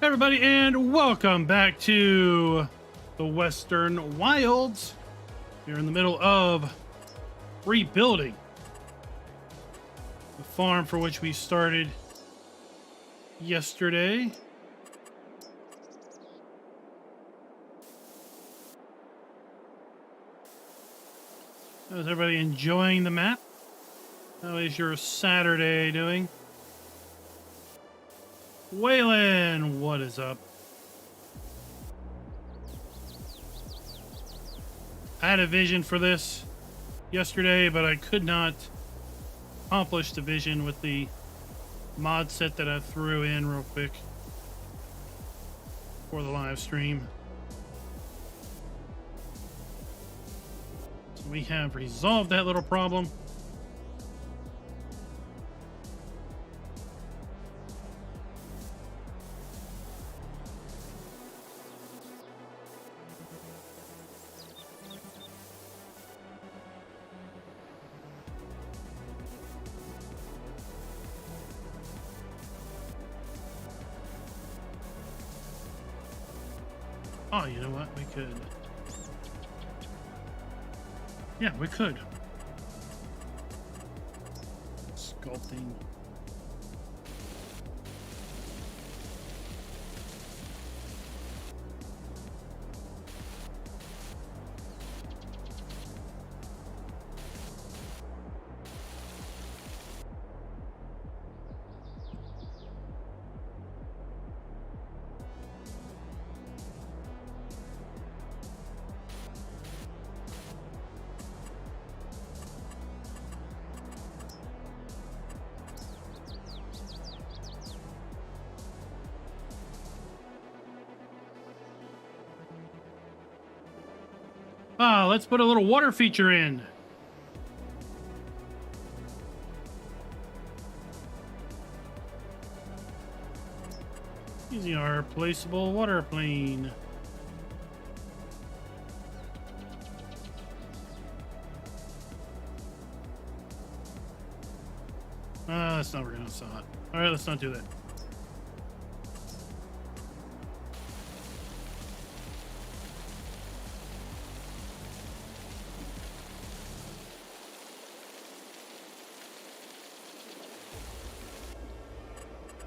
Hey everybody, and welcome back to the Western Wilds. We're in the middle of rebuilding the farm for which we started yesterday. Is everybody enjoying the map? How is your Saturday doing? Waylon, what is up? I had a vision for this yesterday, but I could not accomplish the vision with the mod set that I threw in real quick for the live stream. So we have resolved that little problem. Oh, you know what? We could. Yeah, we could. Sculpting. Let's put a little water feature in. Using our placeable water plane. That's not where we're gonna saw it. All right, let's not do that.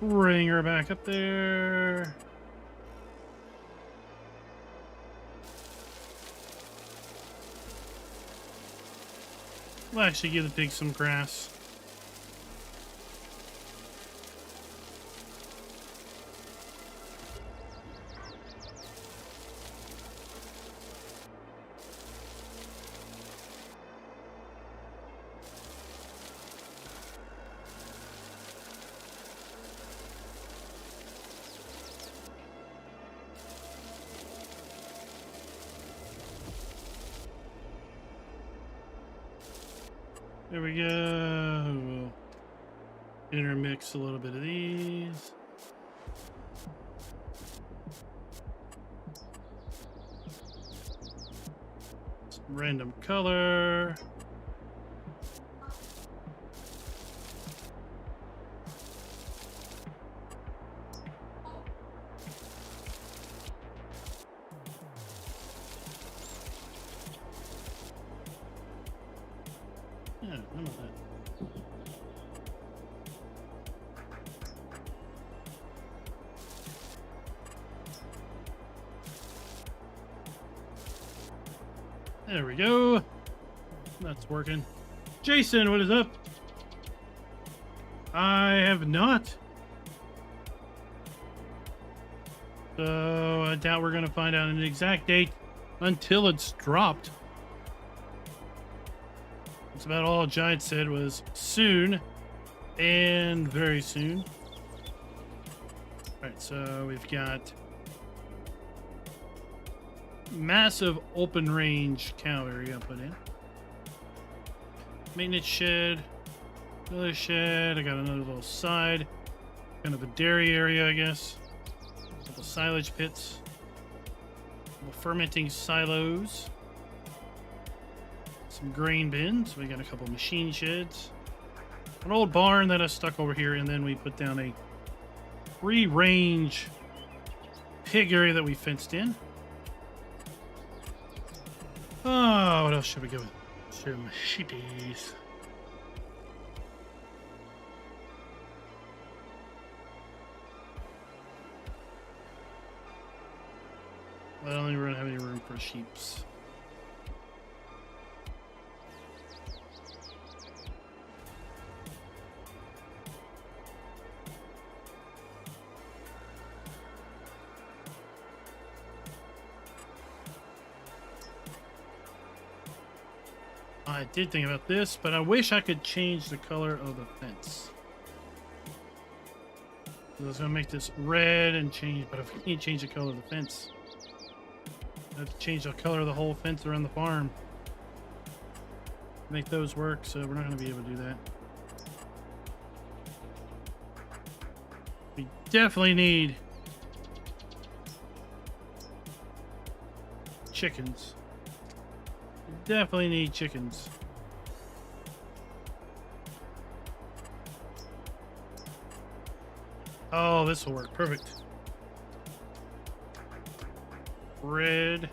Bring her back up there. We'll actually give the pig some grass. There we go. We'll intermix a little bit of these. Some random color. Yeah, none of that. There we go. That's working. Jason, what is up? I have not. So I doubt we're going to find out an exact date until it's dropped. That's about all Giant said was soon and very soon. All right, so we've got massive open range cow area put in. Maintenance shed, another shed. I got another little side, kind of a dairy area, I guess. A couple silage pits, couple fermenting silos. Some grain bins. We got a couple machine sheds. An old barn that I stuck over here, and then we put down a free range pig area that we fenced in. Oh, what else should we go with? Some sheepies. I don't think we're gonna have any room for sheeps. I did think about this, but I wish I could change the color of the fence. So I was gonna make this red and change, but if we can't change the color of the fence, I have to change the color of the whole fence around the farm. Make those work, so we're not gonna be able to do that. We definitely need chickens. Definitely need chickens. Oh, this will work. Perfect. Red.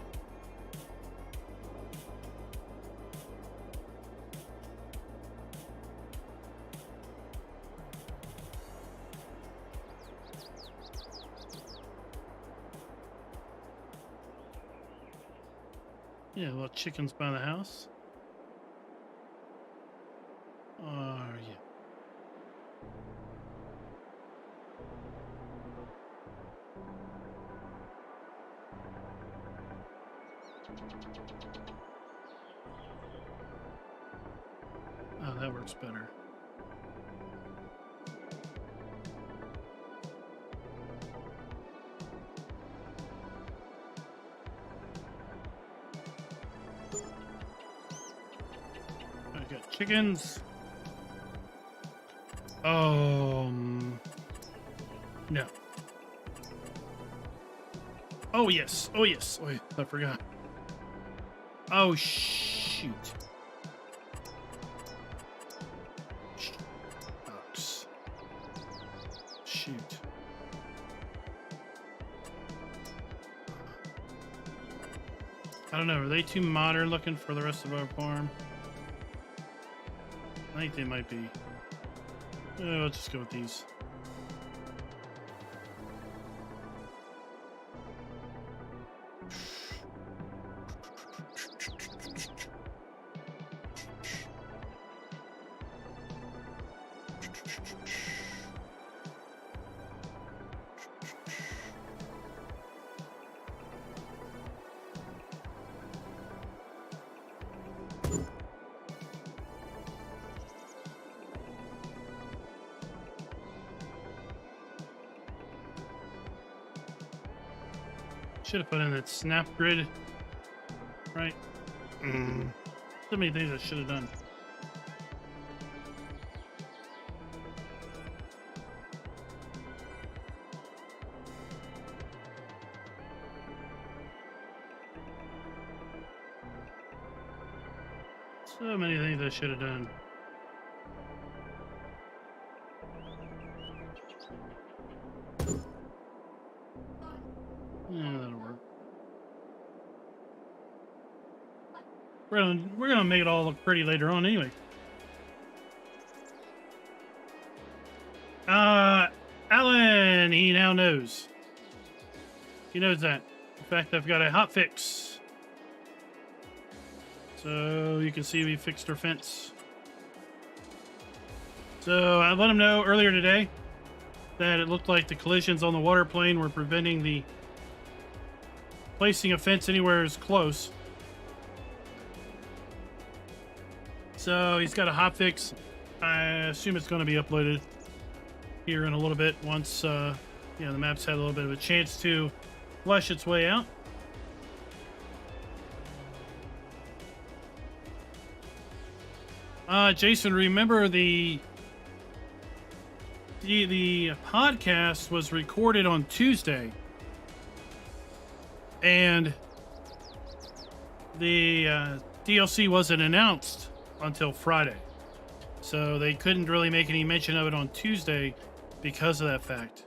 Yeah, little chickens by the house. Yeah. Oh, that works better. I got chickens. No. Oh yes. Oh yes. Oh, I forgot. Oh shoot. Oops. Shoot. I don't know. Are they too modern looking for the rest of our farm? I think they might be. Let's just go with these. Should have put in that snap grid, right? So many things I should have done. So many things I should have done. Yeah, that'll work. We're gonna make it all look pretty later on anyway. Alan, he now knows. He knows that. In fact, I've got a hot fix. So you can see we fixed our fence. So I let him know earlier today that it looked like the collisions on the water plane were preventing the placing a fence anywhere as close. So he's got a hotfix. I assume it's going to be uploaded here in a little bit once the map's had a little bit of a chance to flesh its way out. Jason, remember the podcast was recorded on Tuesday, and the DLC wasn't announced until Friday, so they couldn't really make any mention of it on Tuesday because of that fact.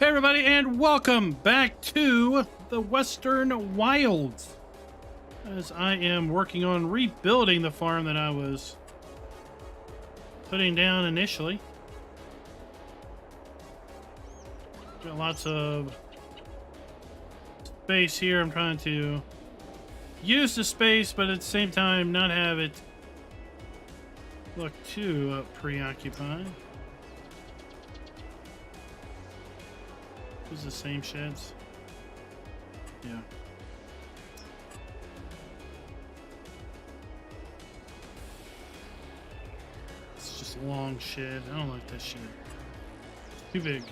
Hey everybody, and welcome back to the Western Wilds. As I am working on rebuilding the farm that I was putting down initially. Got lots of space here. I'm trying to use the space, but at the same time not have it look too preoccupied. Is the same sheds? Yeah. It's just a long shed. I don't like that shed. It's too big.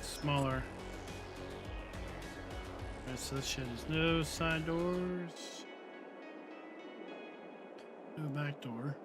Smaller. Alright, so this shed is no side doors. No back door.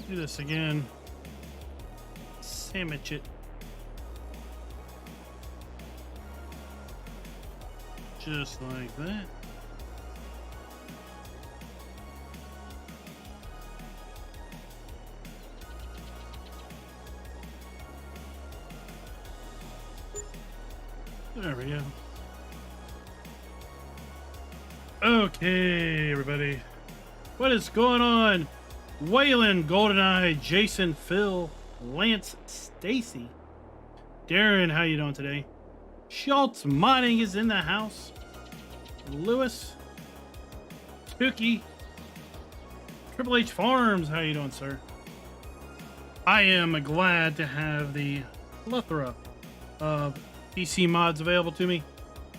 Do this again. Sandwich it. Just like that. There we go. Okay, everybody. What is going on? Waylon, GoldenEye, Jason, Phil, Lance, Stacy, Darren, how you doing today? Schultz Modding is in the house. Lewis, Tookie, Triple H Farms, how you doing, sir? I am glad to have the plethora of PC mods available to me.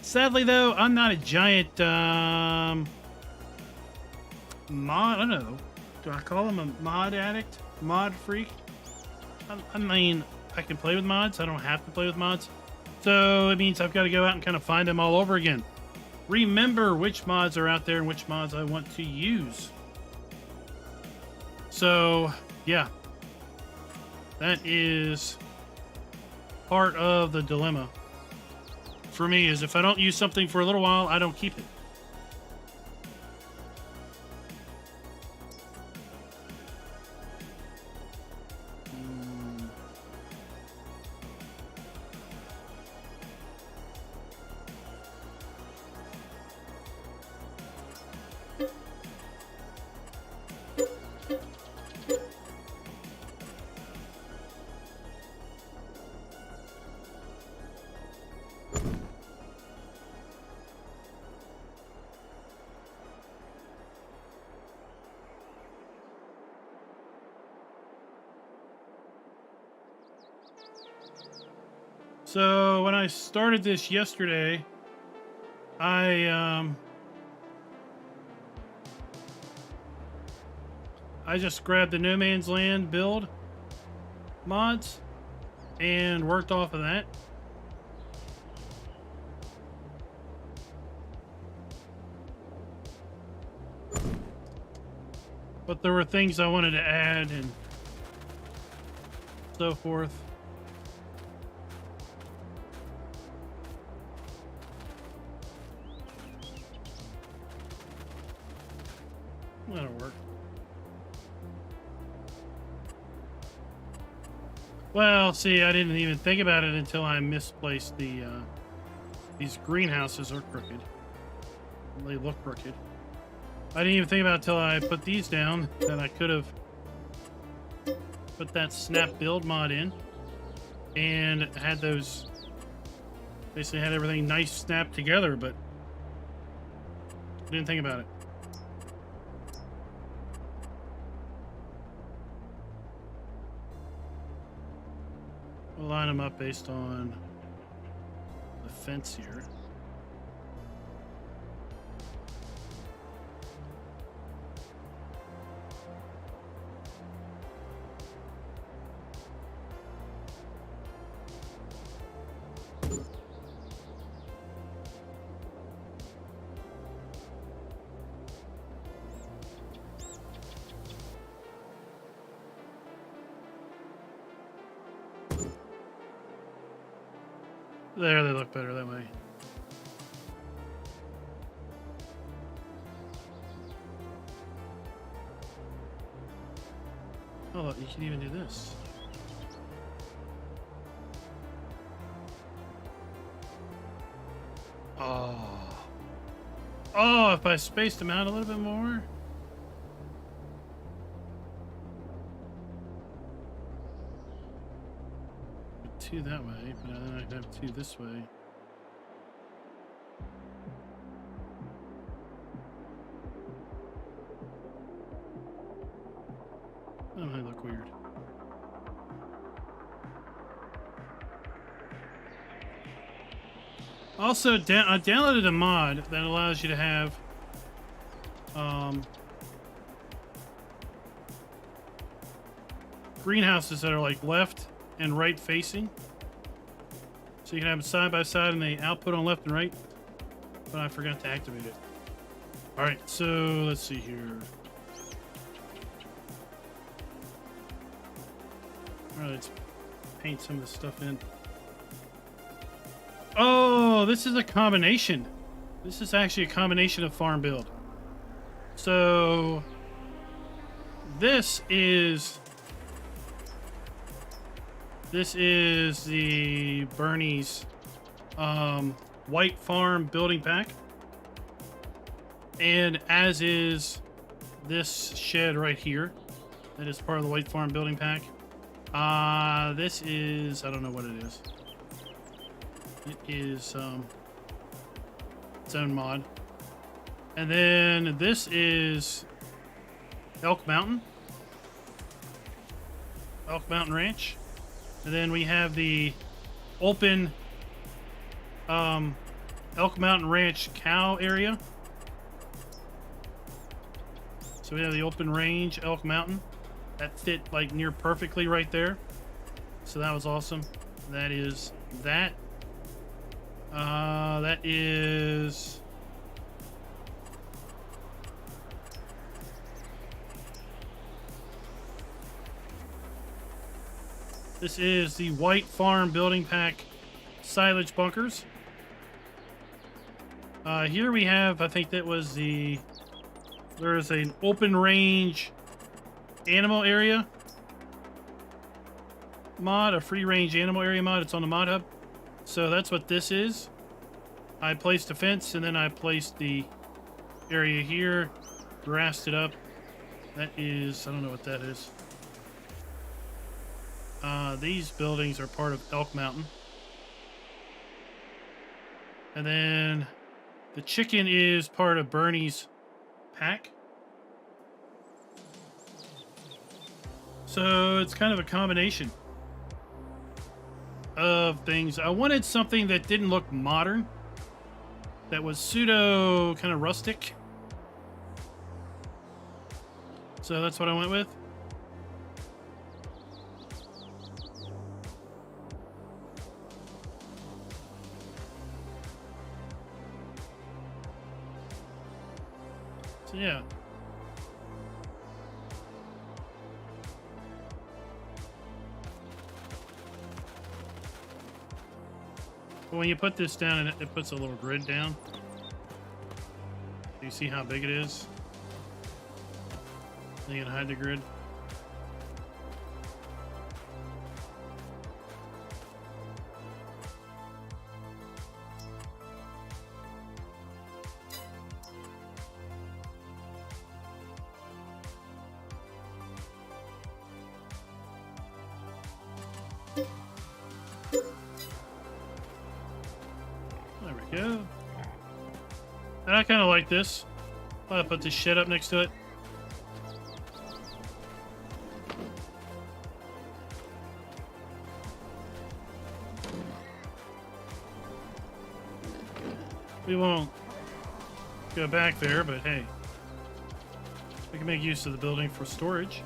Sadly, though, I'm not a giant mod. I don't know. Do I call him a mod addict? Mod freak? I mean, I can play with mods. I don't have to play with mods. So it means I've got to go out and kind of find them all over again. Remember which mods are out there and which mods I want to use. So, yeah. That is part of the dilemma. For me, is if I don't use something for a little while, I don't keep it. So when I started this yesterday, I just grabbed the No Man's Land build mods and worked off of that. But there were things I wanted to add and so forth. That'll work. Well, see, I didn't even think about it until I misplaced the, these greenhouses are crooked. They look crooked. I didn't even think about it until I put these down, that I could have put that snap build mod in and had those, basically had everything nice snapped together, but I didn't think about it. We'll line them up based on the fence here. There, they look better that way. Oh, look, you can even do this. Oh. Oh, if I spaced them out a little bit more. Two that way, but then I can have two this way. That might look weird. Also, I downloaded a mod that allows you to have greenhouses that are like left and right facing. So you can have them side by side and they output on left and right. But I forgot to activate it. Alright, so let's see here. Alright, let's paint some of this stuff in. Oh, this is a combination. This is actually a combination of farm build. So this is the Bernie's White Farm building pack. And as is this shed right here. That is part of the White Farm building pack. This is, I don't know what it is. It is its own mod. And then this is Elk Mountain Ranch. And then we have the open Elk Mountain Ranch cow area. So we have the open range Elk Mountain. That fit like near perfectly right there. So that was awesome. That is that. That is... This is the White Farm building pack silage bunkers. Here we have, I think that was the... There is an open range animal area mod, a free range animal area mod. It's on the mod hub. So that's what this is. I placed a fence and then I placed the area here, grassed it up. That is, I don't know what that is. These buildings are part of Elk Mountain. And then the chicken is part of Bernie's pack. So it's kind of a combination of things. I wanted something that didn't look modern, that was pseudo kind of rustic. So that's what I went with. So yeah. When you put this down, it puts a little grid down. Do you see how big it is? You can hide the grid. There we go. And I kind of like this. I'll put this shed up next to it. We won't go back there, but hey, we can make use of the building for storage.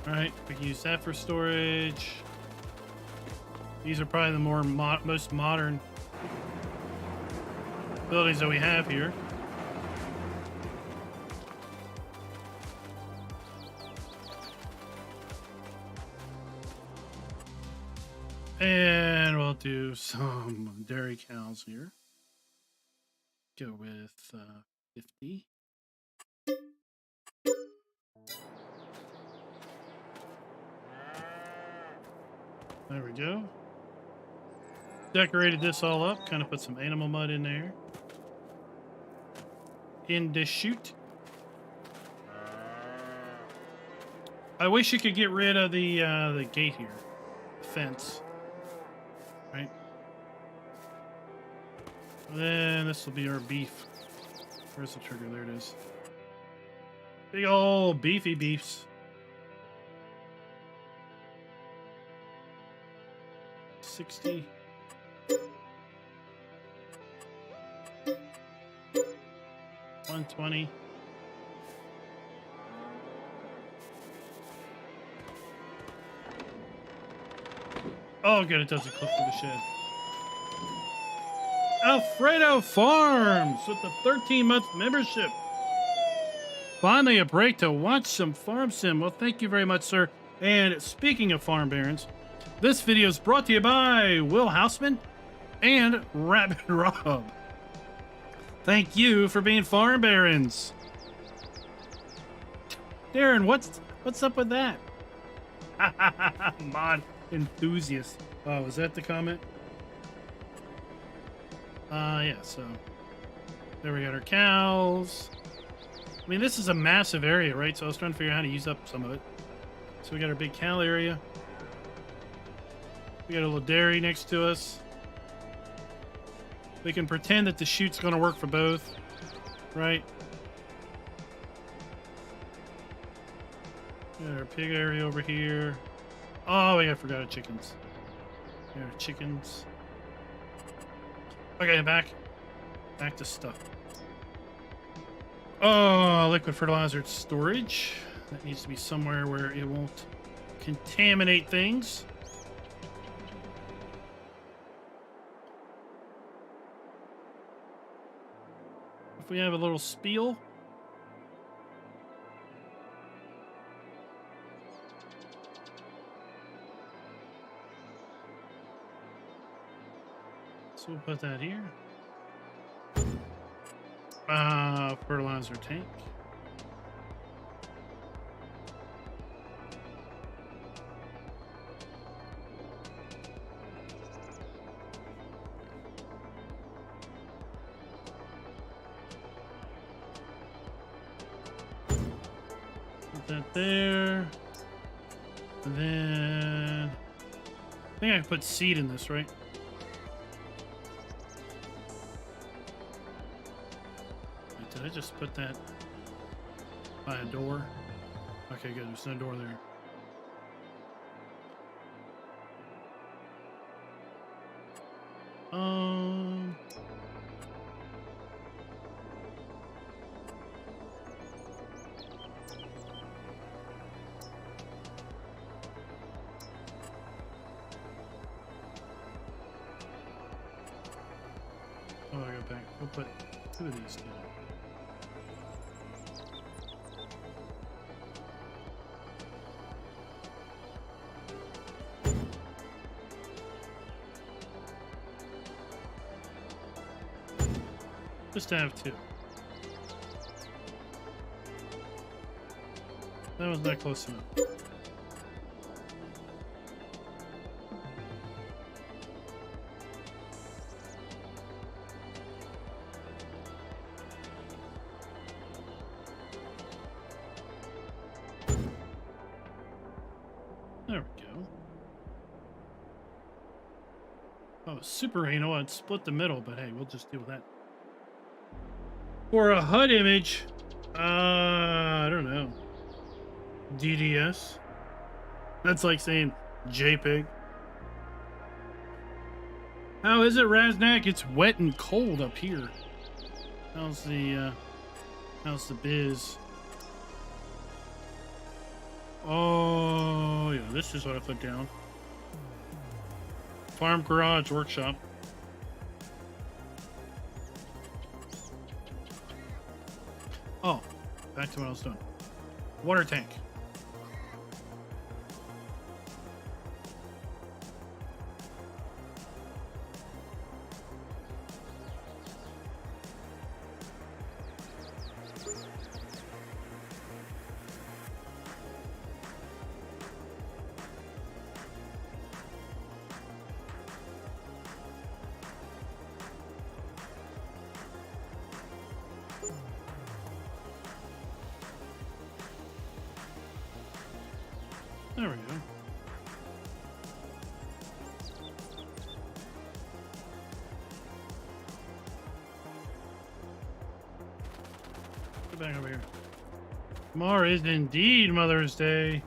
All right, we can use that for storage. These are probably the most modern buildings that we have here. And we'll do some dairy cows here. Go with 50. There we go. Decorated this all up. Kind of put some animal mud in there. In the chute. I wish you could get rid of the gate here. Fence. Right? Then this will be our beef. Where's the trigger? There it is. Big old beefy beefs. 60. $120. Oh, good. It doesn't clip to the shed. Alfredo Farms with the 13-month membership. Finally, a break to watch some farm sim. Well, thank you very much, sir. And speaking of farm barons, this video is brought to you by Will Houseman and Rabbit Rob. Thank you for being farm barons. Darren, what's up with that? Mod enthusiast. Oh, was that the comment? Yeah, so there we got our cows. I mean, this is a massive area, right? So I was trying to figure out how to use up some of it. So we got our big cow area. We got a little dairy next to us. We can pretend that the chute's going to work for both, right? Got our pig area over here. Oh, I forgot our chickens. Got our chickens. Okay, back to stuff. Oh, liquid fertilizer storage. That needs to be somewhere where it won't contaminate things. If we have a little spiel. So we'll put that here. Fertilizer tank. Put that there. And then I think I can put seed in this, right? Did I just put that by a door? Okay, good. There's no door there. Oh, I go back. We'll put two of these down. Just to have two. That was not close enough. There we go. Oh, super anal. I'd split the middle, but hey, we'll just deal with that. For a HUD image, I don't know. DDS. That's like saying JPEG. How is it, Raznak? It's wet and cold up here. How's the biz? Oh, yeah, this is what I put down. Farm garage workshop. Oh, back to what I was doing. Water tank. There we go. Get back over here. Tomorrow is indeed Mother's Day.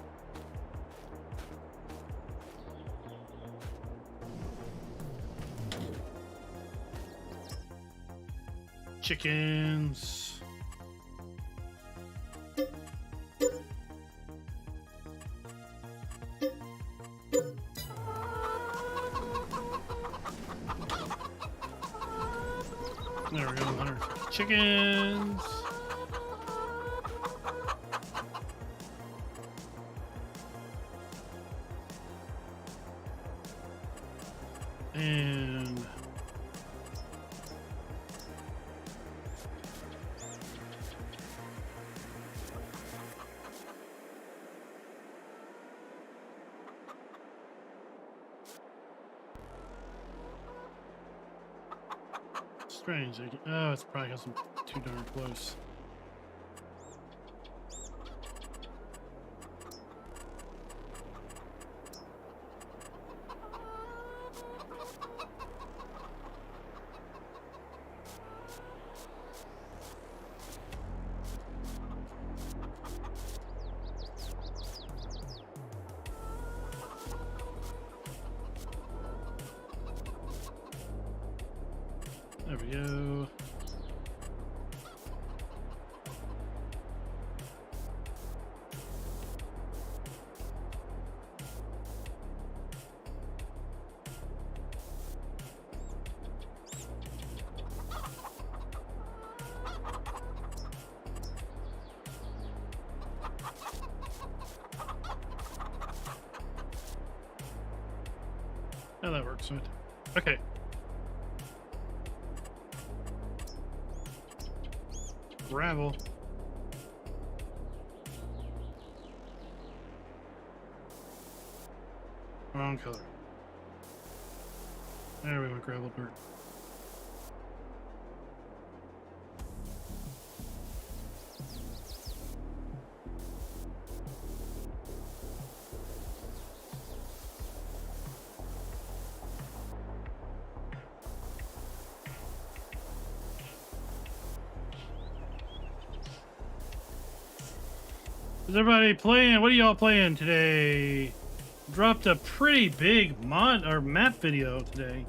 Chickens. There we go, 150 chickens. And strange. Oh, it's probably because I'm too darn close. There we go. Oh, that works. Okay. Gravel. Wrong color. There we go, gravel dirt. Is everybody playing? What are y'all playing today? Dropped a pretty big mod or map video today.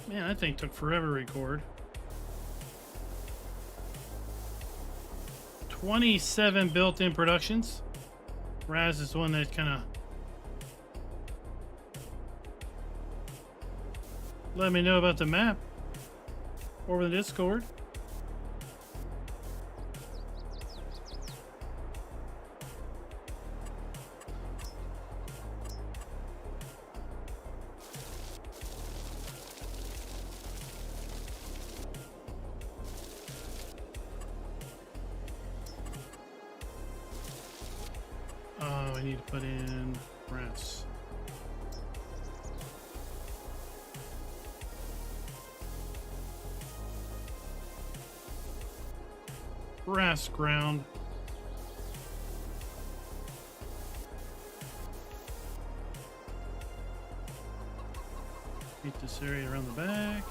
Man, that thing took forever to record. 27 built-in productions. Raz is the one that kind of let me know about the map over the Discord. I need to put in grass. Grass ground. Keep this area around the back.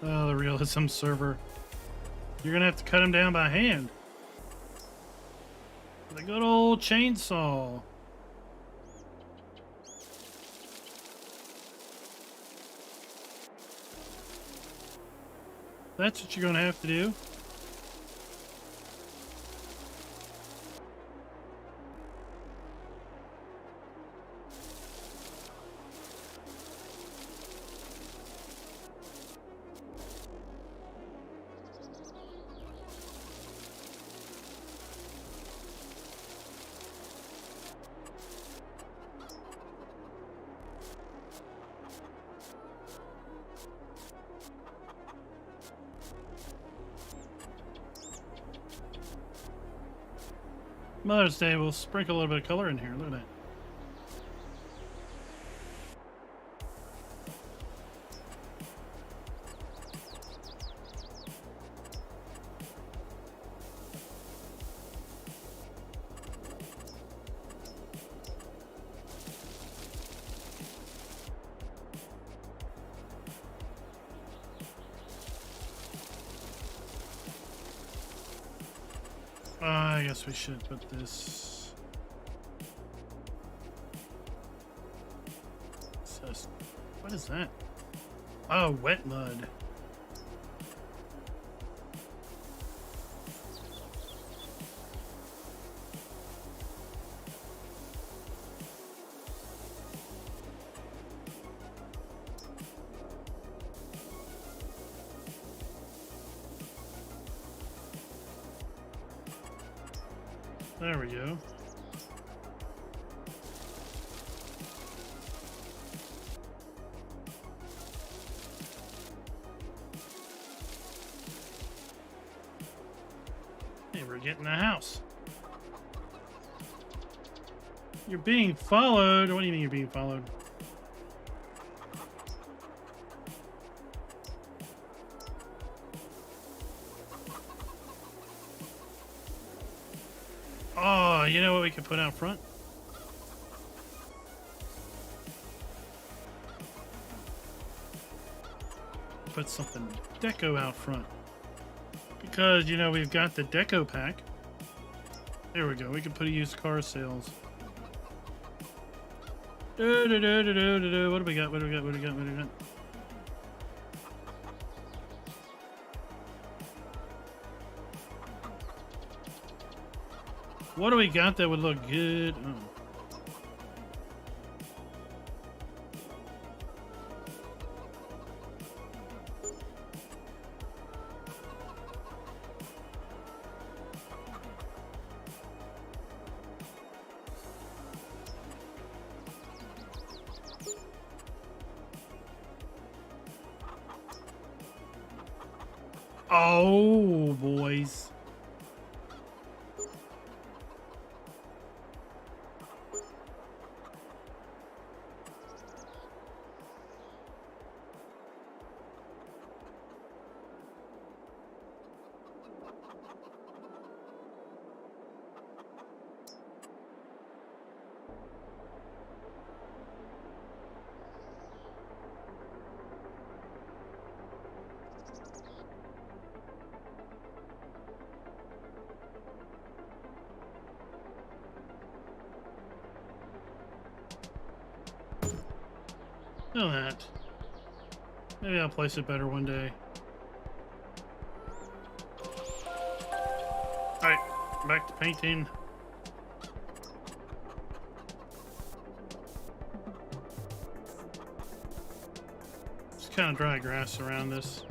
Oh, the realism server. You're gonna have to cut him down by hand. The good old chainsaw. That's what you're going to have to do. Mother's Day, we'll sprinkle a little bit of color in here. Look at that. I guess we should put this. What is that? Oh, wet mud. There we go. Hey, we're getting a house. You're being followed. What do you mean you're being followed? Oh, you know what we could put out front? Put something deco out front. Because, you know, we've got the deco pack. There we go. We can put a used car sales. What do we got? What do we got? What do we got? What do we got? What do we got that would look good? Oh, boys. Know that. Maybe I'll place it better one day. Alright, back to painting. Just kind of dry grass around this.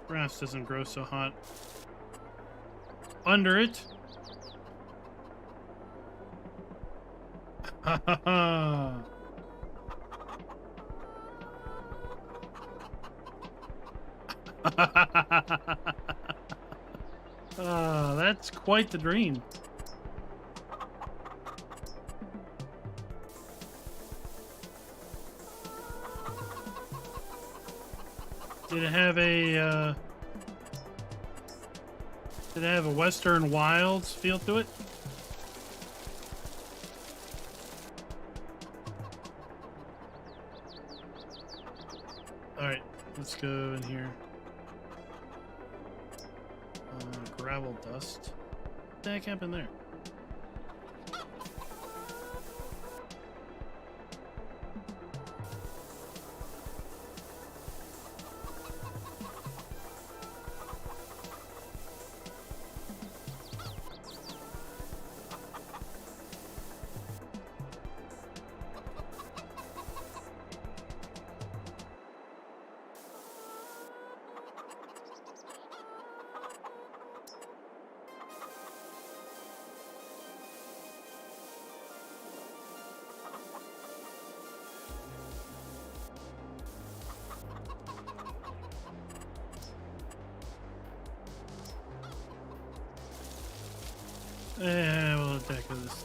Grass doesn't grow so hot under it. Ha ha ha. That's quite the dream. Did it have a Western Wilds feel to it? Alright, let's go in here. Gravel dust. What the heck happened there? We'll attack this.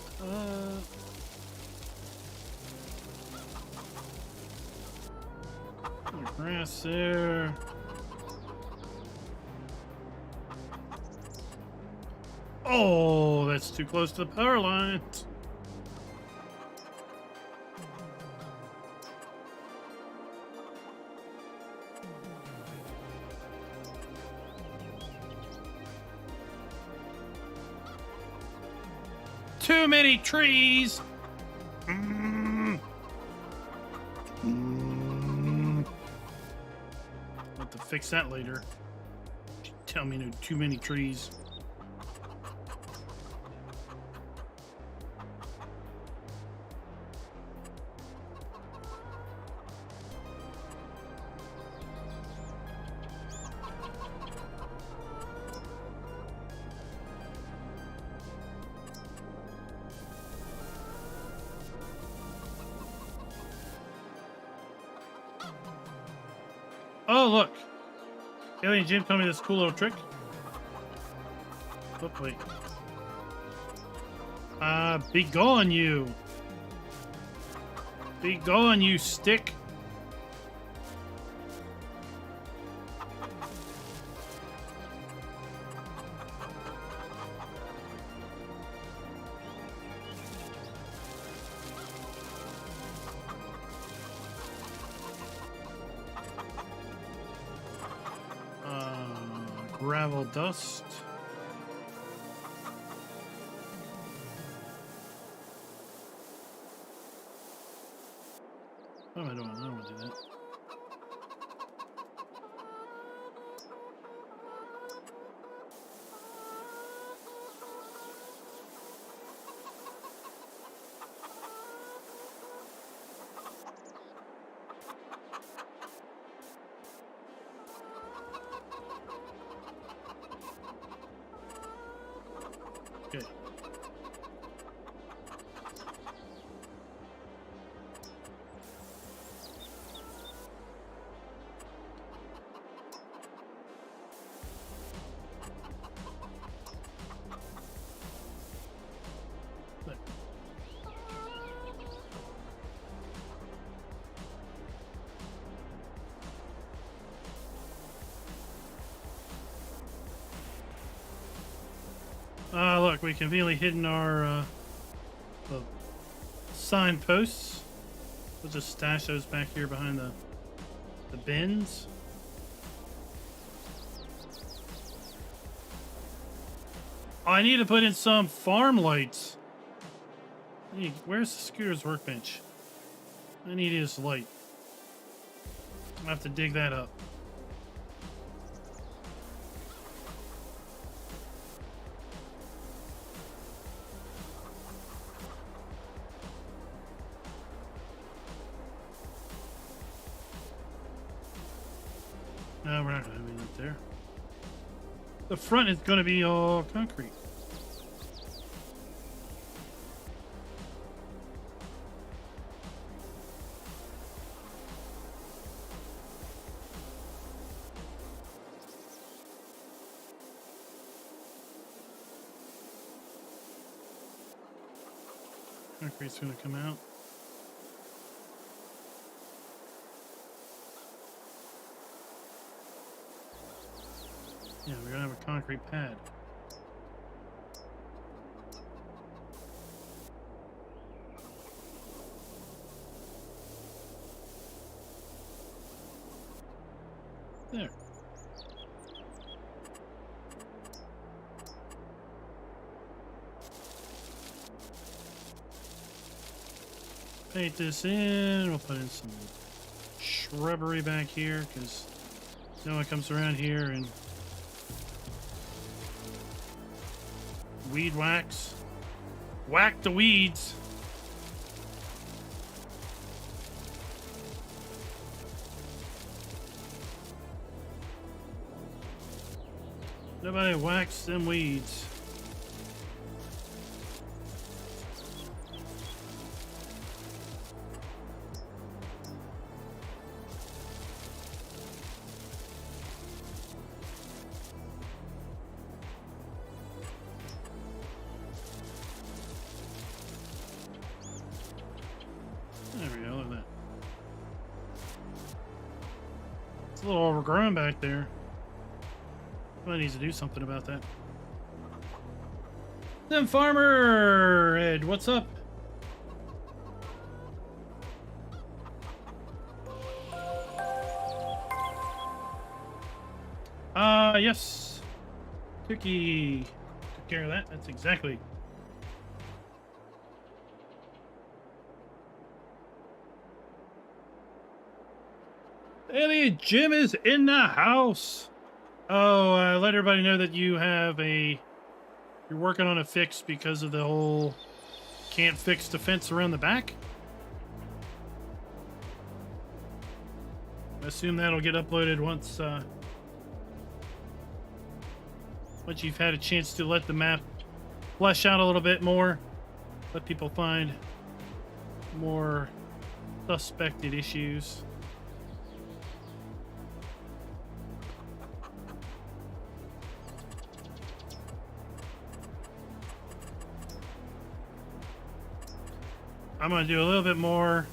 Grass there. Oh, that's too close to the power lines. Too many trees. I'll have to fix that later. Tell me no too many trees. Oh, look. Alien Jim told me this cool little trick. Oh, wait. Be gone, you. Be gone, you stick. Gravel dust. What am I doing? I don't want to do that. Okay. Look. Look, we conveniently hidden our the signposts. We'll just stash those back here behind the bins. Oh, I need to put in some farm lights. Where's the scooter's workbench? I need his light. I have to dig that up. No, we're not going to have anything there. The front is going to be all concrete. Concrete's going to come out. Yeah, we're gonna have a concrete pad. There. Paint this in. We'll put in some shrubbery back here because no one comes around here and weed whacks. Whack the weeds. Nobody whacks them weeds. There we go, look at that. It's a little overgrown back there. Somebody needs to do something about that. Then Farmer Ed, what's up? Yes. Cookie took care of that. That's exactly. Hey, Jim is in the house. Oh, let everybody know that you have you're working on a fix because of the whole can't fix the fence around the back. I assume that'll get uploaded once you've had a chance to let the map flesh out a little bit more. Let people find more suspected issues. I'm going to do a little bit more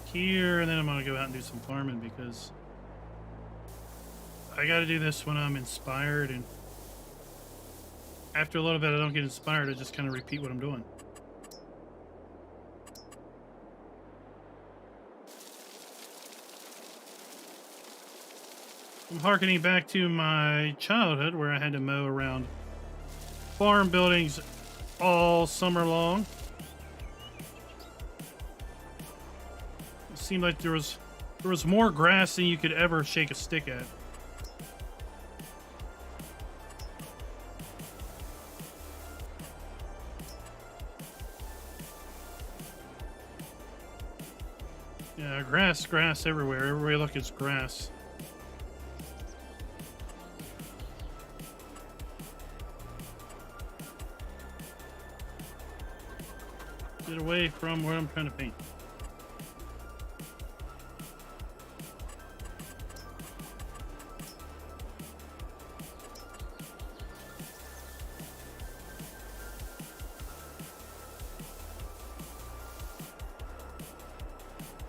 here, and then I'm going to go out and do some farming because I got to do this when I'm inspired, and after a little bit I don't get inspired. I just kind of repeat what I'm doing. I'm harkening back to my childhood where I had to mow around farm buildings all summer long. Seemed like there was more grass than you could ever shake a stick at. Yeah, grass everywhere. Everywhere you look, it's grass. Get away from where I'm trying to paint.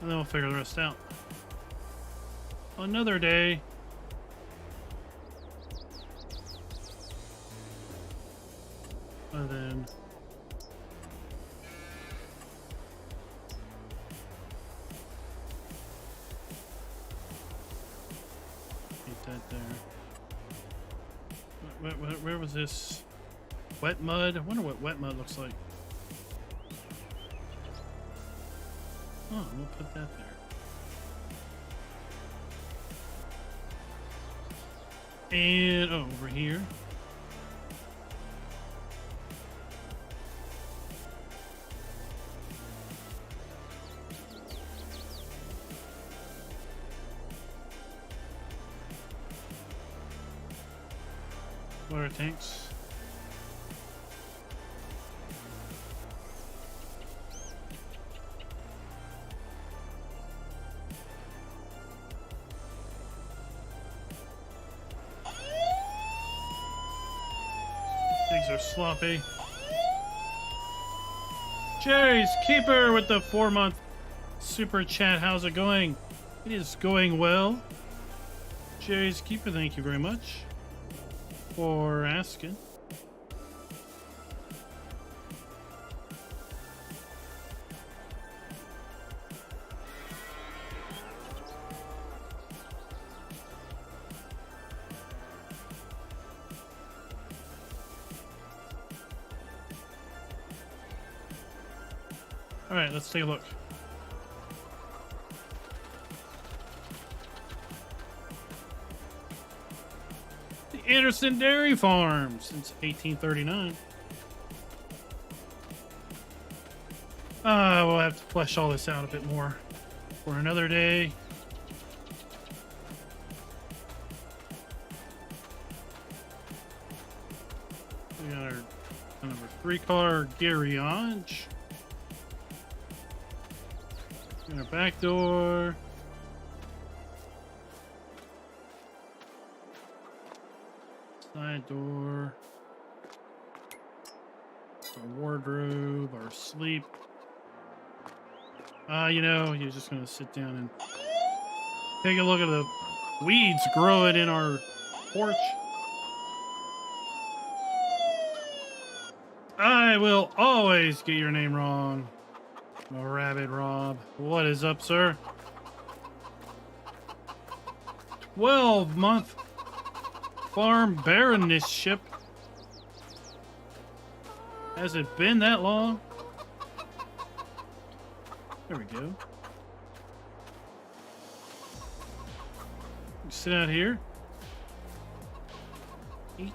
And then we'll figure the rest out. Another day. And then keep that there. Where was this? Wet mud? I wonder what wet mud looks like. Oh, we'll put that there. And over here. Water tanks. Things are sloppy. Jerry's Keeper with the 4-month super chat. How's it going? It is going well. Jerry's Keeper, thank you very much for asking. All right, let's take a look. The Anderson Dairy Farm since 1839. We'll have to flesh all this out a bit more for another day. We got our kind of a 3-car garage. Got our back door. Side door. Our wardrobe, our sleep. You know, you're just gonna sit down and take a look at the weeds growing in our porch. I will always get your name wrong. Rabbit Rob. What is up, sir? 12-month farm baronessship. Has it been that long? There we go. Sit out here. Eat.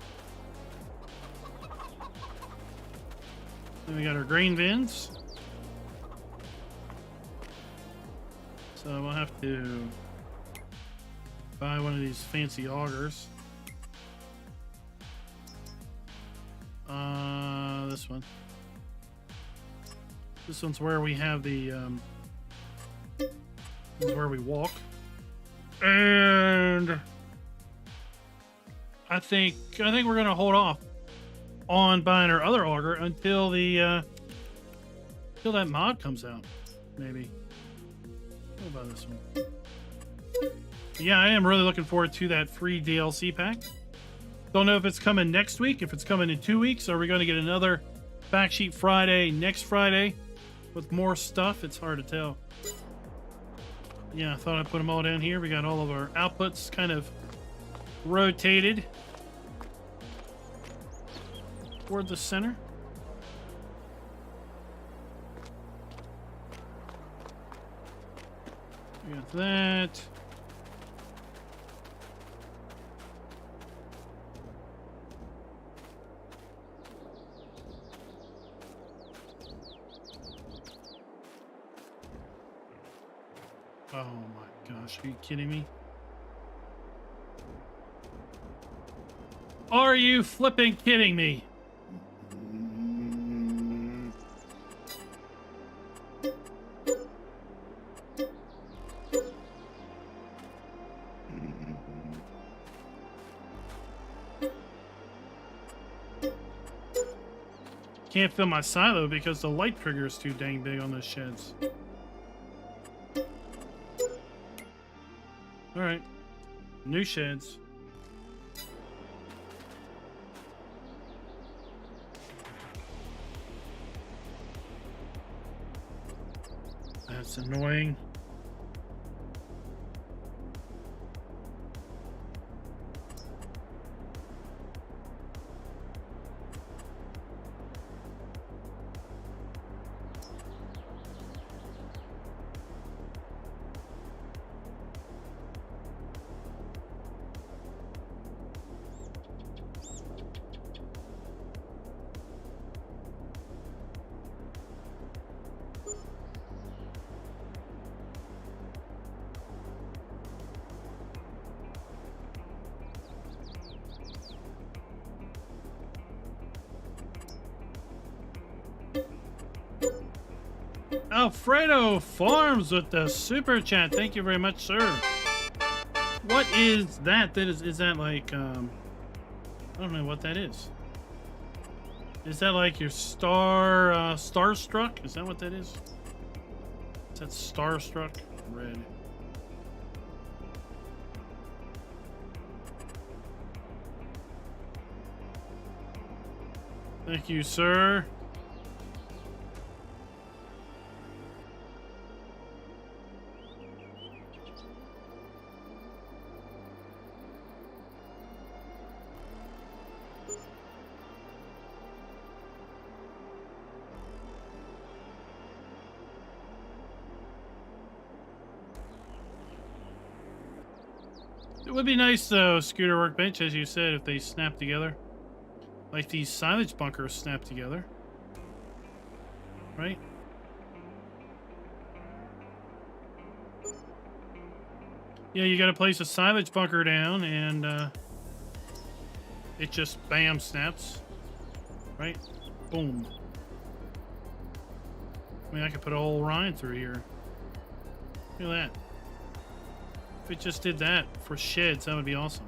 Then we got our grain bins. So we'll have to buy one of these fancy augers. This one. This one's where we have the this is where we walk. And I think we're gonna hold off on buying our other auger until the until that mod comes out. Maybe. What about this one? Yeah, I am really looking forward to that free DLC pack. Don't know if it's coming next week, if it's coming in 2 weeks. Are we going to get another Backsheet Friday next Friday with more stuff? It's hard to tell. Yeah, I thought I'd put them all down here. We got all of our outputs kind of rotated toward the center. We got that. Oh my gosh, are you kidding me? Are you flipping kidding me? Can't fill my silo because the light trigger is too dang big on those sheds. All right, new sheds. That's annoying. Alfredo Farms with the super chat. Thank you very much, sir. What is that? Is that like I don't know what that is. Is that like your starstruck? Is that what that is? Is that starstruck? Red. Thank you, sir. would be nice though, Scooter Workbench, as you said, if they snap together. Like these silage bunkers snap together. Right? Yeah, you gotta place a silage bunker down and it just bam snaps. Right? Boom. I mean, I could put a whole Ryan through here. Look at that. If it just did that for sheds, that would be awesome.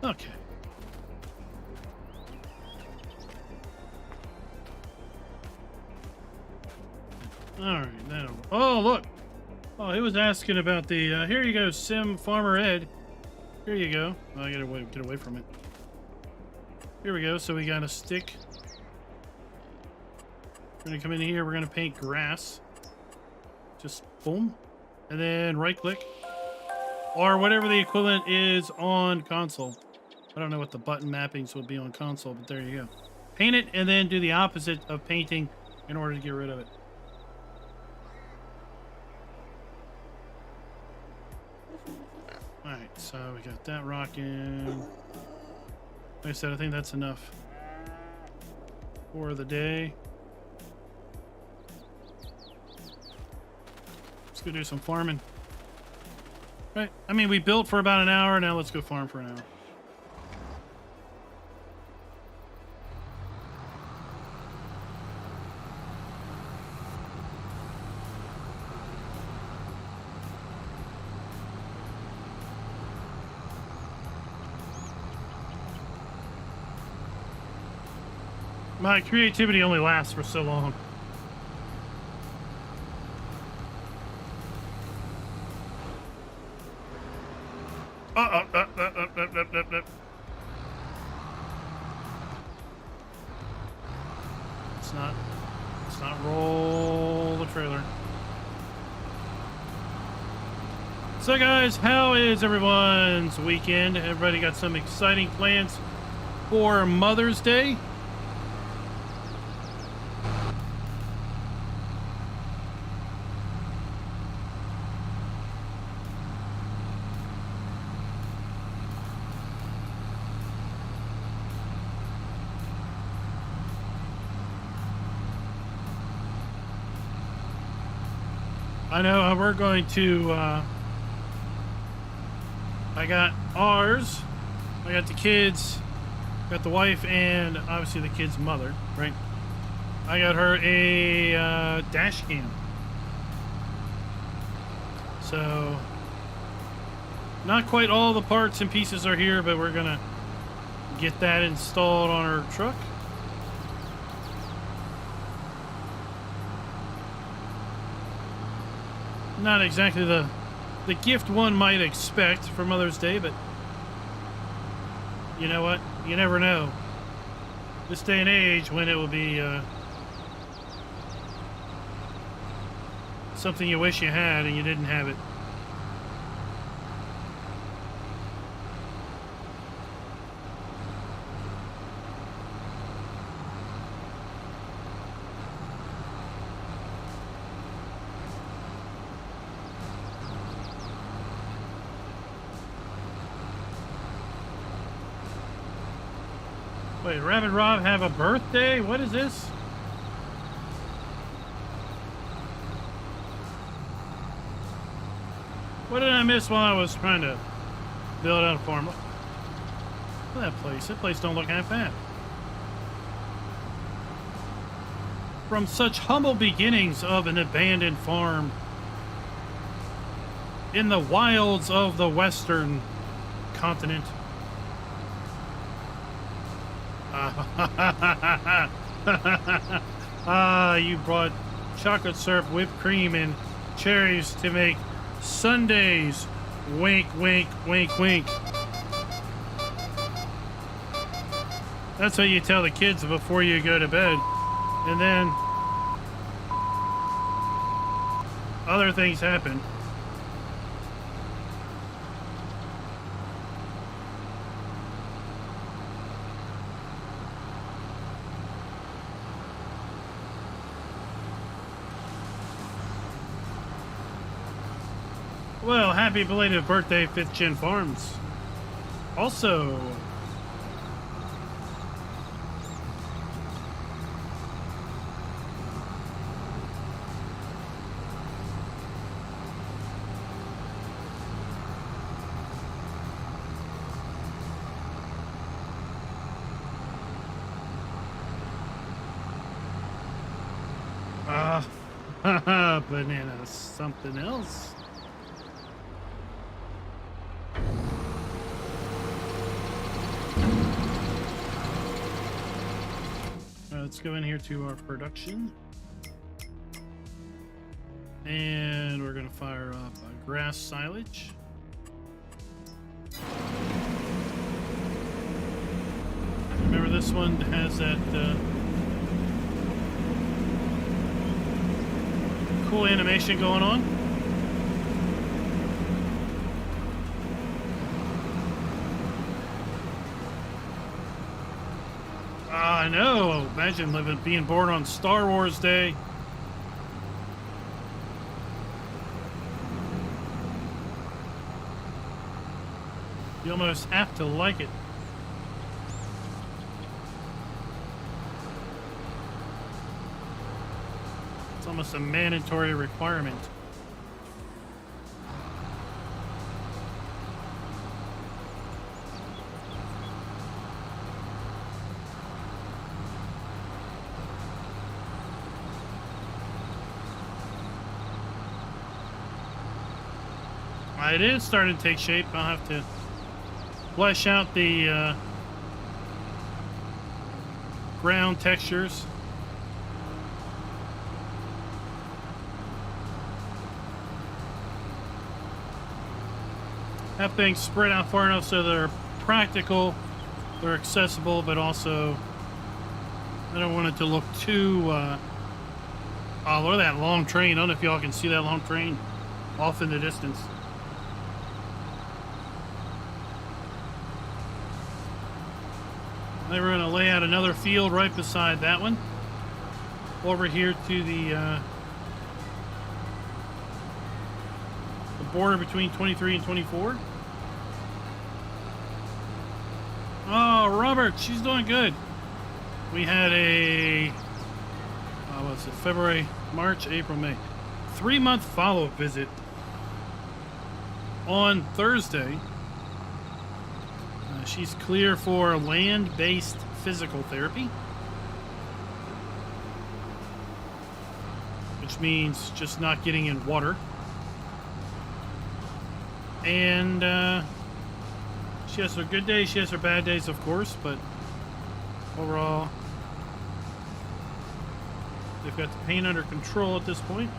Okay. Alright, that'll... Oh, look! Oh, he was asking about the... here you go, Sim Farmer Ed. Here you go. Oh, I gotta get away from it. Here we go, so we got a stick. We're gonna come in here, we're gonna paint grass. Just boom. And then right-click. Or whatever the equivalent is on console. I don't know what the button mappings would be on console, but there you go. Paint it, and then do the opposite of painting in order to get rid of it. Alright, so we got that rocking. Like I said, I think that's enough for the day. Let's go do some farming. Right, I mean, we built for about an hour, now let's go farm for an hour. My creativity only lasts for so long. Let's not roll the trailer. So guys, how is everyone's weekend? Everybody got some exciting plans for Mother's Day? I know we're going to, I got ours, I got the kids, got the wife, and obviously the kid's mother, right? I got her a dash cam. So, not quite all the parts and pieces are here, but we're gonna get that installed on her truck. Not exactly the gift one might expect for Mother's Day, but you know what? You never know. This day and age when it will be something you wish you had and you didn't have it. Wait, Rabbit Rob have a birthday? What is this? What did I miss while I was trying to build out a farm? Look at that place. That place don't look half bad. From such humble beginnings of an abandoned farm in the wilds of the Western continent. You brought chocolate syrup, whipped cream, and cherries to make sundaes Wink, wink, wink, wink. That's what you tell the kids before you go to bed. And then other things happen. Well, happy belated birthday, 5th Gen Farms. Also, banana, something else. Let's go in here to our production. And we're going to fire up grass silage. Remember, this one has that cool animation going on. I know. Imagine being born on Star Wars Day. You almost have to like it. It's almost a mandatory requirement. It is starting to take shape. I'll have to flesh out the ground textures. Have things spread out far enough so they're practical, they're accessible, but also I don't want it to look too oh, look at that long train. I don't know if y'all can see that long train off in the distance. Then we're going to lay out another field right beside that one. Over here to the border between 23 and 24. Oh, Robert, she's doing good. We had a, what's it, February, March, April, May. 3-month follow-up visit on Thursday. She's clear for land-based physical therapy, which means just not getting in water. And she has her good days, she has her bad days, of course, but overall, they've got the pain under control at this point.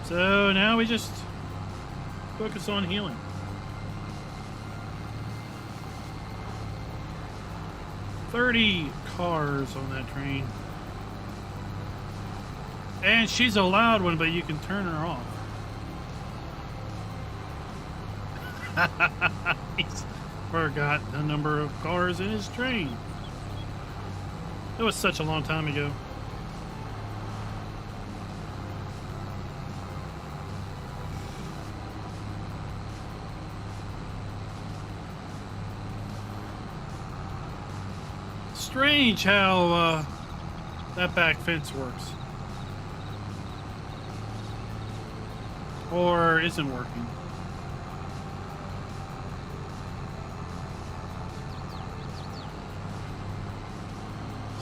So now we just focus on healing. $30 cars on that train. And she's a loud one, but you can turn her off. He's forgot the number of cars in his train. It was such a long time ago. Strange how that back fence works. Or isn't working.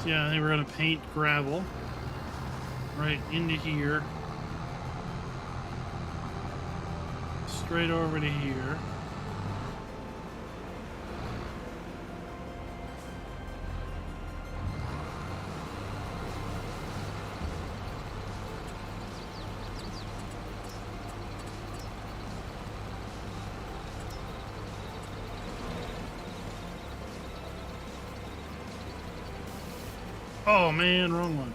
So yeah, I think we're going to paint gravel right into here. Straight over to here. Oh man, wrong one.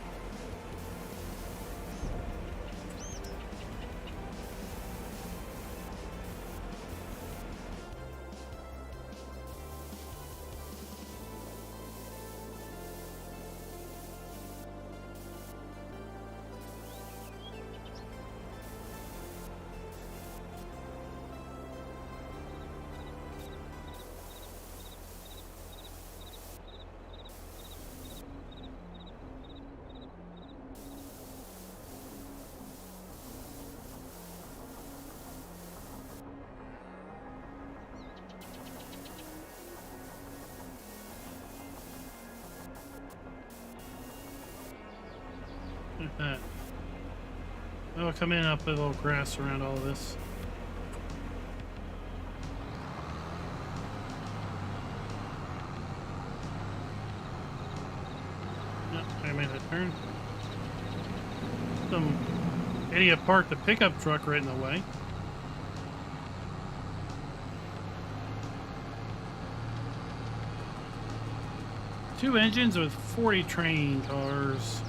Like that. Oh, come in, I'll put a little grass around all of this. Yep, I made that turn. Some idiot parked the pickup truck right in the way. Two engines with 40 train cars.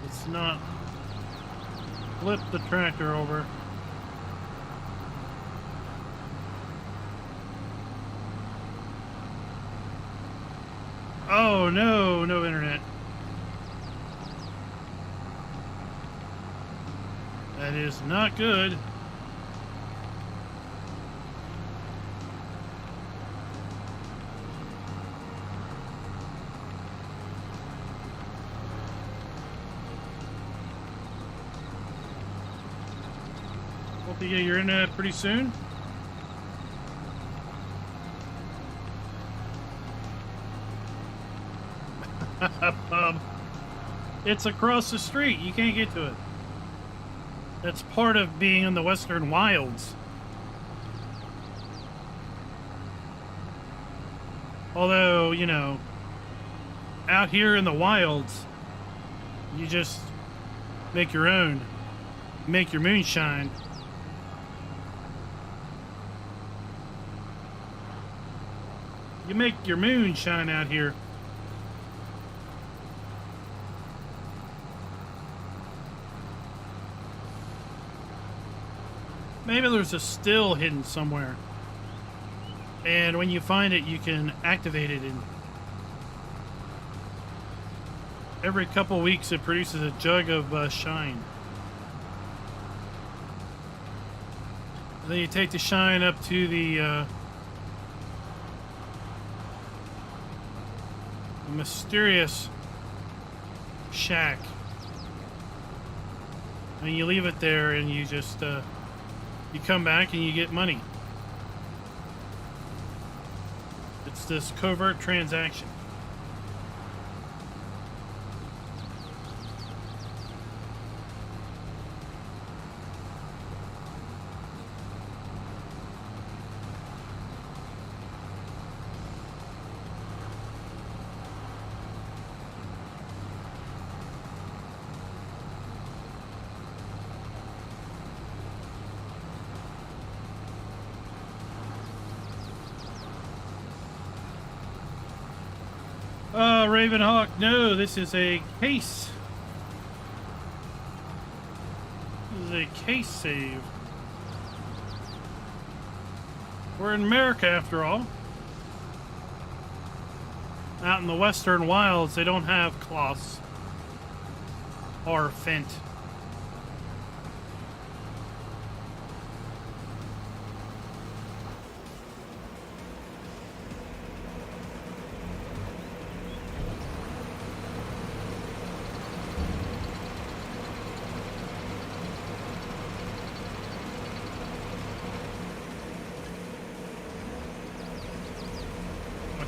Let's not flip the tractor over. Oh no, no internet. That is not good. Hope you get your internet pretty soon. It's across the street. You can't get to it. That's part of being in the Western wilds. Although, you know, out here in the wilds, you just make your own. Make your moonshine. You make your moonshine out here. Maybe there's a still hidden somewhere. And when you find it, you can activate it. And every couple weeks, it produces a jug of shine. And then you take the shine up to the mysterious shack. And you leave it there, and you just... you come back and you get money. It's this covert transaction. Ravenhawk, no, this is a case. This is a case save. We're in America, after all. Out in the Western wilds, they don't have cloths or Fent.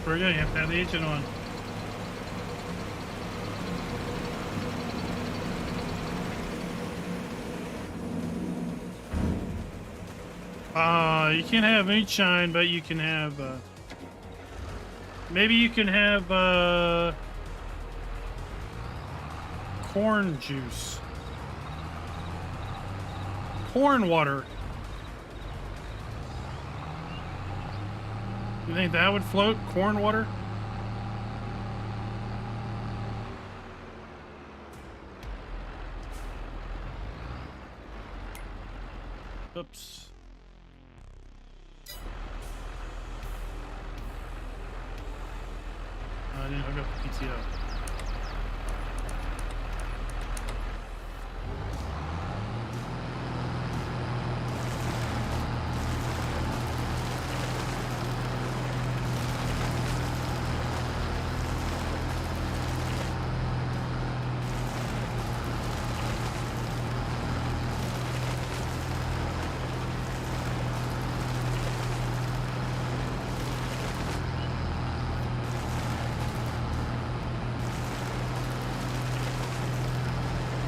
You have to have the engine on. You can't have moonshine, but you can have maybe you can have corn juice. Corn water. You think that would float? Corn water? Oops. I didn't hook up the PTO.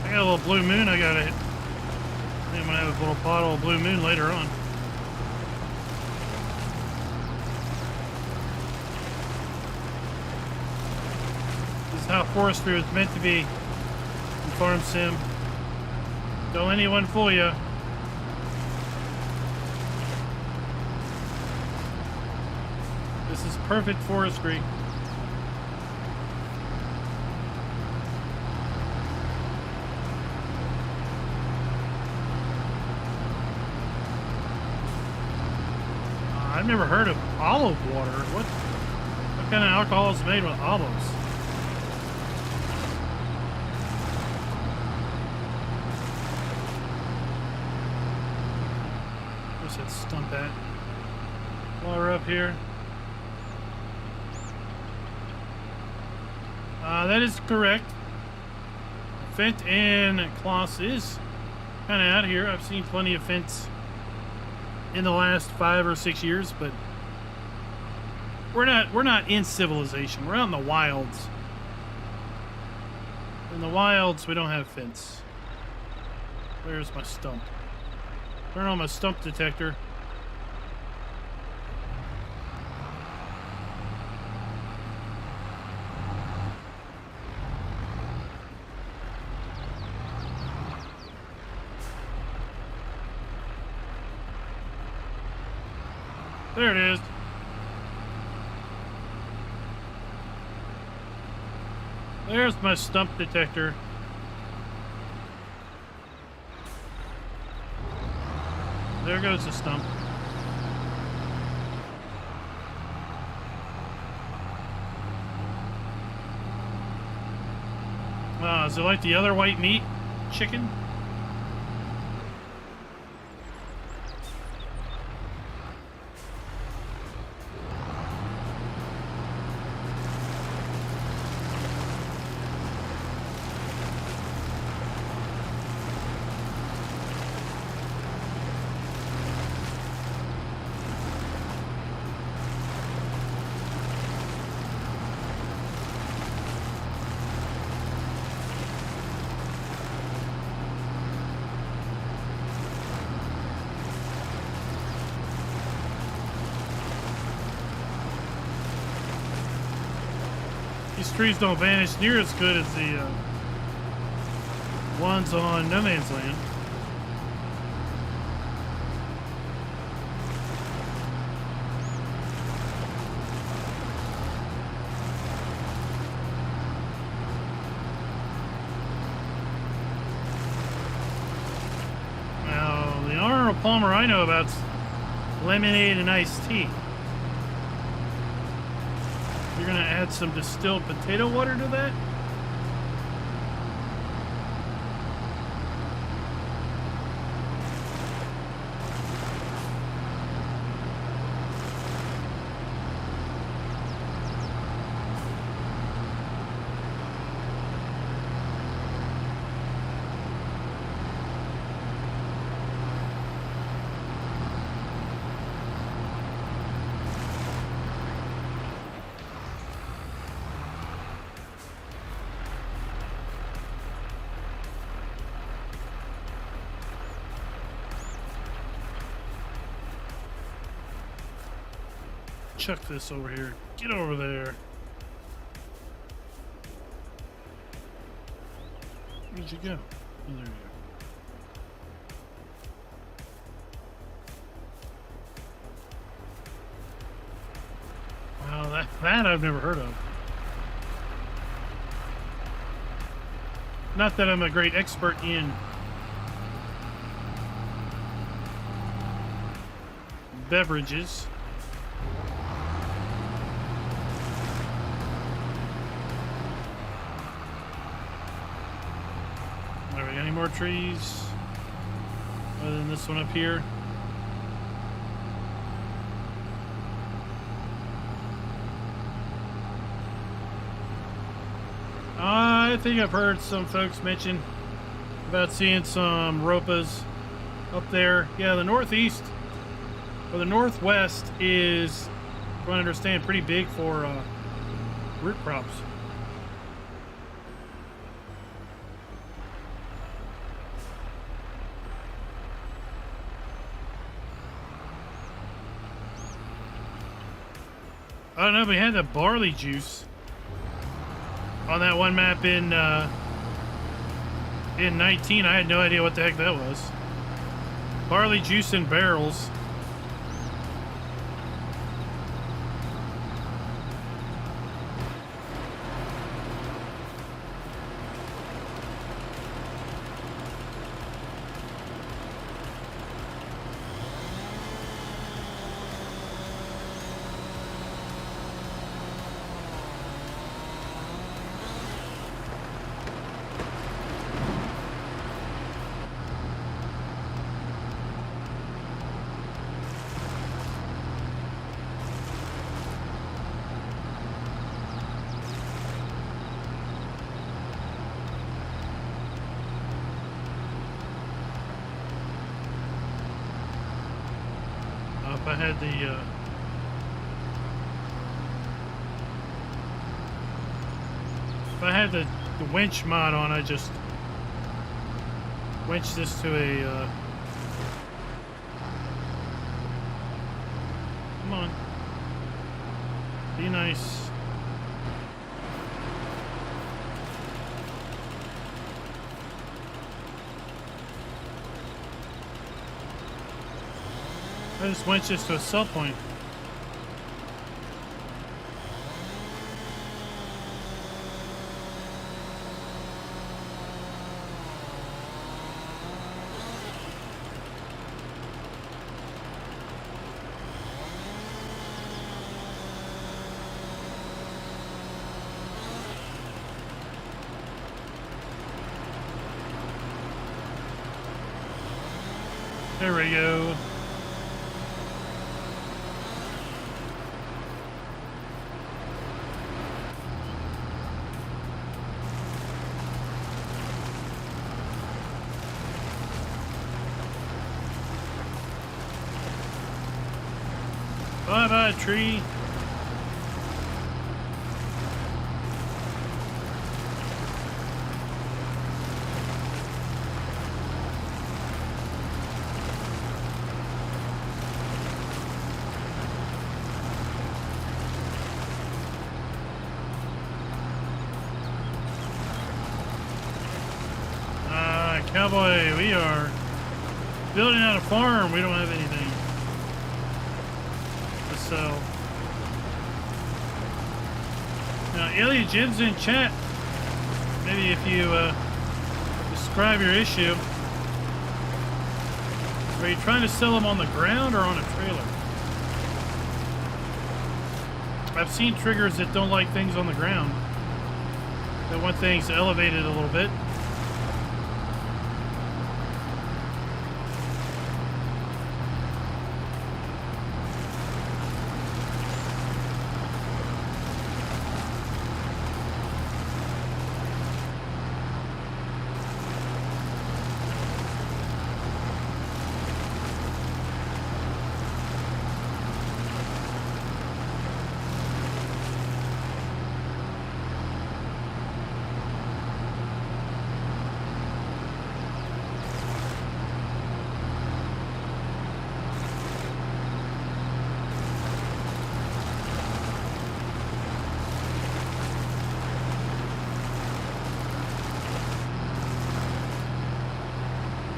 I got a little blue moon I gotta hit. I think I'm gonna have a little bottle of blue moon later on. This is how forestry was meant to be in Farm Sim. Don't anyone fool you. This is perfect forestry. I've never heard of olive water. What kind of alcohol is made with olives? Where's that stump at? While we're up here. That is correct. Fent and Kloss is kind of out here. I've seen plenty of Fents in the last 5 or 6 years, but we're not in civilization. We're out in the wilds. In the wilds, we don't have Fents. Where's my stump? Turn on my stump detector. There it is. There's my stump detector. There goes the stump. Is it like the other white meat chicken? These trees don't vanish near as good as the ones on No Man's Land. Now, the Arnold Palmer I know about's lemonade and iced tea. You're gonna add some distilled potato water to that? Chuck this over here. Get over there. Where'd you go? Oh, there you go. Wow, that I've never heard of. Not that I'm a great expert in beverages. All right, any more trees other than this one up here? I think I've heard some folks mention about seeing some ropas up there. Yeah, the northeast or the northwest is, from what I understand, pretty big for root crops. I don't know, we had the barley juice on that one map in 19. I had no idea what the heck that was. Barley juice in barrels. If I had the winch mod on, I just winch this to a come on, be nice. I just winch this to a sell point. There we go. Bye-bye, tree. Cowboy, we are building out a farm. We don't have anything to sell. Now, Elliot Jim's in chat. Maybe if you describe your issue. Are you trying to sell them on the ground or on a trailer? I've seen triggers that don't like things on the ground. They want things elevated a little bit.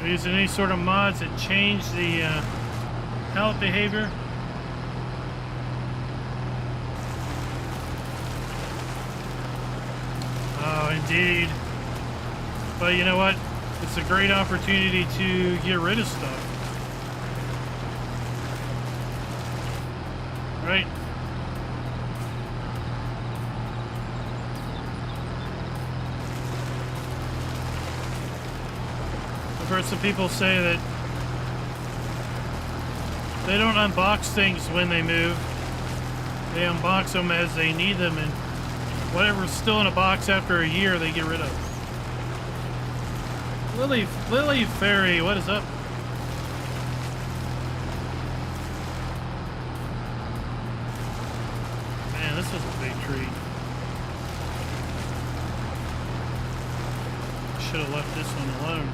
Are you using any sort of mods that change the pallet behavior? Oh, indeed. But you know what? It's a great opportunity to get rid of stuff. Right? I've heard some people say that they don't unbox things when they move. They unbox them as they need them, and whatever's still in a box after a year, they get rid of. Lily Fairy, what is up? Man, this was a big treat. Should have left this one alone.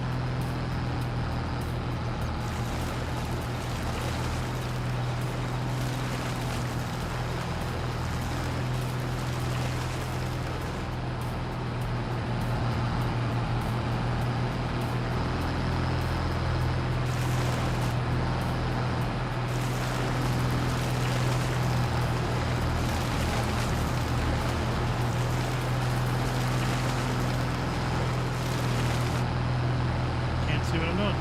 See what I'm doing.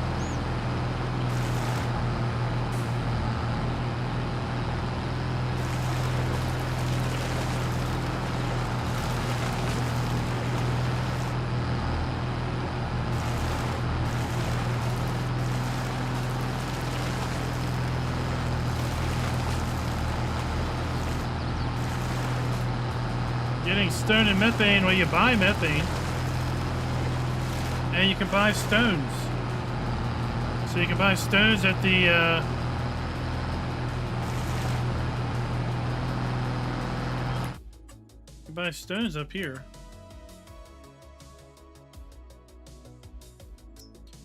Getting stone and methane, well, you buy methane. And you can buy stones. So you can buy stones at the you can buy stones up here.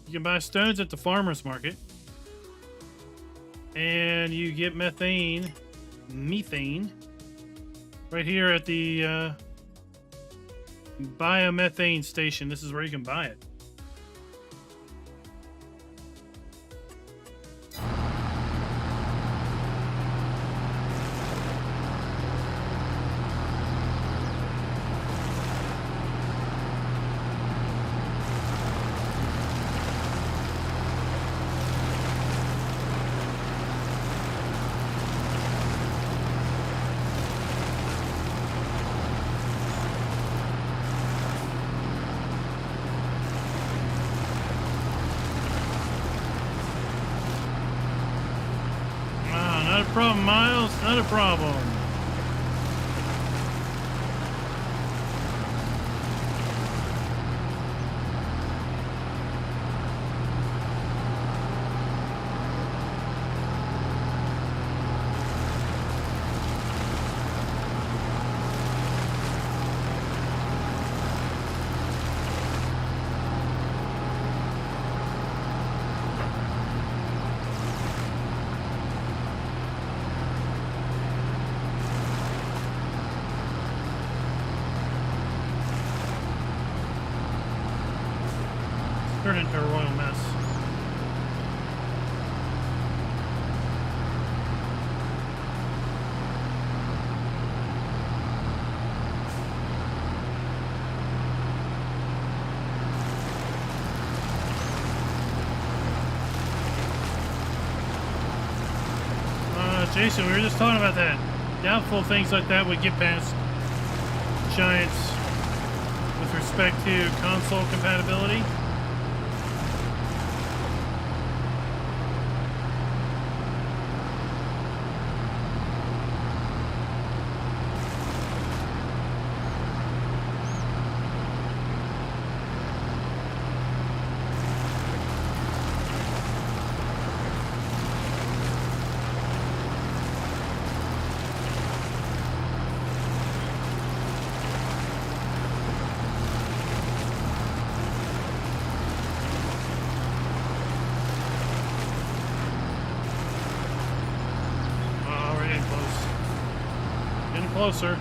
You can buy stones at the farmer's market. And you get methane right here at the biomethane station. This is where you can buy it. Not a problem, Miles. Not a problem. Turn into a royal mess. Jason, we were just talking about that. Doubtful things like that would get past Giants with respect to console compatibility. Closer.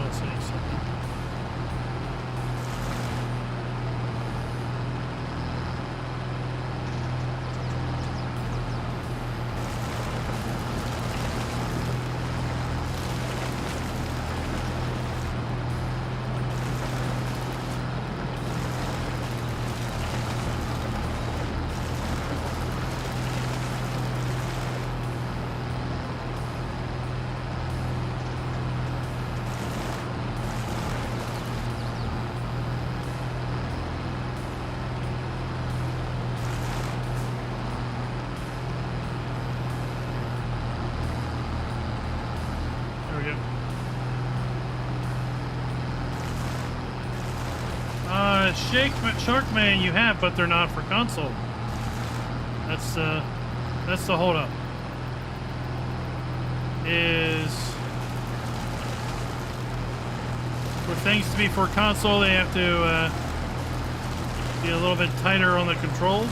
not saying something. Sharkman you have, but they're not for console. That's the holdup. Is for things to be for console, they have to be a little bit tighter on the controls.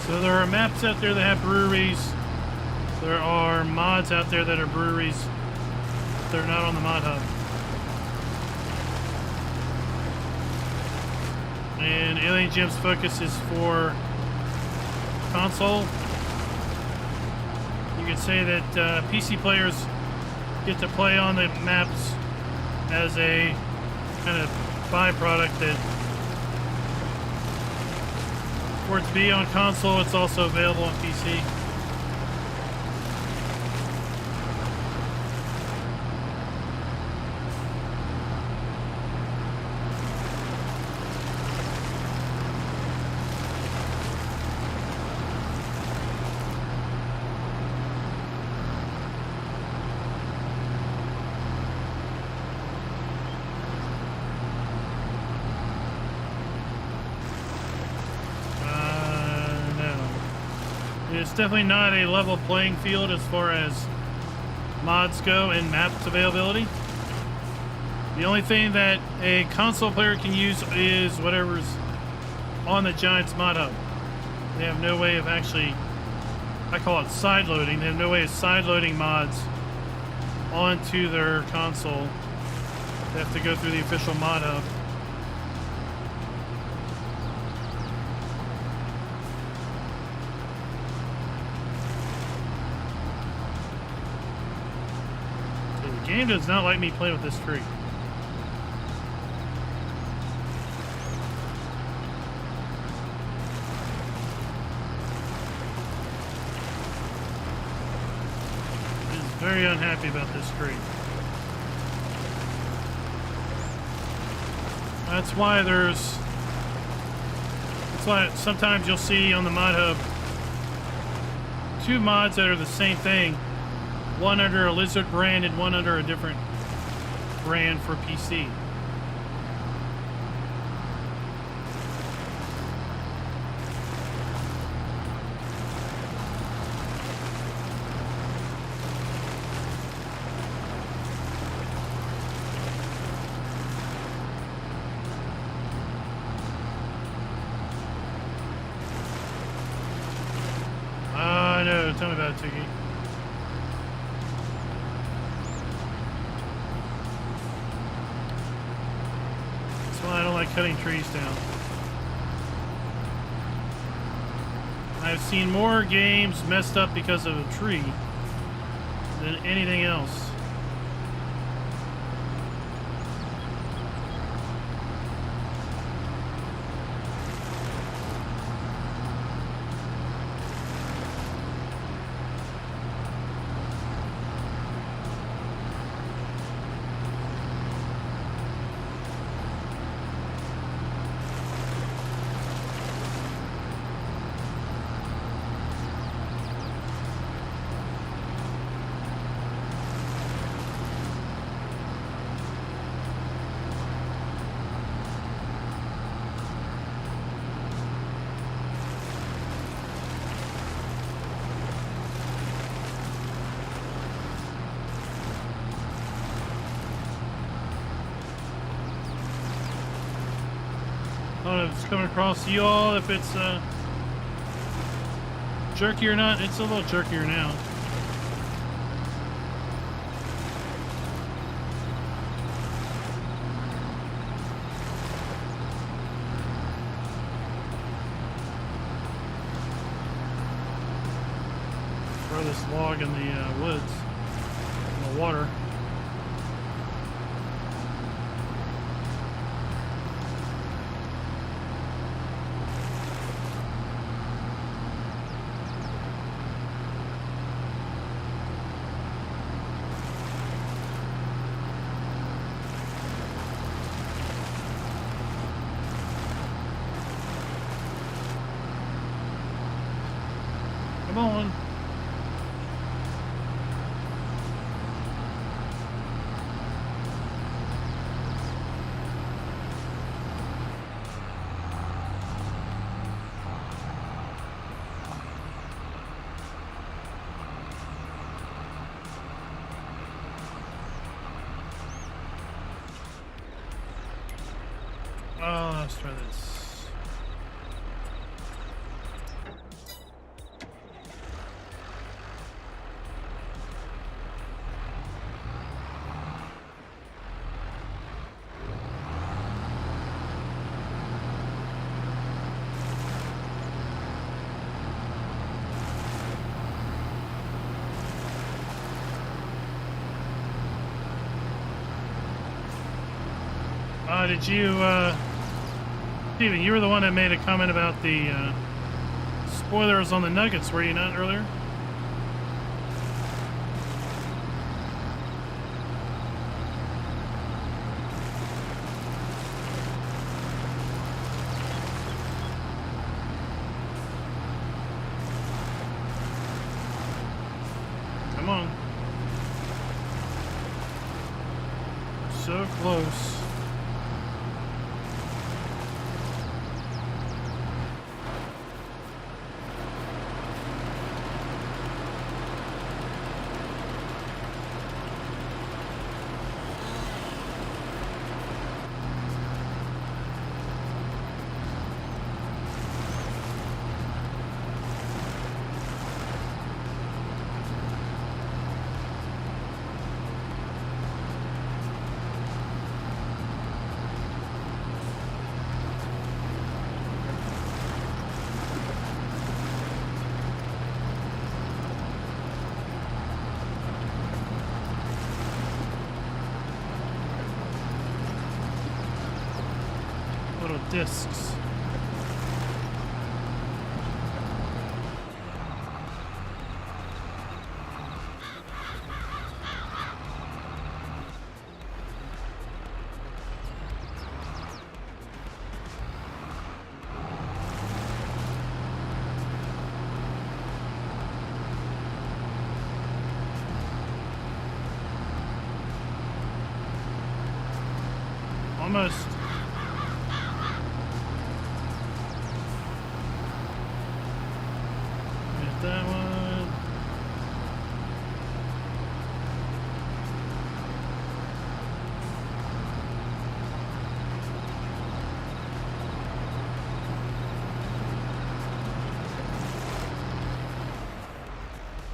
So there are maps out there that have breweries. There are mods out there that are breweries. They're not on the mod hub. And Alien Gem's focus is for console. You could say that PC players get to play on the maps as a kind of byproduct that for it to be on console, it's also available on PC. It's definitely not a level playing field as far as mods go and maps availability. The only thing that a console player can use is whatever's on the Giants mod hub. They have no way of actually, I call it side loading, they have no way of side loading mods onto their console. They have to go through the official mod hub. The game does not like me playing with this tree. It is very unhappy about this tree. That's why sometimes you'll see on the mod hub two mods that are the same thing. One under a Lizard brand and one under a different brand for PC. I know, tell me about it, Tiki. I don't like cutting trees down. I've seen more games messed up because of a tree than anything else. I don't know if it's coming across to y'all, if it's jerky or not. It's a little jerkier now. Throw this log in the woods, in the water. Come on. Oh, let's try this. Did you, Steven, you were the one that made a comment about the spoilers on the Nuggets, were you not, earlier? Come on. So close. Little discs. Almost. Get that one.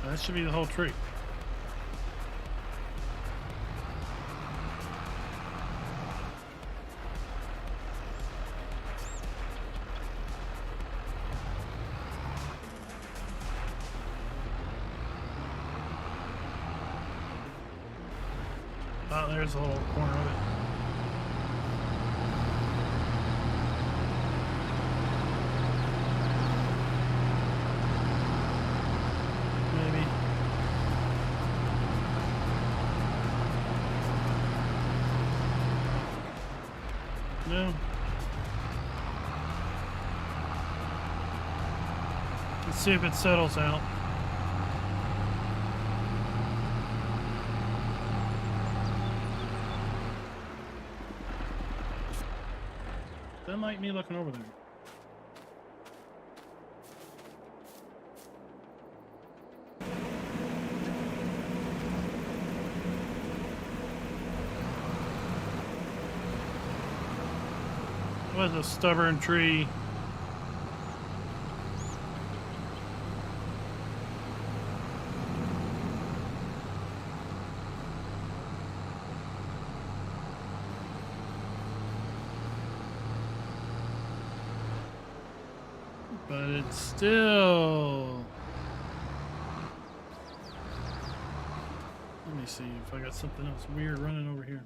That should be the whole tree. Oh, there's a little corner of it. Maybe. No. Let's see if it settles out. Doesn't like me looking over there. Was a stubborn tree. But it's still... Let me see if I got something else weird running over here.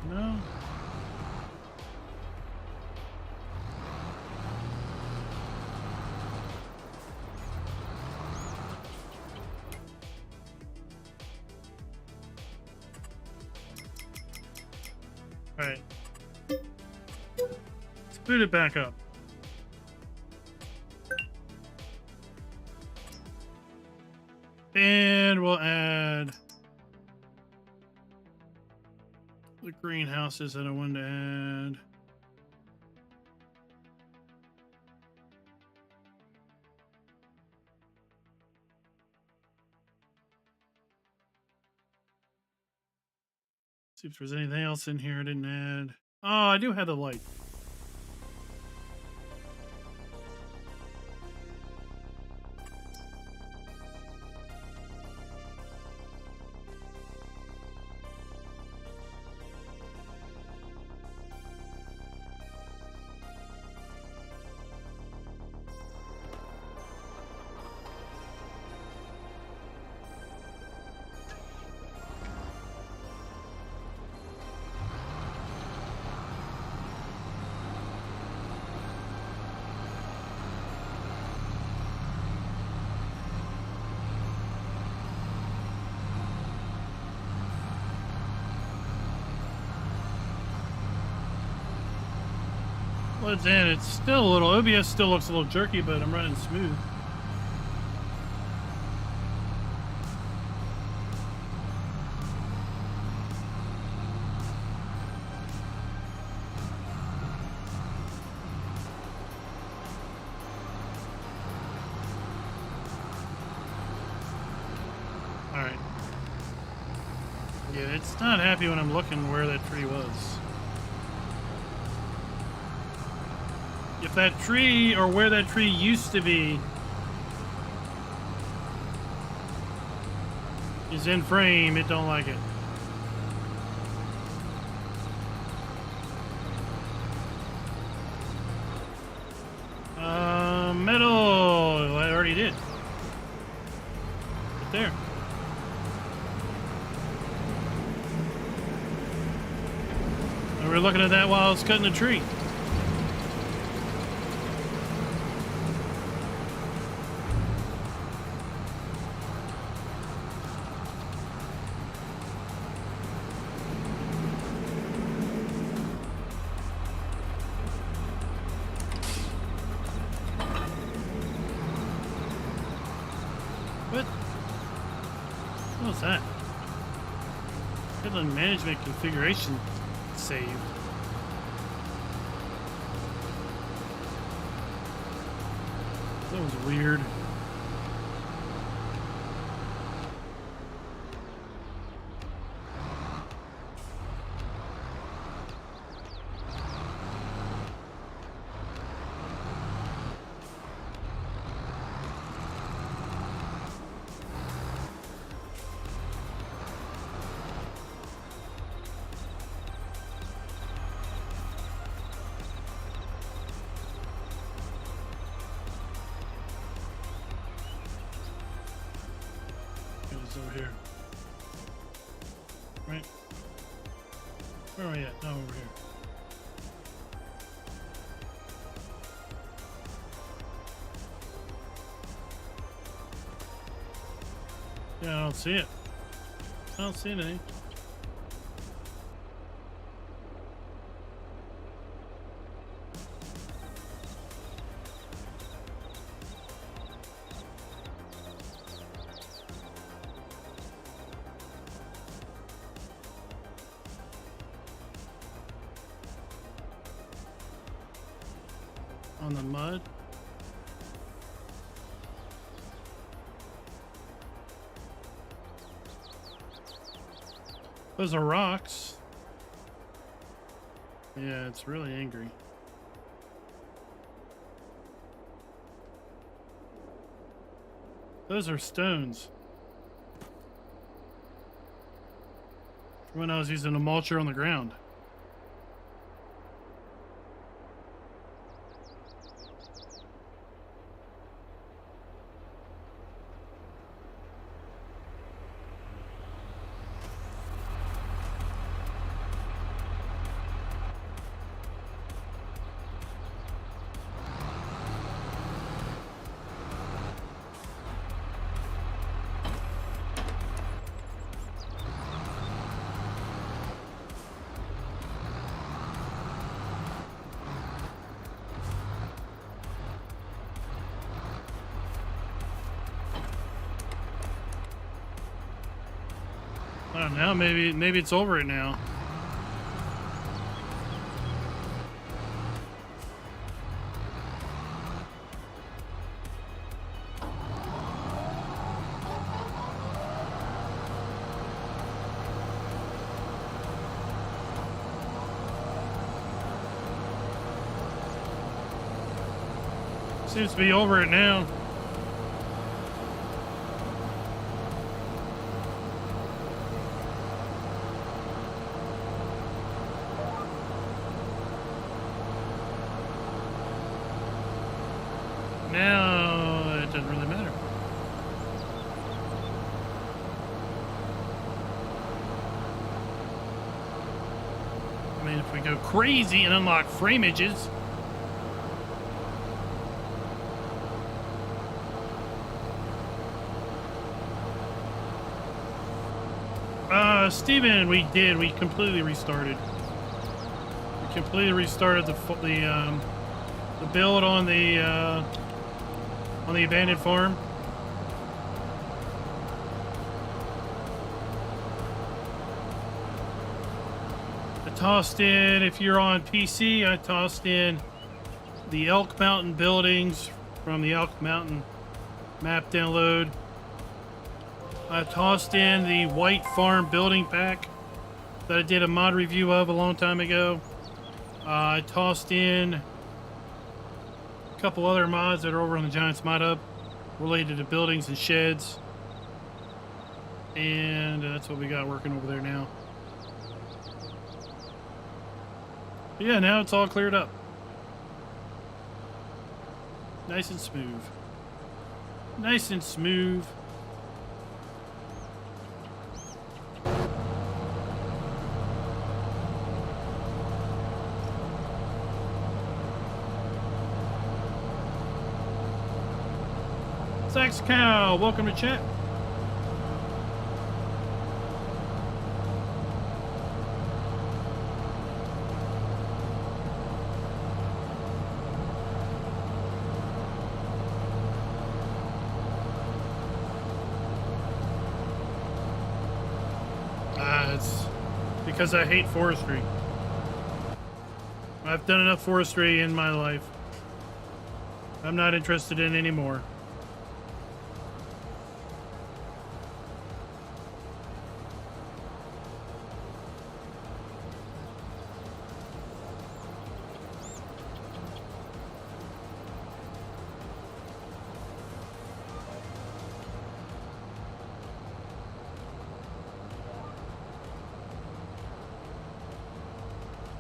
No. All right. Let's boot it back up. And we'll add the greenhouses that I wanted to add. See if there's anything else in here I didn't add. Oh, I do have the light. Well, Dan, it's still a little, OBS still looks a little jerky, but I'm running smooth. All right. Yeah, it's not happy when I'm looking where that tree was. If that tree, or where that tree used to be, is in frame, it don't like it. Metal! I already did. Right there. And we're looking at that while it's cutting the tree. What was that? Headline management configuration save. That was weird. Over here. Right? Where are we at? No, over here. Yeah, I don't see it. I don't see anything. on the mud. Those are rocks. Yeah, it's really angry. Those are stones. When I was using a mulcher on the ground. I don't know, maybe it's over it now. Seems to be over it now. Now it doesn't really matter. I mean, if we go crazy and unlock framages. Steven, we completely restarted. We completely restarted the build on the abandoned farm. I tossed in, if you're on PC, I tossed in the Elk Mountain buildings from the Elk Mountain map download. I tossed in the White Farm building pack that I did a mod review of a long time ago. I tossed in a couple other mods that are over on the Giants Mod Hub related to buildings and sheds. And that's what we got working over there now. But yeah, now it's all cleared up. Nice and smooth. Nice and smooth. Sax Cow, welcome to chat. It's because I hate forestry. I've done enough forestry in my life. I'm not interested in anymore.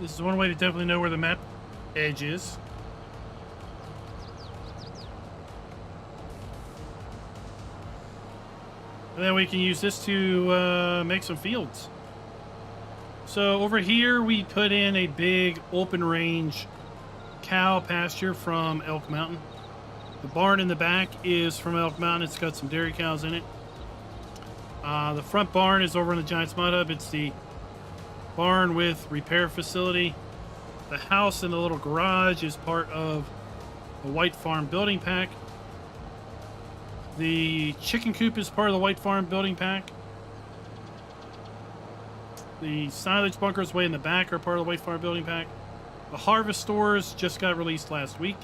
This is one way to definitely know where the map edge is. And then we can use this to make some fields. So over here we put in a big open range cow pasture from Elk Mountain. The barn in the back is from Elk Mountain. It's got some dairy cows in it. The front barn is over in the Giants Mod Hub. It's the barn with repair facility. The house and the little garage is part of the White Farm building pack. The chicken coop is part of the White Farm building pack. The silage bunkers way in the back are part of the White Farm building pack. The harvest stores just got released last week.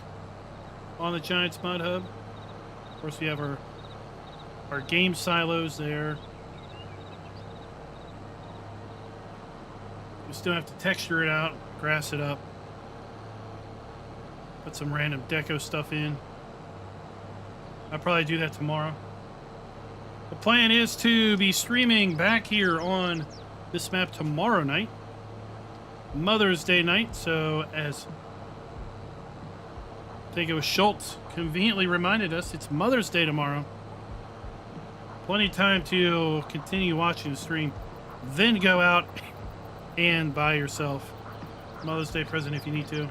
on the Giants Mud Hub. Of course, we have our game silos there. We still have to texture it out, grass it up, put some random deco stuff in. I'll probably do that tomorrow. The plan is to be streaming back here on this map tomorrow night, Mother's Day night. So as I think it was Schultz conveniently reminded us, it's Mother's Day tomorrow. Plenty of time to continue watching the stream, then go out and buy yourself Mother's Day present if you need to.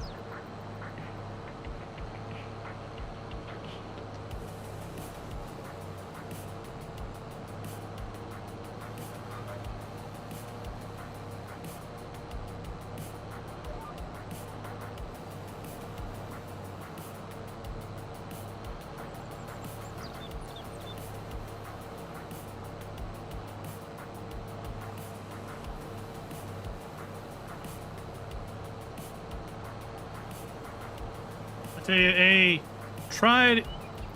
Tell you, a tried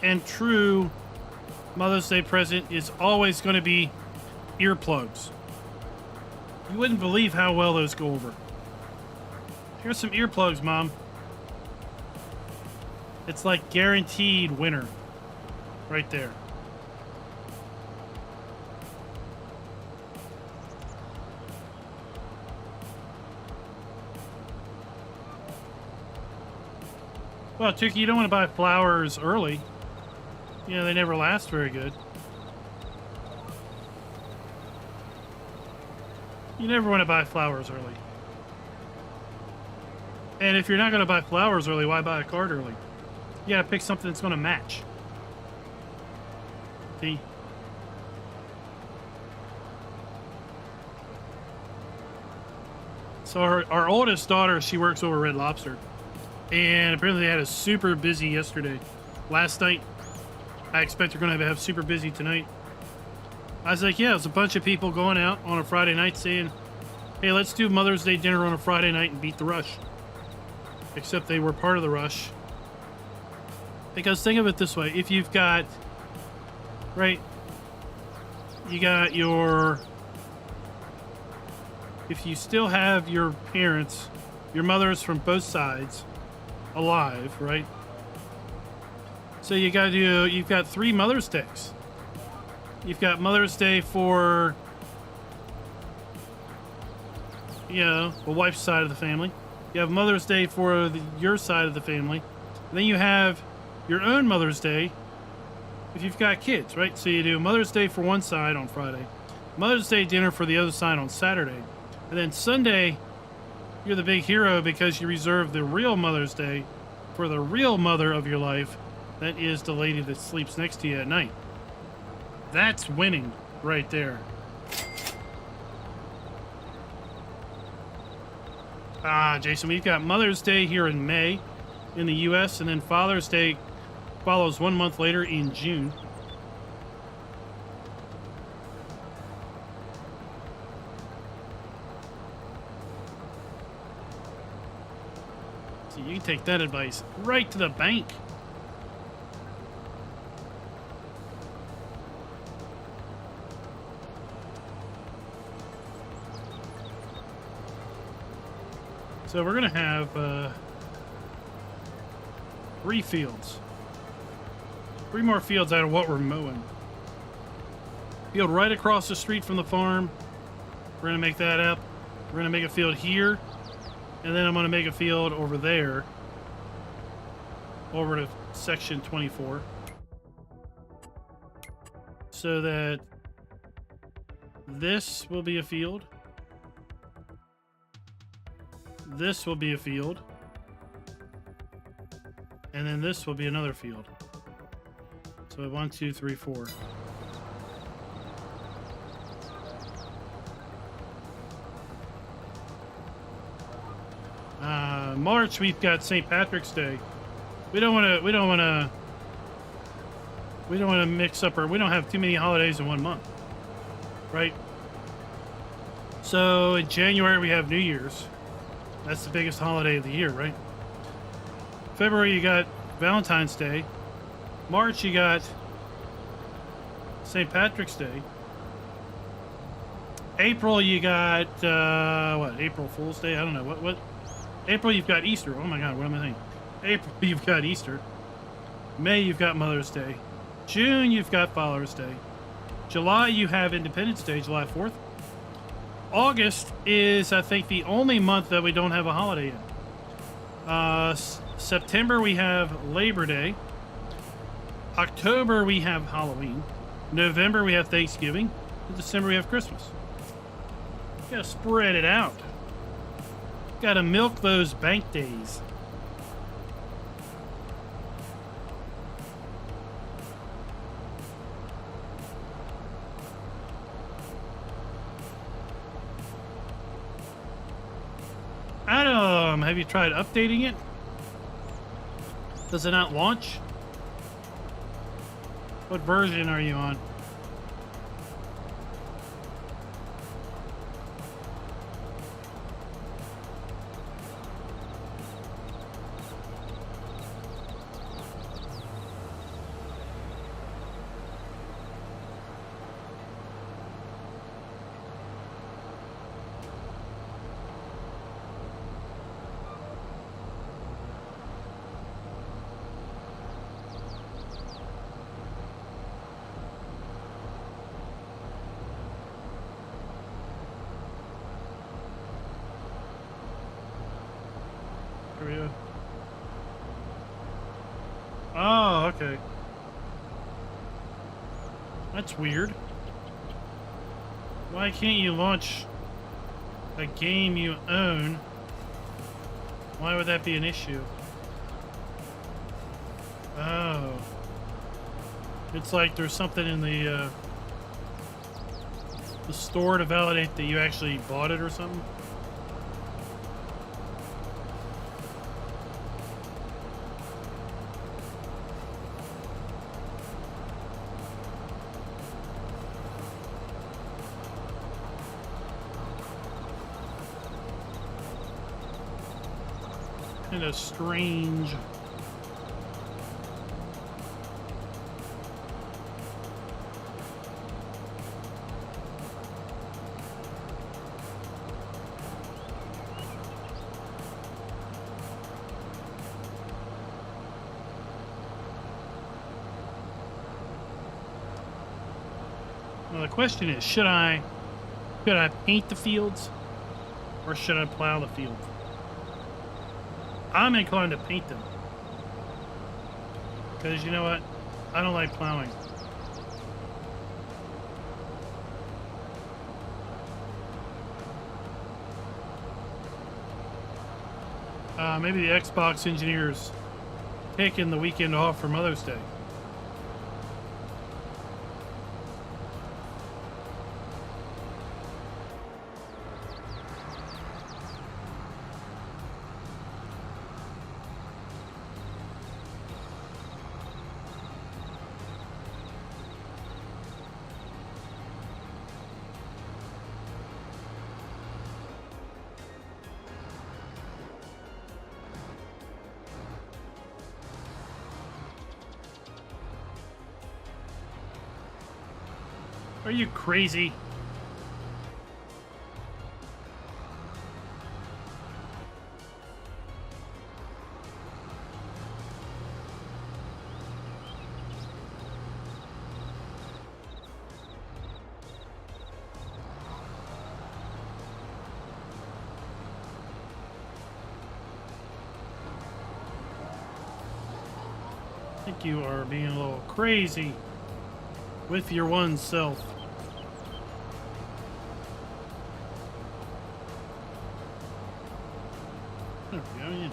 and true Mother's Day present is always going to be earplugs. You wouldn't believe how well those go over. Here's some earplugs, Mom. It's like guaranteed winner right there. Well, Tookie, you don't want to buy flowers early. You know, they never last very good. You never want to buy flowers early. And if you're not going to buy flowers early, why buy a card early? You got to pick something that's going to match. See? So our oldest daughter, she works over Red Lobster. And apparently they had a super busy yesterday. Last night, I expect they're going to have super busy tonight. I was like, yeah, it's a bunch of people going out on a Friday night saying, hey, let's do Mother's Day dinner on a Friday night and beat the rush. Except they were part of the rush. Because think of it this way. If you've got, right, you got your, if you still have your parents, your mothers from both sides alive, right? So you got to do, you've got 3 Mother's Days. You've got Mother's Day for, you know, the wife's side of the family. You have Mother's Day for your side of the family. And then you have your own Mother's Day if you've got kids, right? So you do Mother's Day for one side on Friday, Mother's Day dinner for the other side on Saturday, and then Sunday, you're the big hero because you reserve the real Mother's Day for the real mother of your life. That is the lady that sleeps next to you at night. That's winning right there. Jason, we've got Mother's Day here in May in the U.S., and then Father's Day follows 1 month later in June. So you can take that advice right to the bank. So we're going to have 3 fields. 3 more fields out of what we're mowing. Field right across the street from the farm. We're going to make that up. We're going to make a field here. And then I'm going to make a field over there. Over to section 24. So that this will be a field. This will be a field. And then this will be another field. So 1, 2, 3, 4. March, we've got St. Patrick's Day. We don't want to mix up, or we don't have too many holidays in 1 month, right? So in January we have New Year's. That's the biggest holiday of the year, right? February you got Valentine's Day. March, you got St. Patrick's Day. April, you got, what? April Fool's Day? I don't know. What? April, you've got Easter. Oh my God, what am I thinking? April, you've got Easter. May, you've got Mother's Day. June, you've got Father's Day. July, you have Independence Day, July 4th. August is, I think, the only month that we don't have a holiday in. September, we have Labor Day. October, we have Halloween. November, we have Thanksgiving. And December, we have Christmas. Gotta spread it out. Gotta milk those bank days. Adam, have you tried updating it? Does it not launch? What version are you on? Oh, okay. That's weird. Why can't you launch a game you own? Why would that be an issue? Oh. It's like there's something in the store to validate that you actually bought it or something? Kind of strange. Well, the question is, should I paint the fields or should I plow the fields? I'm inclined to paint them. Because you know what? I don't like plowing. Maybe the Xbox engineers taking the weekend off for Mother's Day. Are you crazy? I think you are being a little crazy with your one self. There we go, yeah.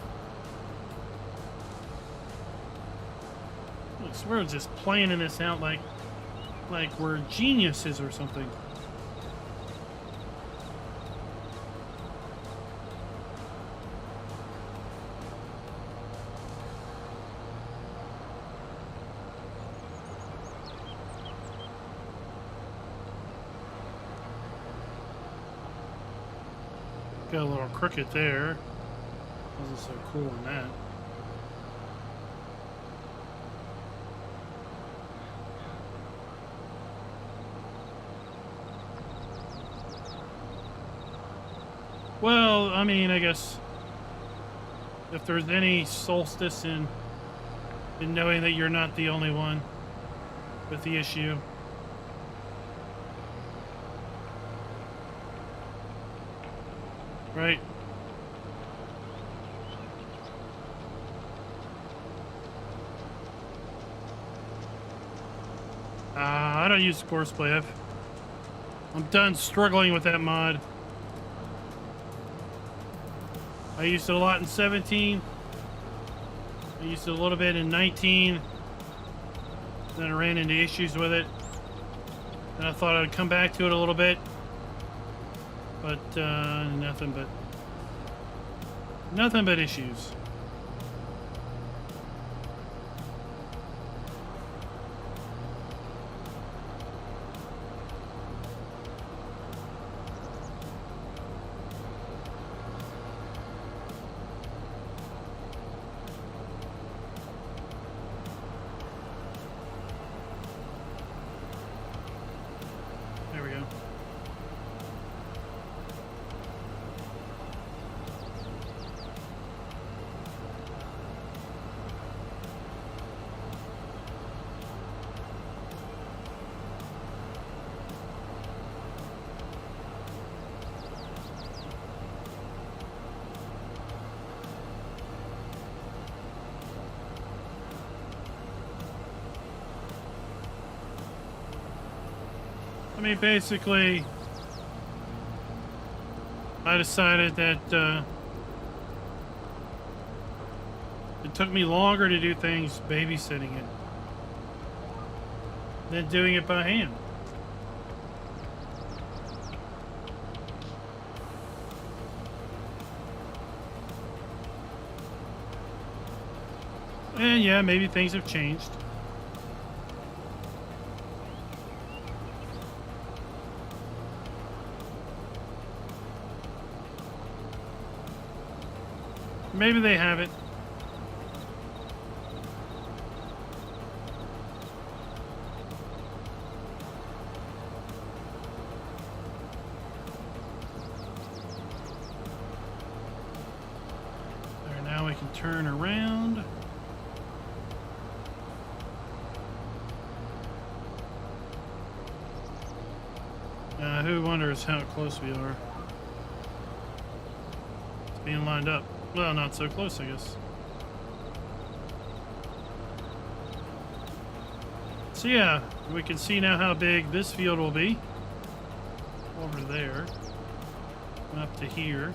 Looks, we're just planning this out like we're geniuses or something. Got a little crooked there. Wasn't so cool on that. Well, I mean, I guess if there's any solstice in knowing that you're not the only one with the issue. Right? I don't use Courseplay. I'm done struggling with that mod. I used it a lot in 17. I used it a little bit in 19. Then I ran into issues with it. And I thought I'd come back to it a little bit. But nothing but issues. There we go. I mean, basically, I decided that it took me longer to do things babysitting it than doing it by hand. And yeah, maybe things have changed. Maybe they haven't. There, now we can turn around. Who wonders how close we are? It's being lined up. Well, not so close, I guess. So yeah, we can see now how big this field will be. Over there. Up to here.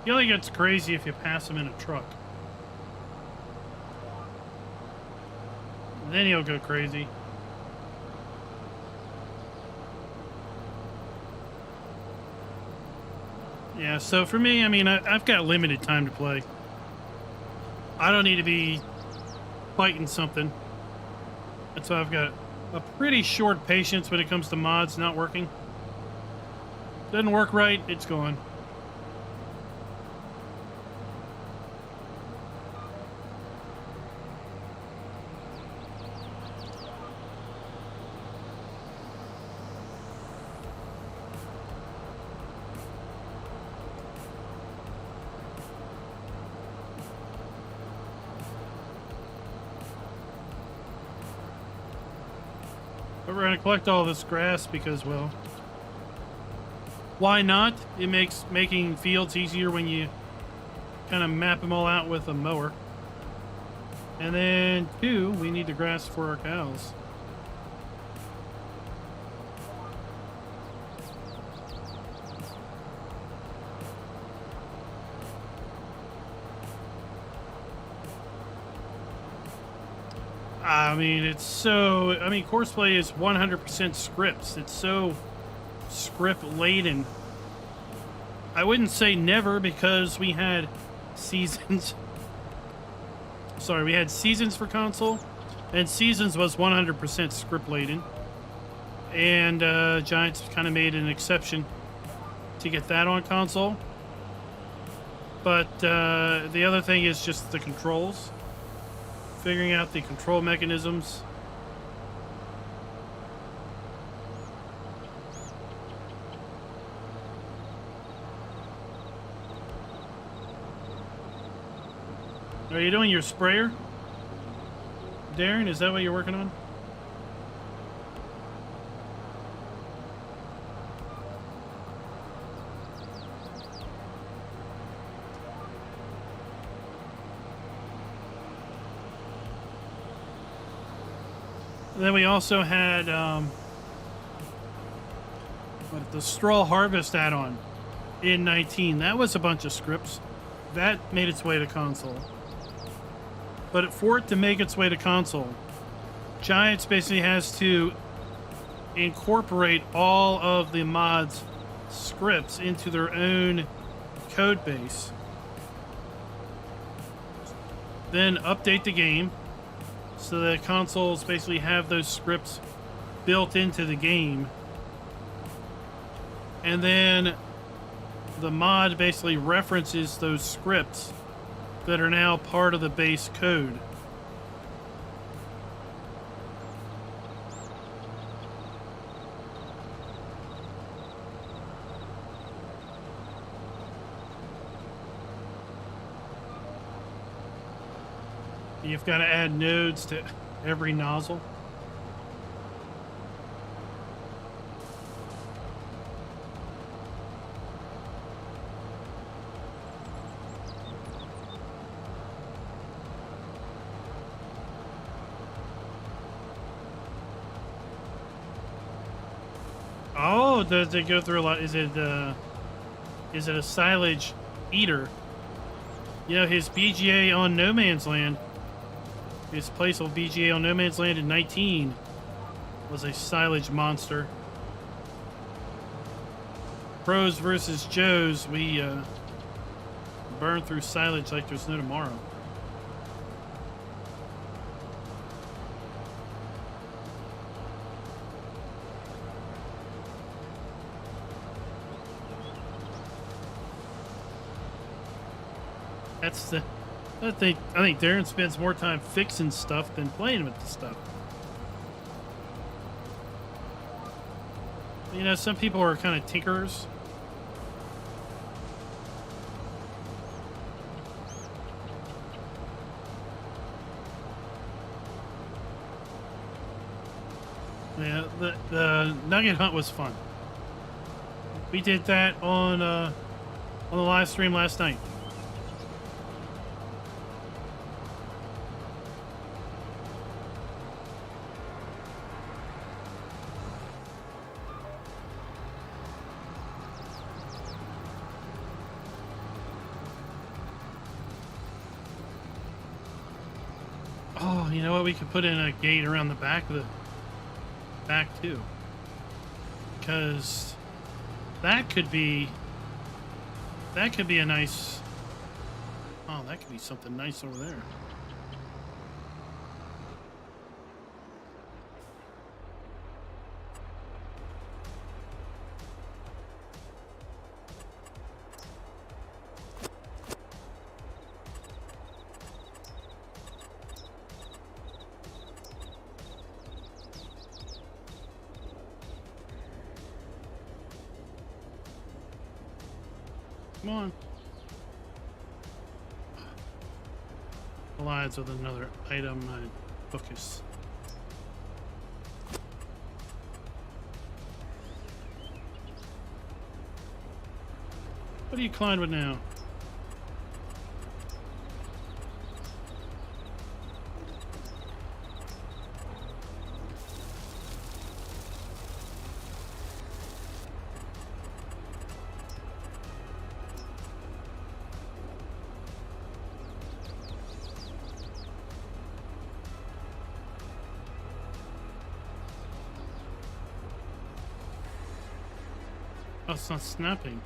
It only gets crazy if you pass him in a truck. Then he'll go crazy. Yeah, so for me, I mean, I've got limited time to play. I don't need to be fighting something. That's why I've got a pretty short patience when it comes to mods not working. Doesn't work right, it's gone. But we're going to collect all this grass because, well, why not? It makes making fields easier when you kind of map them all out with a mower. And then, two, we need the grass for our cows. I mean, it's so... I mean, Courseplay is 100% scripts. It's so script-laden. I wouldn't say never, because we had seasons. Sorry, we had seasons for console, and seasons was 100% script-laden. And Giants kind of made an exception to get that on console. But the other thing is just the controls. Figuring out the control mechanisms. Are you doing your sprayer, Darren? Is that what you're working on? Then we also had the straw harvest add-on in 19. That was a bunch of scripts that made its way to console. But for it to make its way to console, Giants basically has to incorporate all of the mods' scripts into their own code base. Then update the game so that consoles basically have those scripts built into the game. And then the mod basically references those scripts that are now part of the base code. You've got to add nodes to every nozzle. Oh, does it go through a lot? Is it a silage eater? You know, his BGA on No Man's Land, his place of BGA on No Man's Land in 19 was a silage monster. Pros versus Joes, we burn through silage like there's no tomorrow. That's the I think Darren spends more time fixing stuff than playing with the stuff. You know, some people are kind of tinkerers. Yeah, the nugget hunt was fun. We did that on the live stream last night. Oh, you know what? We could put in a gate around the back of the too, because that could be a nice. Oh, that could be something nice over there. Come on. Collides with another item. Focus. What do you collide with now? Oh, it's not snapping.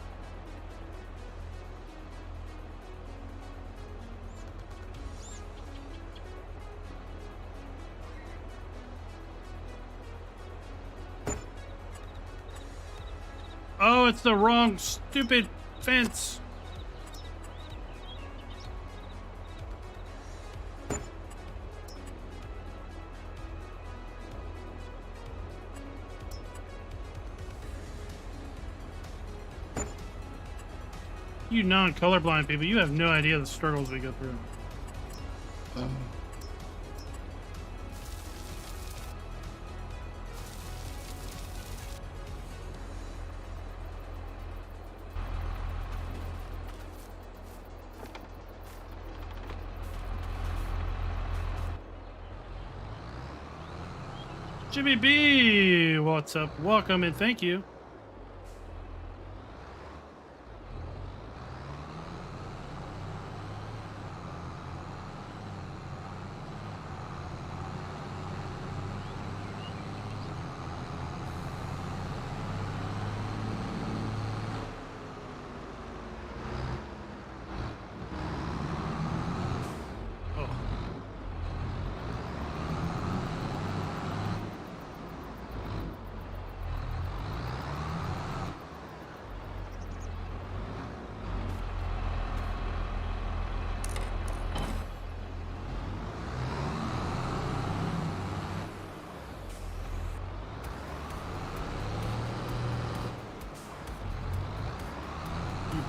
Oh, it's the wrong stupid fence. You non-colorblind people, you have no idea the struggles we go through. Jimmy B, what's up? Welcome and thank you.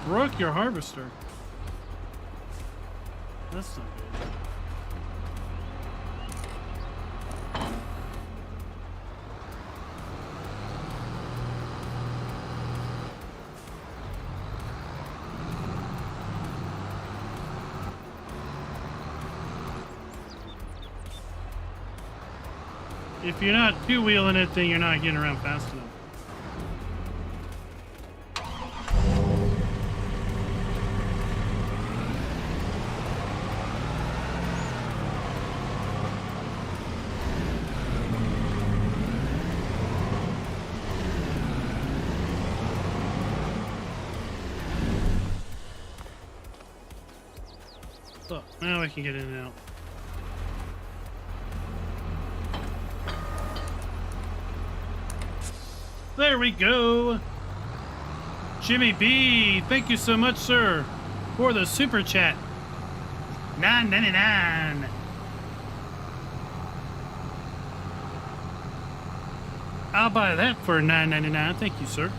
Broke your harvester. That's not good. If you're not two-wheeling it, then you're not getting around fast enough. So, now I can get in and out. There we go. Jimmy B, thank you so much, sir, for the super chat. $9.99. I'll buy that for $9.99. Thank you, sir.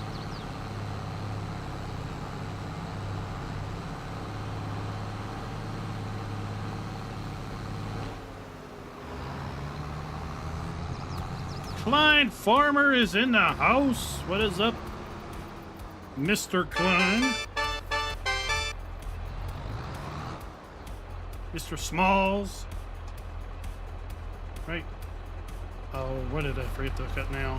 Klein Farmer is in the house. What is up, Mr. Klein? Mr. Smalls. Right. Oh, what did I forget to cut now?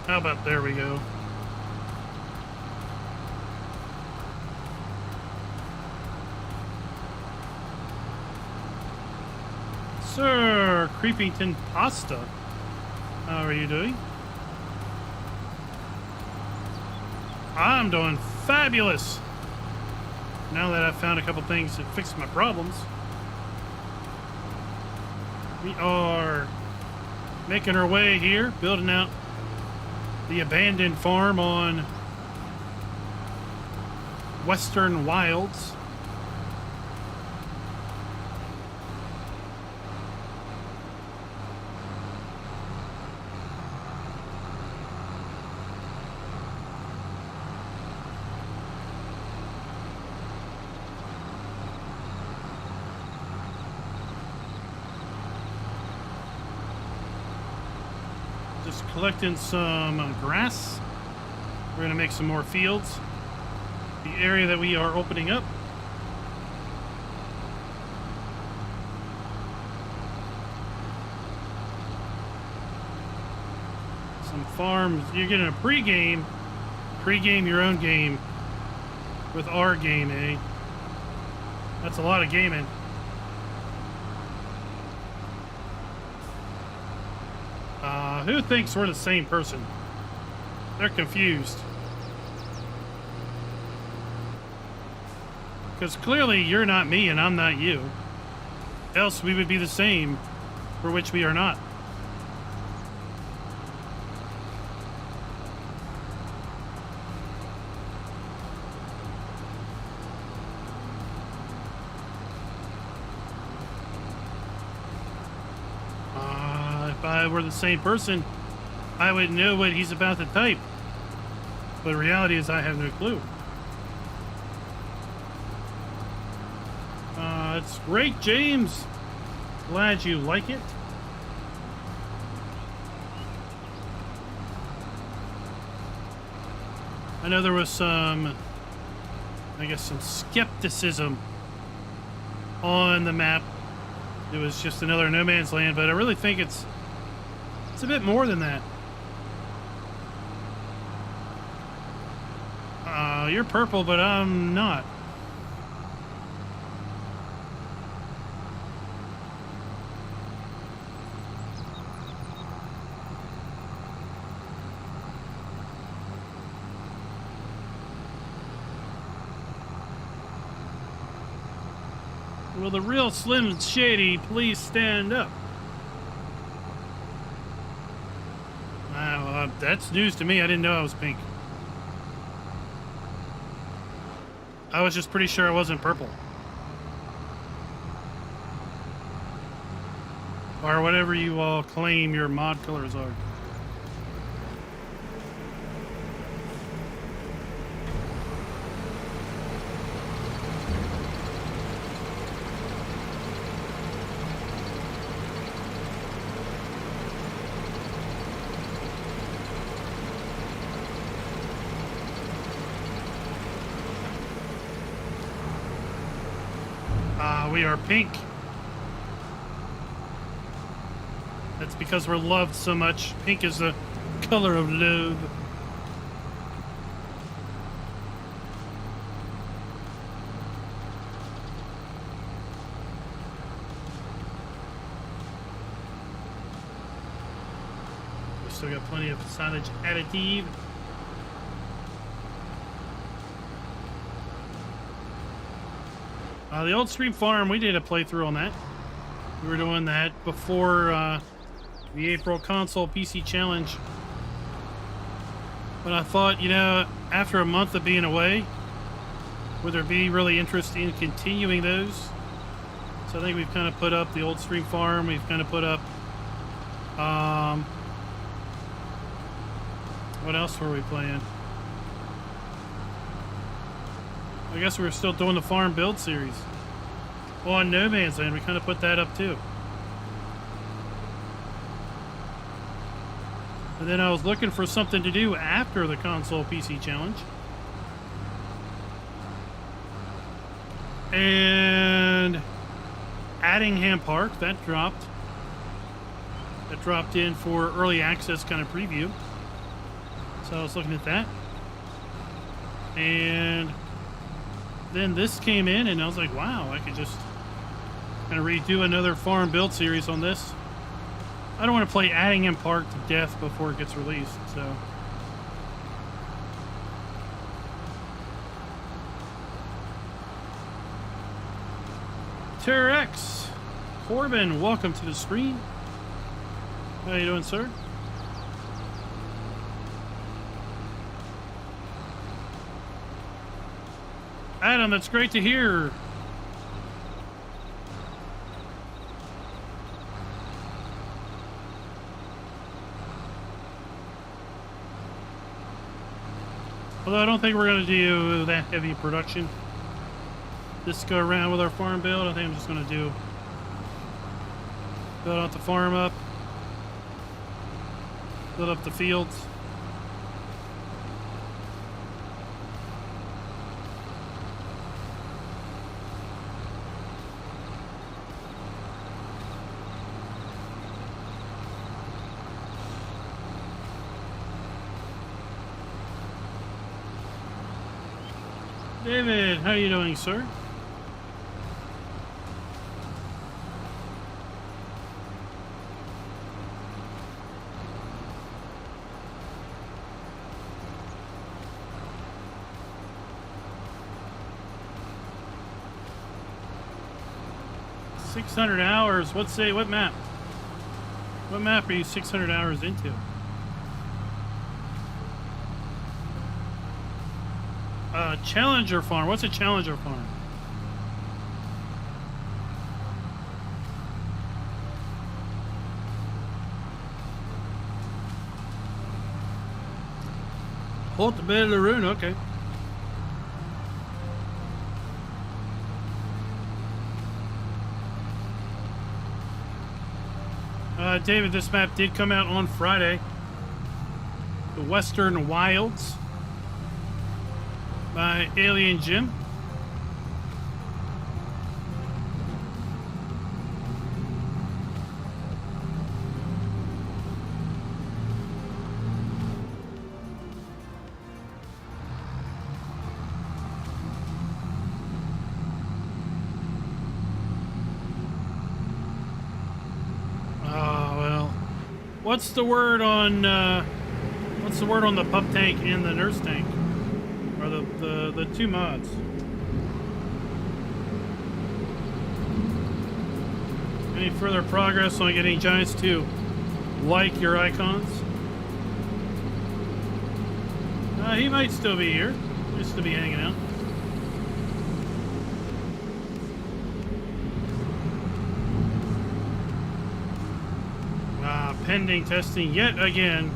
How about there we go. Sir Creepington Pasta, how are you doing? I'm doing fabulous. Now that I've found a couple things that fix my problems. We are making our way here, building out the abandoned farm on Western Wilds. Just collecting some grass. We're going to make some more fields. The area that we are opening up. Some farms. You're getting a pre-game. Pre-game your own game with our game, eh? That's a lot of gaming. Who thinks we're the same person? They're confused. Because clearly you're not me and I'm not you. Else we would be the same, for which we are not. If I were the same person, I would know what he's about to type. But the reality is I have no clue. It's great, James. Glad you like it. I know there was some, I guess, some skepticism on the map. It was just another no man's land, but I really think it's a bit more than that. You're purple, but I'm not. Will the real Slim Shady please stand up? Wow, that's news to me. I didn't know I was pink. I was just pretty sure I wasn't purple. Or whatever you all claim your mod colors are. We are pink. That's because we're loved so much. Pink is the color of love. We still got plenty of silage additive. The old stream farm, we did a playthrough on that. We were doing that before the April console PC challenge. But I thought, you know, after a month of being away, would there be really interest in continuing those? So I think we've kind of put up the old stream farm. We've kind of put up, what else were we playing? I guess we were still doing the farm build series. Well, on No Man's Land, we kind of put that up too. And then I was looking for something to do after the console PC challenge. And Addingham Park, that dropped. That dropped in for early access kind of preview. So I was looking at that. And then this came in and I was like, wow, I could just kind of redo another farm build series on this. I don't want to play Addingham Park to death before it gets released, so. Terex, Corbin, welcome to the stream. How you doing, sir? Adam, that's great to hear. Although I don't think we're going to do that heavy production this go around with our farm build. I think I'm just going to build out the farm up, build up the fields. David, how are you doing, sir? $600 hours. What map? What map are you 600 hours into? Challenger farm. What's a challenger farm? Portobello Laroon, okay. David, this map did come out on Friday. The Western Wilds by Alien Jim. What's the word on the pup tank and the nurse tank? Or the two mods? Any further progress on getting Giants to like your icons? He might still be here. Might still be hanging out. Pending testing yet again.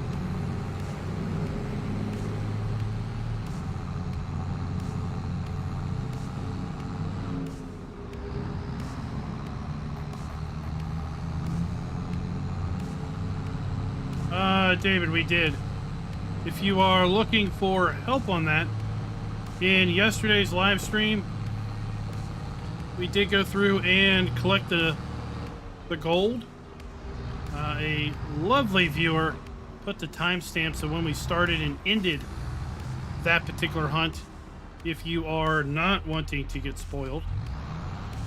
David, we did. If you are looking for help on that, in yesterday's live stream, we did go through and collect the gold. A lovely viewer put the timestamps of when we started and ended that particular hunt. If you are not wanting to get spoiled,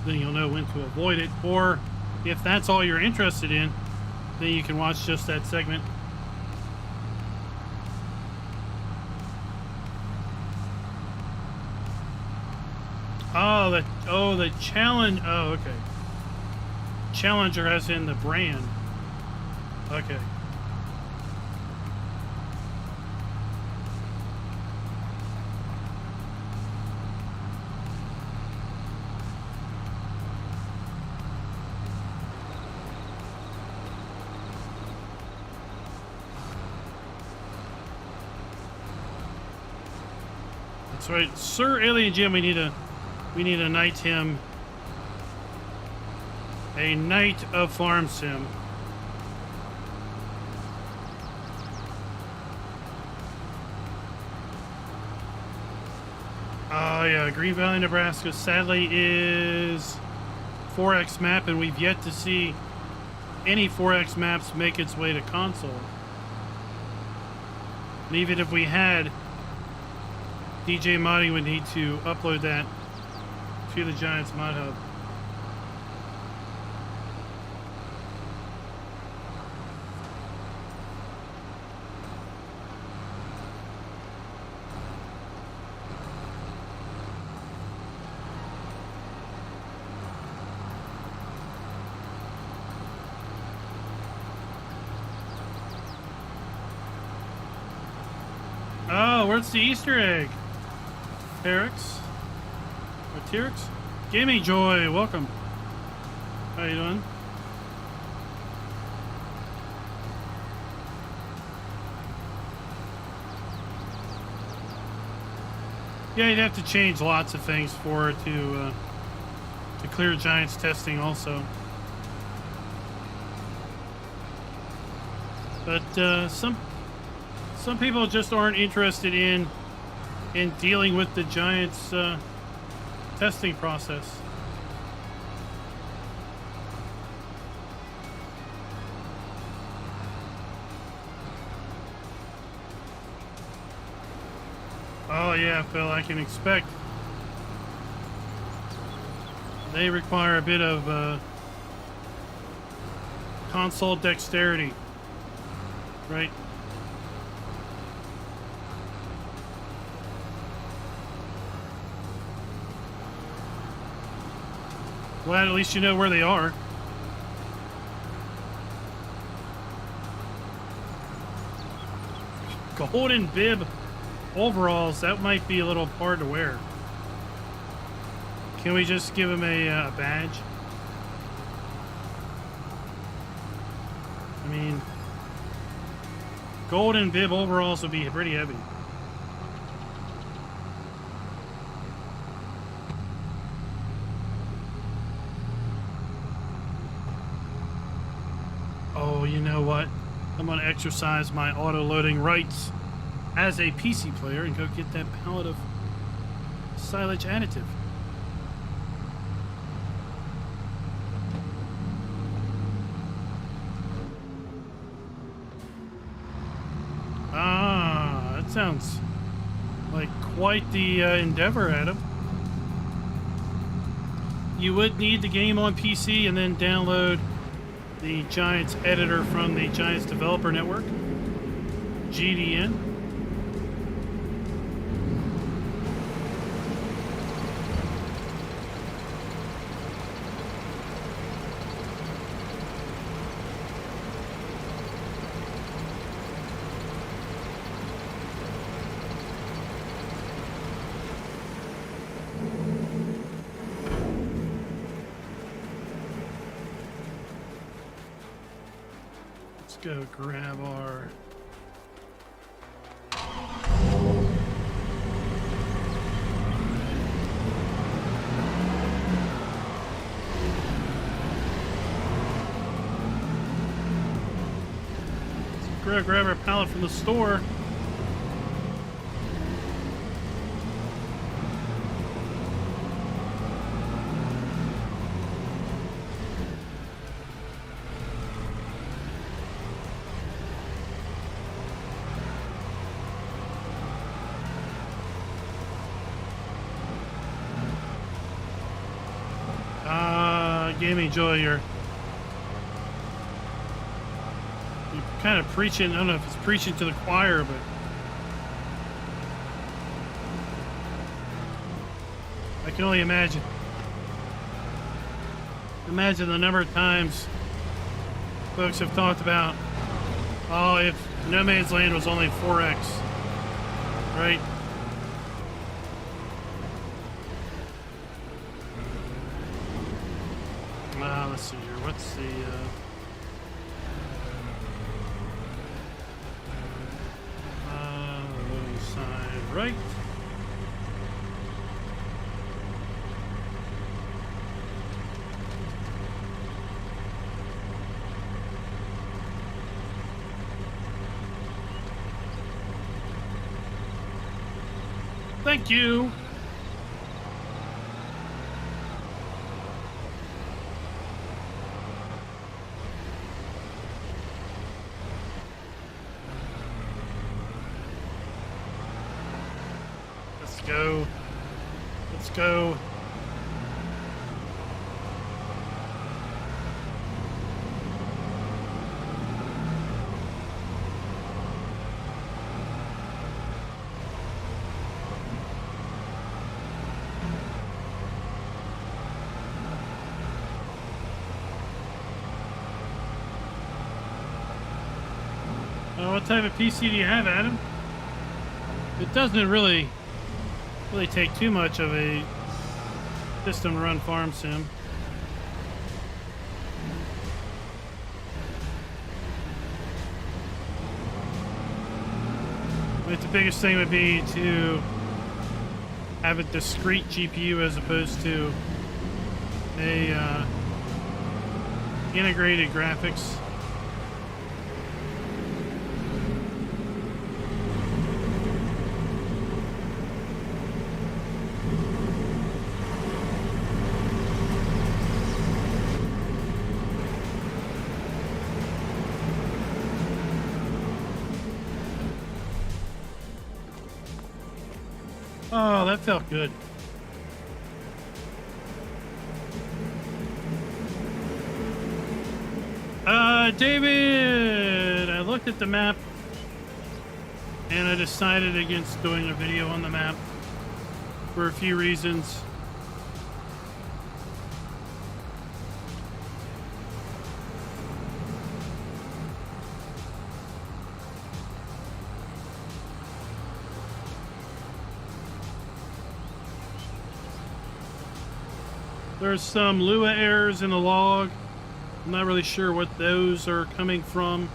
then you'll know when to avoid it. Or if that's all you're interested in, then you can watch just that segment. The challenge. Oh, okay. Challenger as in the brand. Okay. That's right, Sir Alien Jim. We need to knight him a Knight of Farm Sim. Oh yeah, Green Valley, Nebraska sadly is 4X map, and we've yet to see any 4X maps make its way to console. And even if we had, DJ Modding would need to upload that to the Giants Mod Hub. Oh, where's the Easter egg? Terex? Or Terex? Gaming Joy, welcome. How you doing? Yeah, you'd have to change lots of things for it to clear Giants testing also. But some people just aren't interested in dealing with the Giants testing process. Oh yeah, Phil, I can expect. They require a bit of console dexterity, right? Well, at least you know where they are. Golden bib overalls, that might be a little hard to wear. Can we just give him a badge? I mean, golden bib overalls would be pretty heavy. Oh, you know what? I'm going to exercise my auto-loading rights as a PC player and go get that pallet of silage additive. Ah, that sounds like quite the endeavor, Adam. You would need the game on PC and then download the Giants editor from the Giants Developer Network, GDN. Go grab our grab our pallet from the store. Gaming Joy, you're kind of preaching. I don't know if it's preaching to the choir, but I can only imagine. Imagine the number of times folks have talked about, oh, if No Man's Land was only 4X, right? Let's see here. What's the loading side right? Thank you. Let's go. What type of PC do you have, Adam? It doesn't really take too much of a system to run farm sim. But the biggest thing would be to have a discrete GPU as opposed to a integrated graphics. Oh, that felt good. David, I looked at the map and I decided against doing a video on the map for a few reasons. There's some Lua errors in the log. I'm not really sure what those are coming from.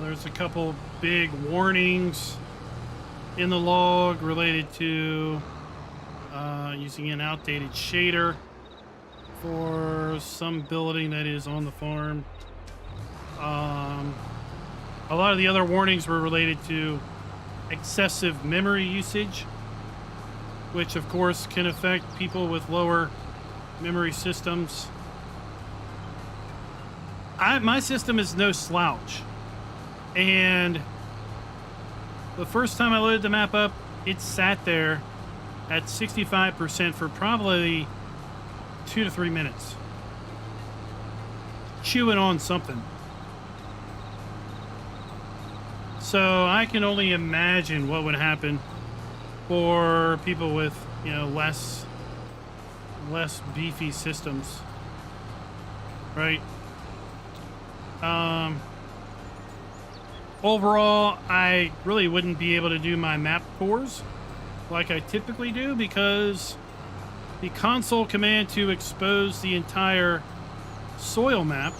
There's a couple big warnings in the log related to using an outdated shader for some building that is on the farm. A lot of the other warnings were related to excessive memory usage, which of course can affect people with lower memory systems. My system is no slouch, and the first time I loaded the map up, it sat there at 65% for probably 2 to 3 minutes, chewing on something. So I can only imagine what would happen for people with, you know, less beefy systems, right? Overall, I really wouldn't be able to do my map tours like I typically do, because the console command to expose the entire soil map,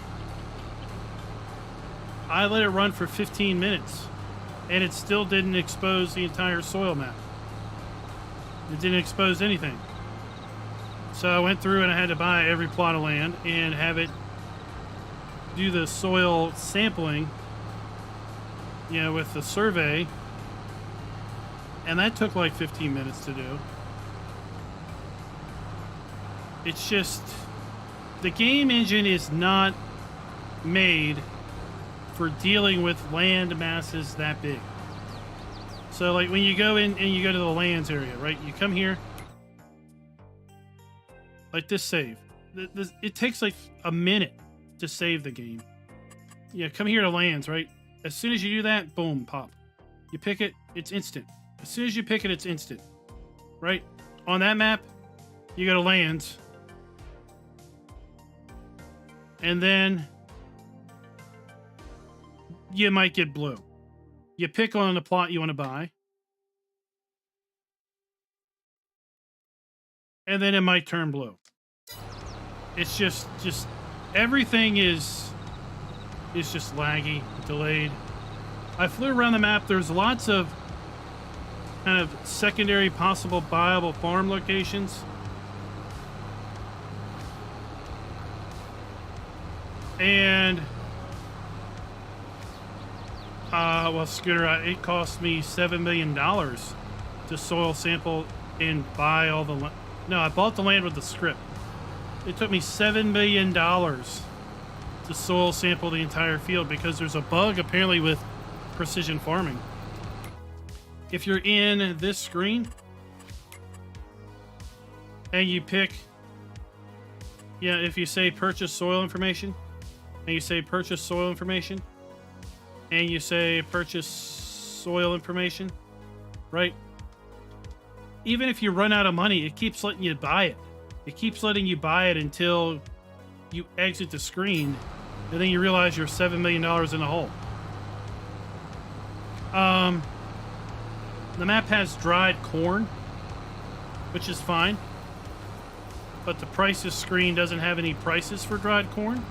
I let it run for 15 minutes and it still didn't expose the entire soil map. It didn't expose anything. So I went through and I had to buy every plot of land and have it do the soil sampling, you know, with the survey. And that took like 15 minutes to do. It's just, the game engine is not made for dealing with land masses that big. So like when you go in and you go to the lands area, right? You come here, like this save. It takes like a minute to save the game. Yeah, come here to lands, right? As soon as you do that, boom, pop. You pick it, it's instant. As soon as you pick it, it's instant, right? On that map, you go to lands, and then you might get blue. You pick on the plot you want to buy, and then it might turn blue. It's just everything is just laggy, delayed. I flew around the map. There's lots of kind of secondary possible viable farm locations. And well, Scooter, it cost me $7 million to soil sample and buy all the no, I bought the land with the script. It took me $7 million to soil sample the entire field because there's a bug apparently with precision farming. If you're in this screen and you pick, yeah, if you say purchase soil information, and you say purchase soil information, and you say purchase soil information, right? Even if you run out of money, it keeps letting you buy it. It keeps letting you buy it until you exit the screen, and then you realize you're $7 million in the hole. The map has dried corn, which is fine, but the prices screen doesn't have any prices for dried corn.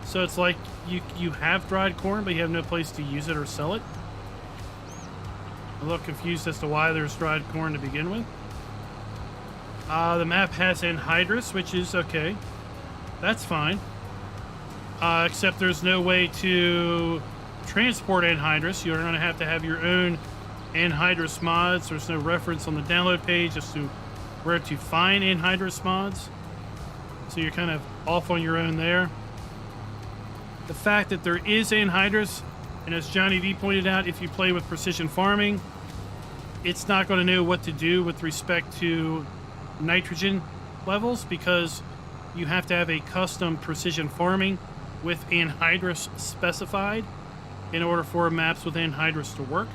So it's like you have dried corn, but you have no place to use it or sell it. I'm a little confused as to why there's dried corn to begin with. The map has anhydrous, which is okay. That's fine. Except there's no way to transport anhydrous. You're going to have your own anhydrous mods. There's no reference on the download page as to where to find anhydrous mods. So you're kind of off on your own there. The fact that there is anhydrous, and as Johnny V pointed out, if you play with precision farming, it's not going to know what to do with respect to nitrogen levels because you have to have a custom precision farming with anhydrous specified in order for maps with anhydrous to work.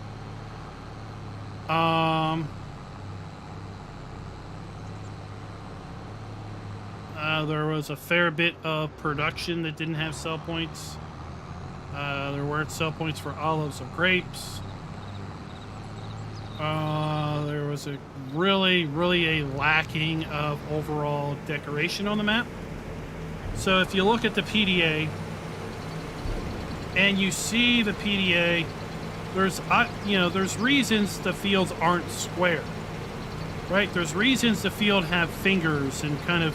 There was a fair bit of production that didn't have sell points. There weren't sell points for olives or grapes. There was a really a lacking of overall decoration on the map. So if you look at the PDA and you see the PDA, there's reasons the fields aren't square, right? There's reasons the field have fingers and kind of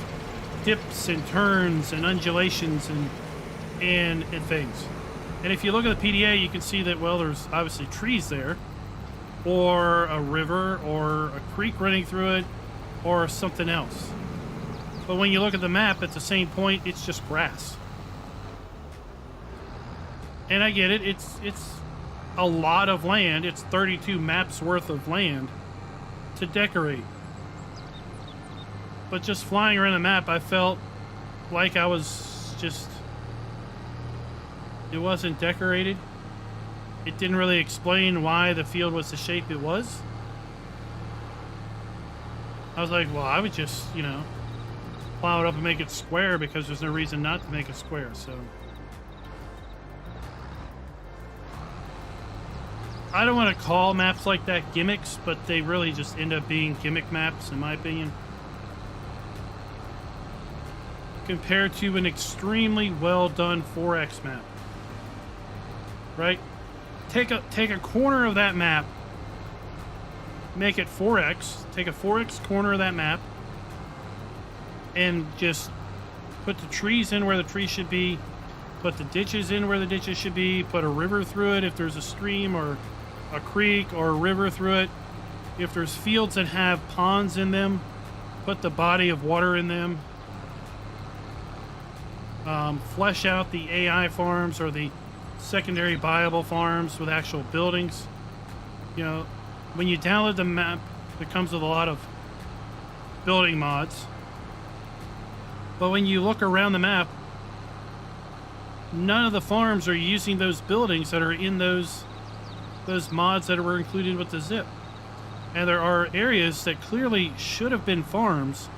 dips and turns and undulations, and and it fades. And if you look at the PDA, you can see that, well, there's obviously trees there, or a river, or a creek running through it, or something else. But when you look at the map, at the same point, it's just grass. And I get it, it's a lot of land. It's 32 maps worth of land to decorate. But just flying around the map, I felt like I was just... It wasn't decorated. It didn't really explain why the field was the shape it was. I was like, well, I would just, you know, plow it up and make it square because there's no reason not to make it square, so... I don't want to call maps like that gimmicks, but they really just end up being gimmick maps, in my opinion. Compared to an extremely well done 4X map. Right? Take a corner of that map, make it 4X, take a 4X corner of that map, and just put the trees in where the trees should be, put the ditches in where the ditches should be, put a river through it if there's a stream or a creek or a river through it. If there's fields that have ponds in them, put the body of water in them. Flesh out the AI farms or the secondary viable farms with actual buildings. You know, when you download the map, it comes with a lot of building mods. But when you look around the map, none of the farms are using those buildings that are in those mods that were included with the zip. And there are areas that clearly should have been farms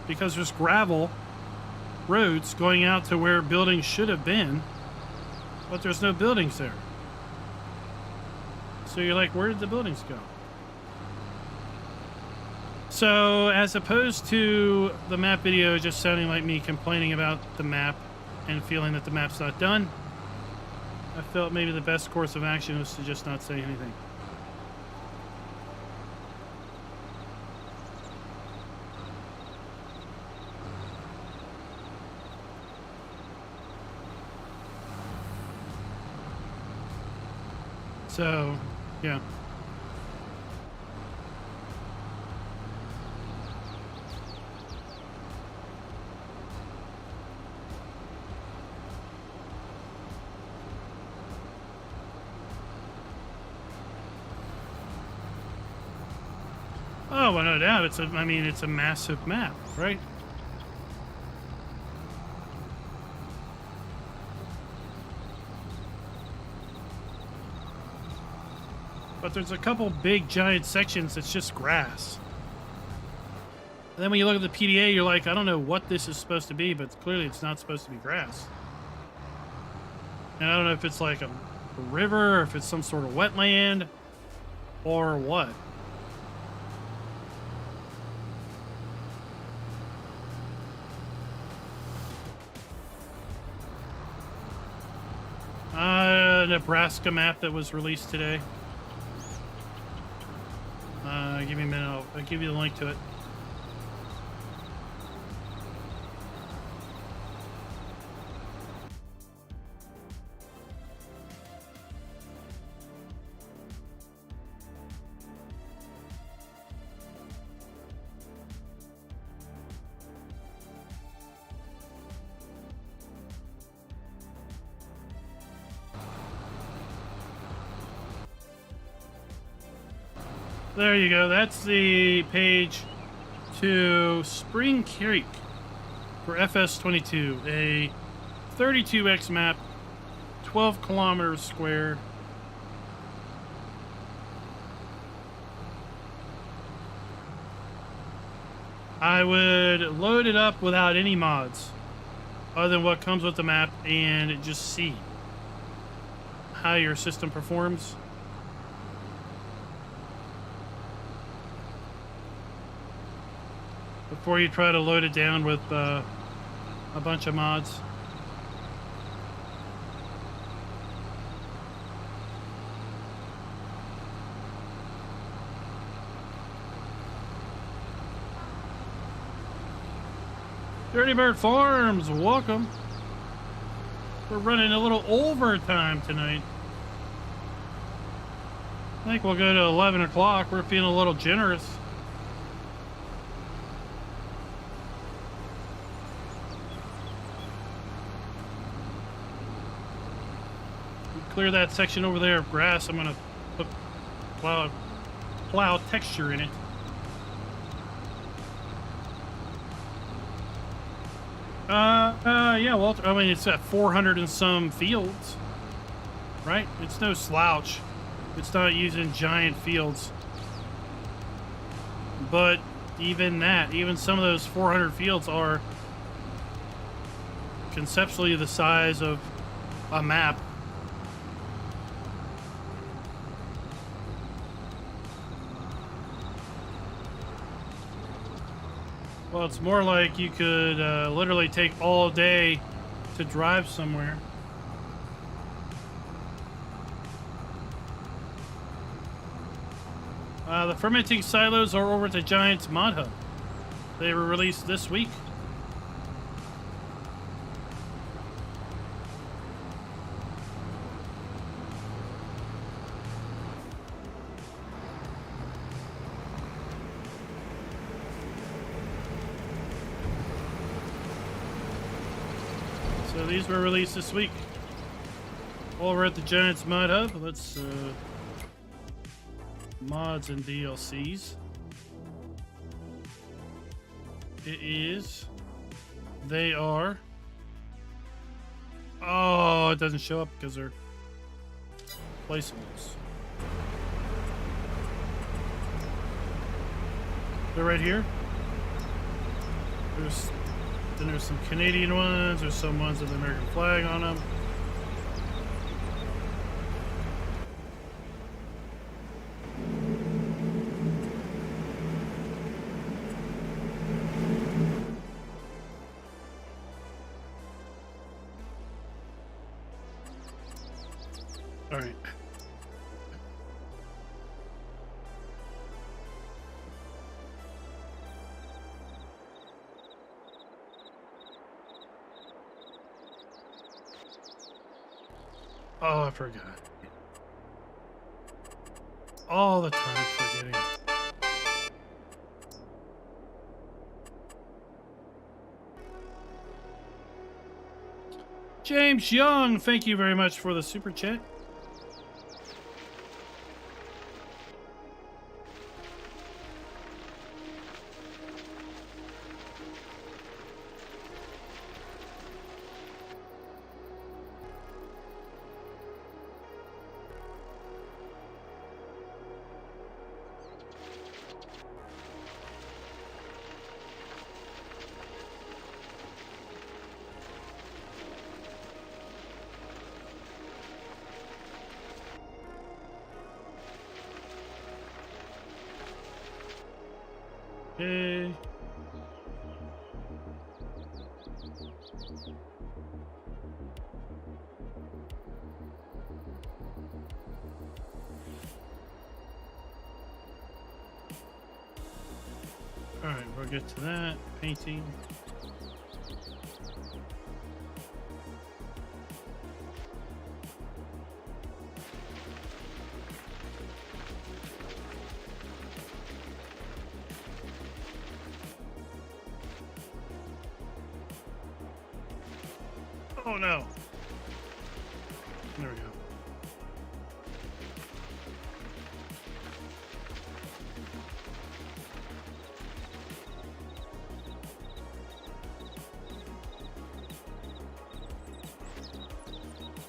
because there's gravel roads going out to where buildings should have been, but there's no buildings there. So you're like, where did the buildings go? So as opposed to the map video just sounding like me complaining about the map and feeling that the map's not done, I felt maybe the best course of action was to just not say anything. So, yeah. Oh, well, no doubt. It's a massive map, right? But there's a couple big giant sections that's just grass. And then when you look at the PDA, you're like, I don't know what this is supposed to be, but clearly it's not supposed to be grass. And I don't know if it's like a river or if it's some sort of wetland or what. Nebraska map that was released today. Give me a minute, I'll give you the link to it. There you go. That's the page to Spring Creek for FS22, a 32x map, 12 kilometers square. I would load it up without any mods other than what comes with the map and just see how your system performs. Before you try to load it down with a bunch of mods. Dirty Bird Farms, welcome. We're running a little overtime tonight. I think we'll go to 11 o'clock. We're feeling a little generous. Clear that section over there of grass. I'm gonna put plow texture in it. Yeah, well, I mean, it's at 400 and some fields, right? It's no slouch. It's not using giant fields. But even that, even some of those 400 fields are conceptually the size of a map. Well, it's more like you could literally take all day to drive somewhere. The fermenting silos are over at the Giants Mod Hub. They were released this week. So these were released this week. Over at the Giants Mod Hub. Let's mods and DLCs. They are. Oh, it doesn't show up because they're placeables. They're right here. There's some Canadian ones. There's some ones with the American flag on them. All right. Oh, I forgot. All the time forgetting. James Young, thank you very much for the super chat. Okay. All right, we'll get to that. Painting. Oh no. There we go.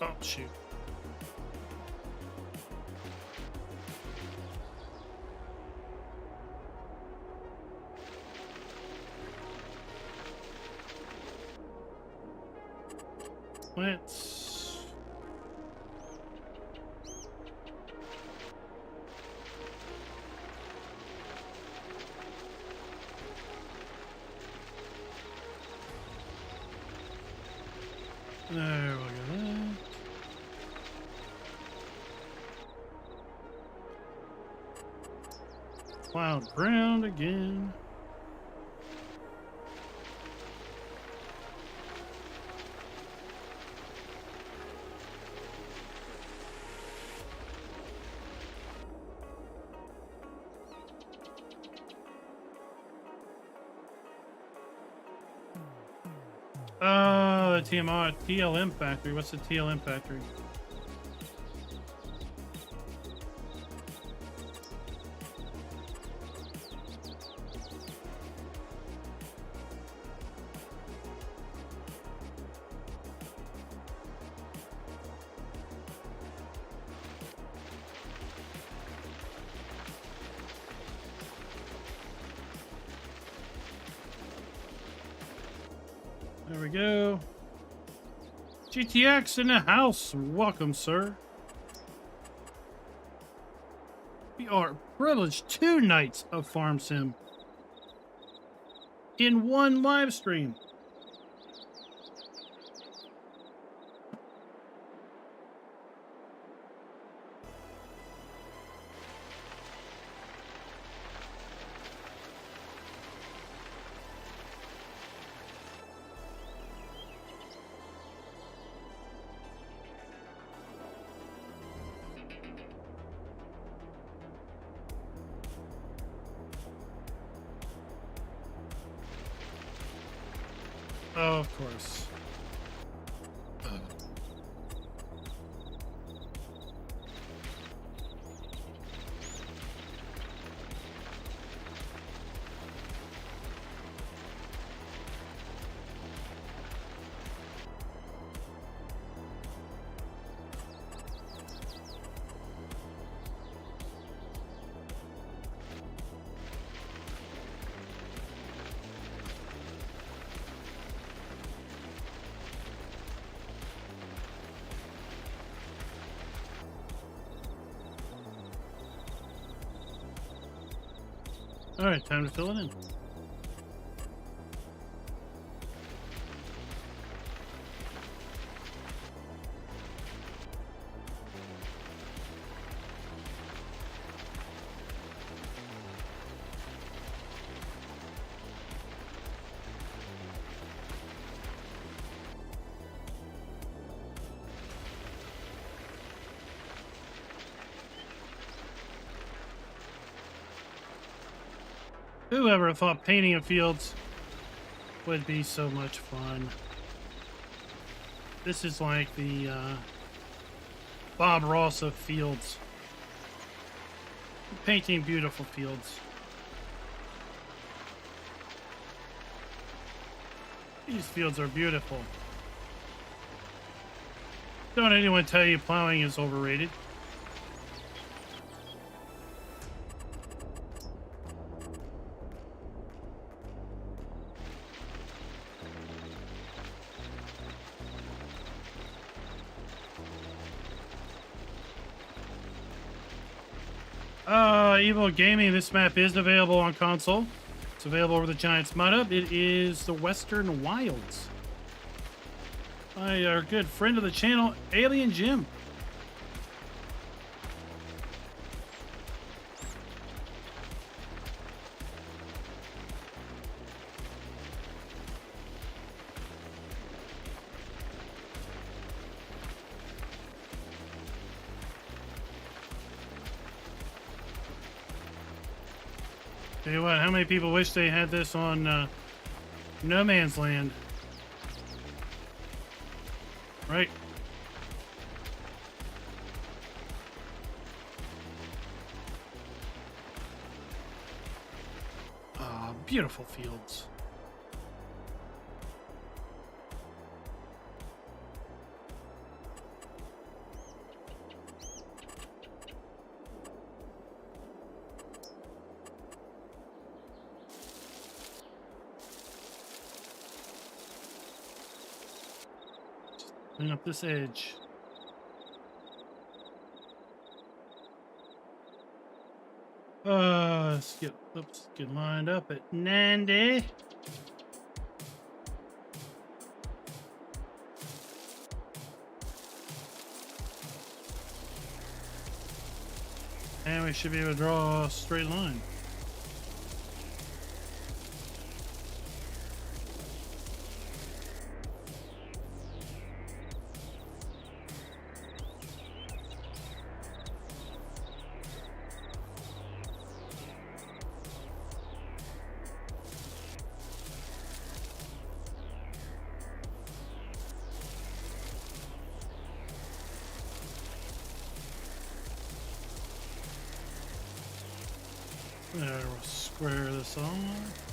Oh, shoot. Let's... There we go. Cloud ground again. a TLM factory. What's the TLM factory? There we go. GTX in the house. Welcome, sir. We are privileged 2 nights of Farm Sim in 1 live stream. Oh, of course. All right, time to fill it in. Whoever thought painting of fields would be so much fun. This is like the Bob Ross of fields. Painting beautiful fields. These fields are beautiful. Don't anyone tell you plowing is overrated. Evil Gaming, this map is available on console. It's available over the Giants mod up. It is the Western Wilds. By our good friend of the channel, Alien Jim. Tell you what, how many people wish they had this on No Man's Land? Right? Ah, beautiful fields. Clean up this edge. Let's get lined up at 90. And we should be able to draw a straight line. There, we'll square this off.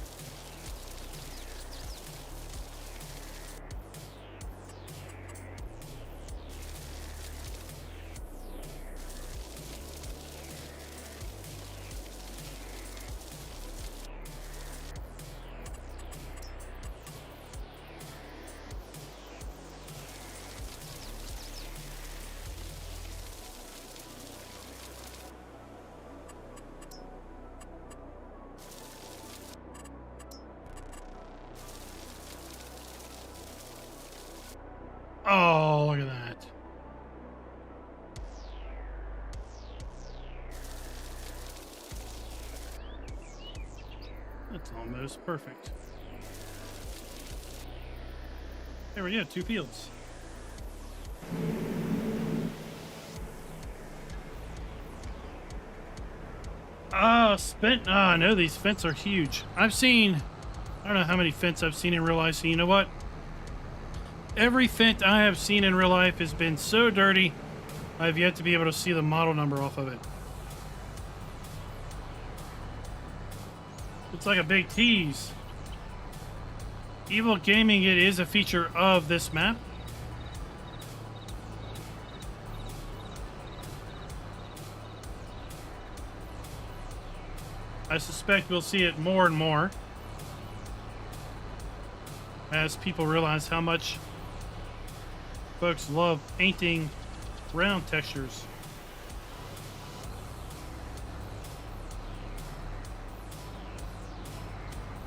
Oh, look at that. That's almost perfect. There we go, 2 fields. I know these fence are huge. I don't know how many fence I've seen in real life, so you know what? Every fence I have seen in real life has been so dirty, I've yet to be able to see the model number off of it. It's like a big tease. Evil Gaming, it is a feature of this map. I suspect we'll see it more and more as people realize how much folks love painting round textures.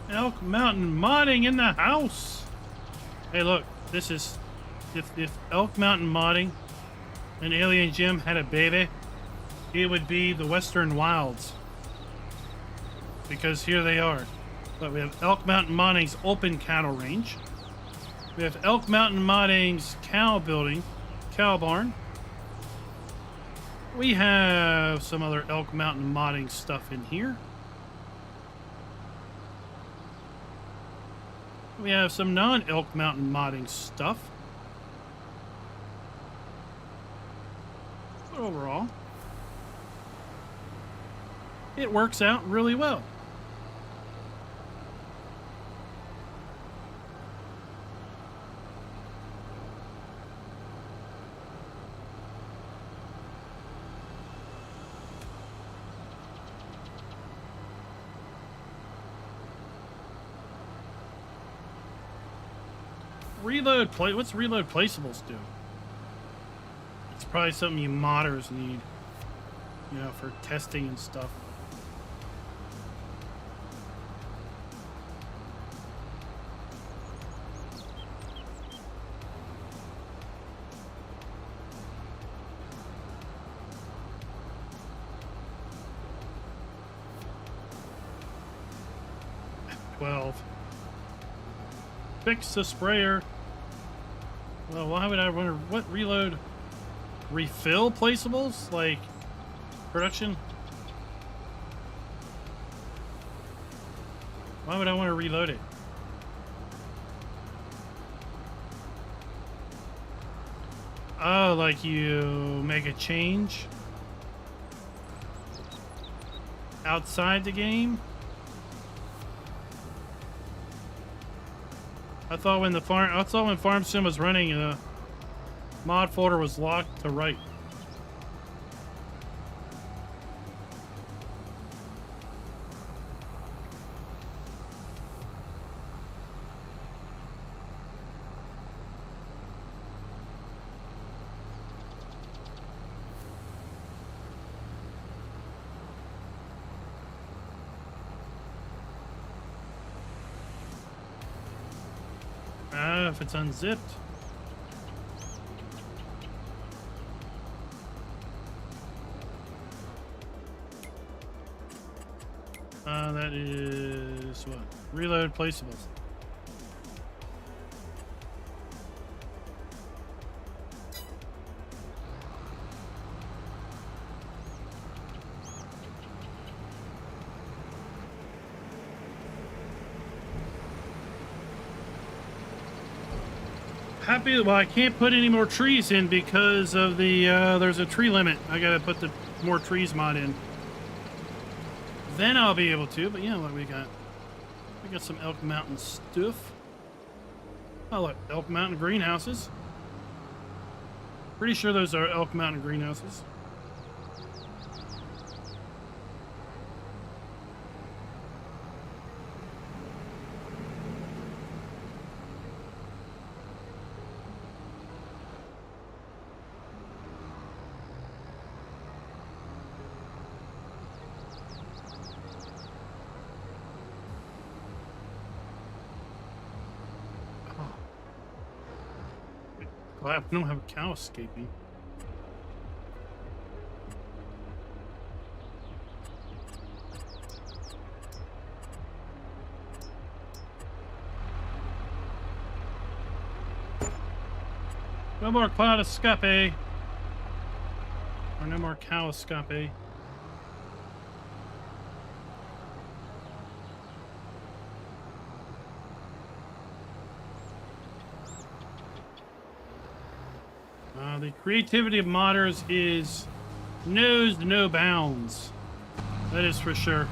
Elk Mountain modding in the house. Hey, look, this is if Elk Mountain modding and Alien Jim had a baby, it would be the Western Wilds. Because here they are. But we have Elk Mountain Modding's open cattle range. We have Elk Mountain Modding's cow barn. We have some other Elk Mountain Modding stuff in here. We have some non-Elk Mountain Modding stuff. But overall, it works out really well. What's reload placeables do? It's probably something you modders need, you know, for testing and stuff. Fix the sprayer. Well, why would I wonder what reload? Refill placeables? Like production? Why would I want to reload it? Oh, like you make a change outside the game? I thought when Farm Sim was running, the mod folder was locked to write. If it's unzipped. That is what? Reload placeables. Well, I can't put any more trees in because of the there's a tree limit. I gotta put the more trees mod in. then I'll be able to. But yeah, what we got? We got some Elk Mountain stuff. Oh, look, Elk Mountain greenhouses. Pretty sure those are Elk Mountain greenhouses. Glad we don't have a cow escaping. No more cloud escape. Or no more cow escape. The creativity of modders knows no bounds. That is for sure.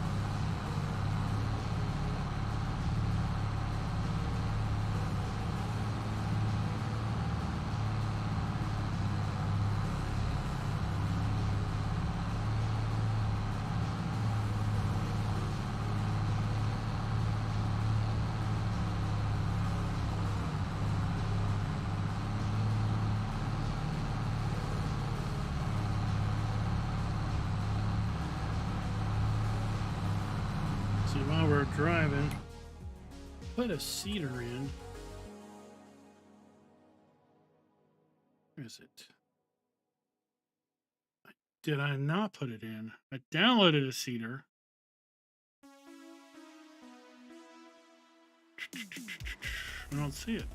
While we're driving, put a cedar in. Where is it? Did I not put it in? I downloaded a cedar. I don't see it.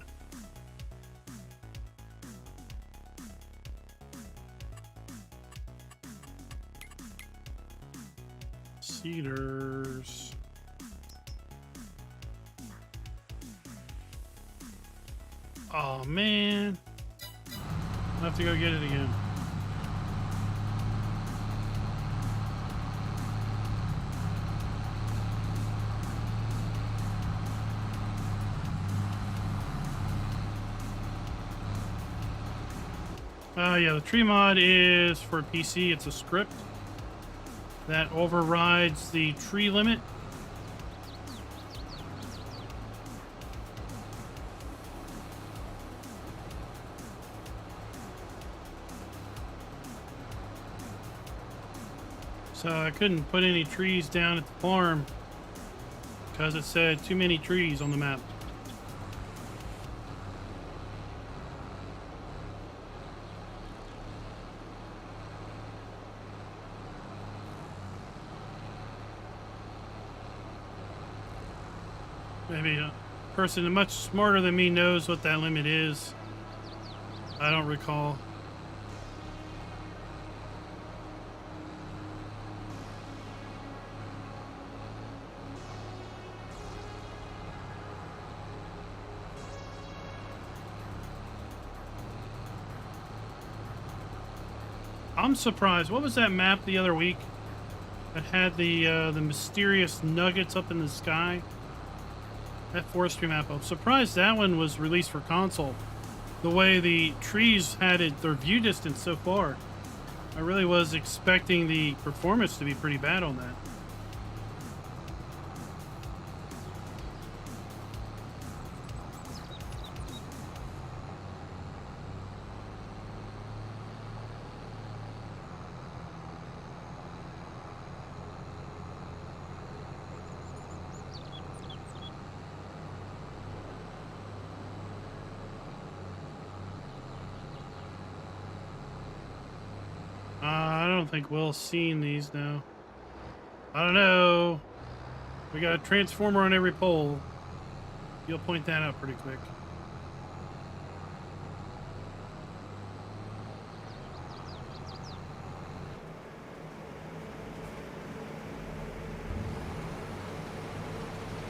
Cedars. Oh man, I'll have to go get it again. Yeah, the tree mod is for PC. It's a script that overrides the tree limit. So I couldn't put any trees down at the farm because it said too many trees on the map. Maybe a person much smarter than me knows what that limit is. I don't recall. I'm surprised. What was that map the other week that had the mysterious nuggets up in the sky? That forestry map. I'm surprised that one was released for console. The way the trees had their view distance so far. I really was expecting the performance to be pretty bad on that. I don't think Will's seen these now. I don't know. We got a transformer on every pole. You'll point that out pretty quick.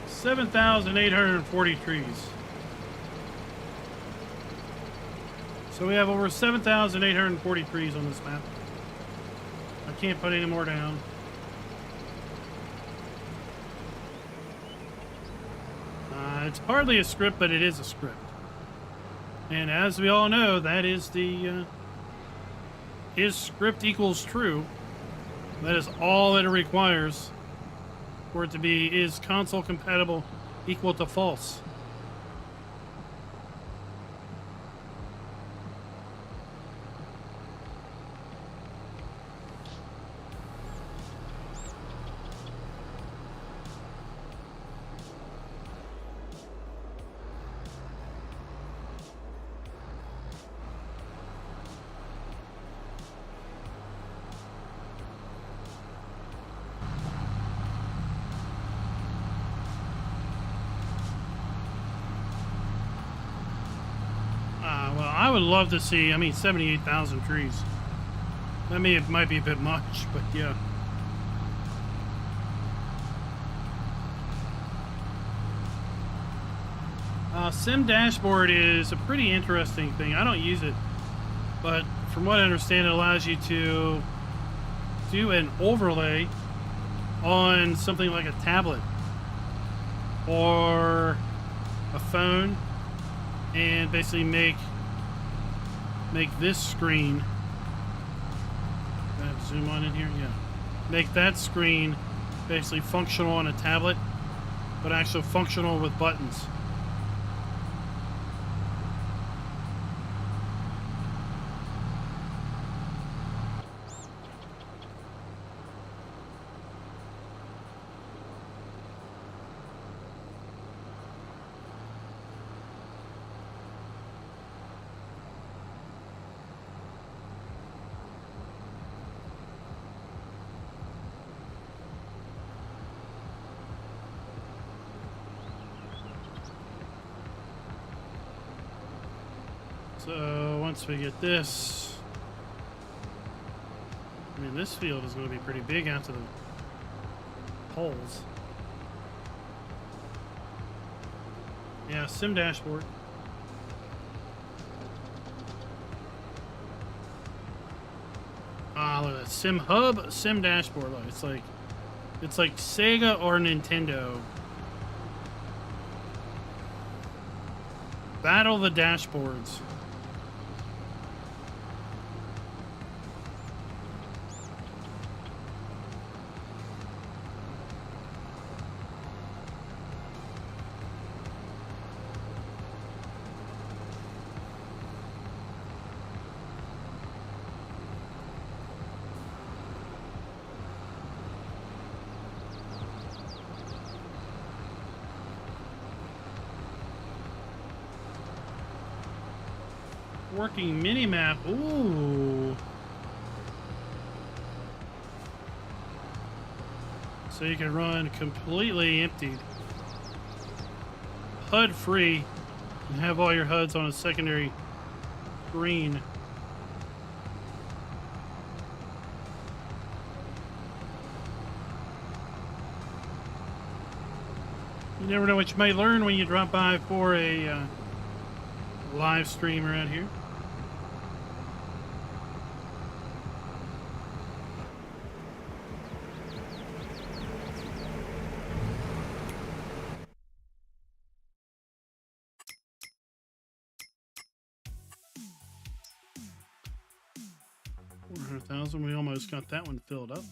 $7,840 trees. So we have over 7,840 trees on this map. I can't put any more down. It's hardly a script, but it is a script. And as we all know, that is the is script equals true. That is all that it requires for it to be is console compatible equal to false. Well, I would love to see, I mean, 78,000 trees. That might be a bit much, but yeah. Sim Dashboard is a pretty interesting thing. I don't use it, but from what I understand, it allows you to do an overlay on something like a tablet or a phone and basically make this screen, can I have zoom on in here? Yeah. Make that screen basically functional on a tablet, but actually functional with buttons. So once we get this, I mean, this field is going to be pretty big out to the poles. Yeah, Sim Dashboard. Ah, look at that. Sim Hub, Sim Dashboard. Look, it's like Sega or Nintendo. Battle the dashboards. Working mini-map. Ooh. So you can run completely emptied. HUD free. And have all your HUDs on a secondary screen. You never know what you might learn when you drop by for a live stream around here. We almost got that one filled up.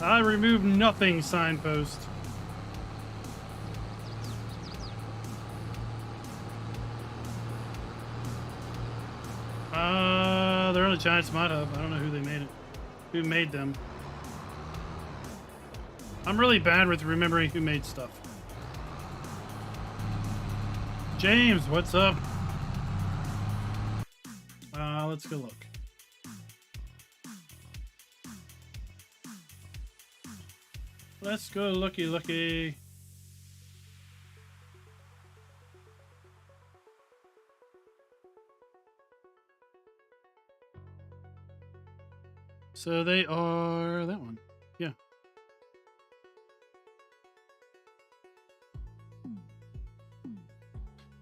I removed nothing signpost. They're on a Giants mod hub. I don't know who they made it. Who made them? I'm really bad with remembering who made stuff. James, what's up? Let's go look. Let's go looky. So they are that one. Yeah.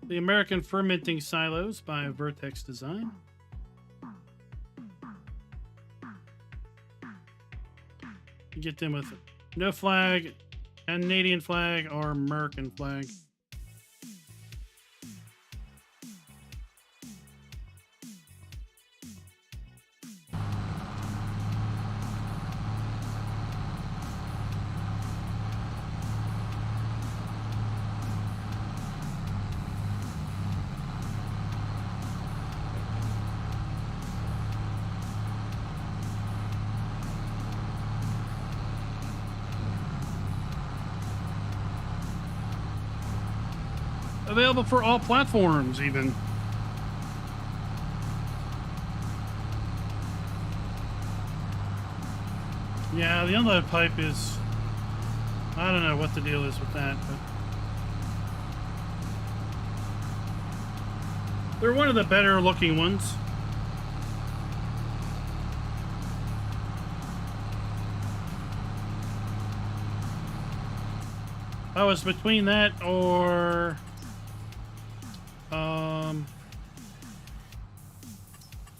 The American Fermenting Silos by Vertex Design. You get them with no flag, Canadian flag, or American flag. Available for all platforms, even. Yeah, the unload pipe is... I don't know what the deal is with that, but... they're one of the better looking ones. I was between that or...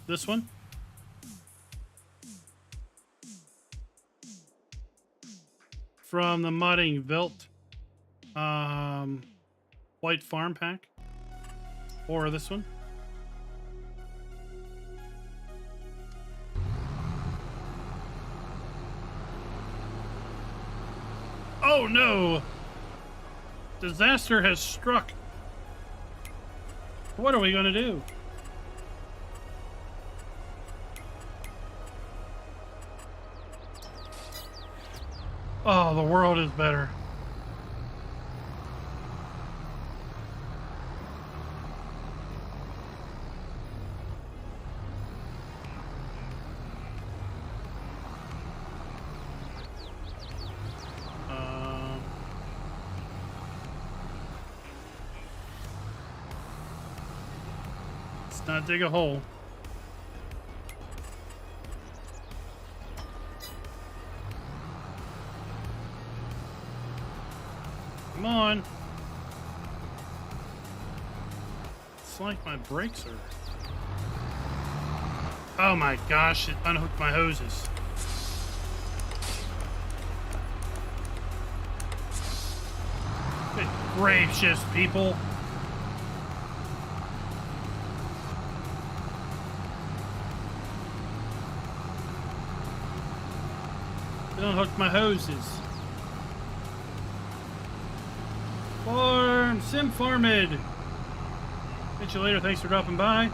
this one. From the Modding Velt White Farm Pack. Or this one. Oh no! Disaster has struck. What are we going to do? Oh, the world is better. Let's not dig a hole. Come on. It's like my brakes are... oh my gosh, it unhooked my hoses. Good gracious, people. It unhooked my hoses. Sim Farmed. Catch you later. Thanks for dropping by.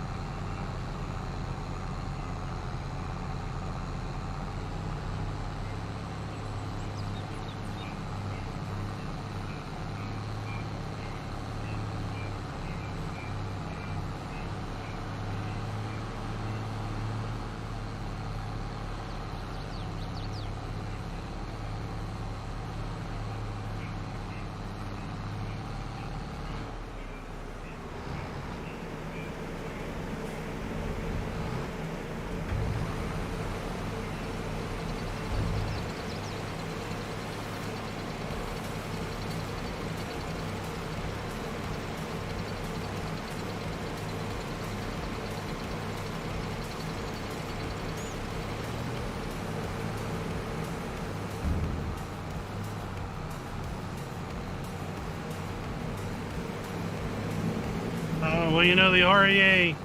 Well, you know, the REA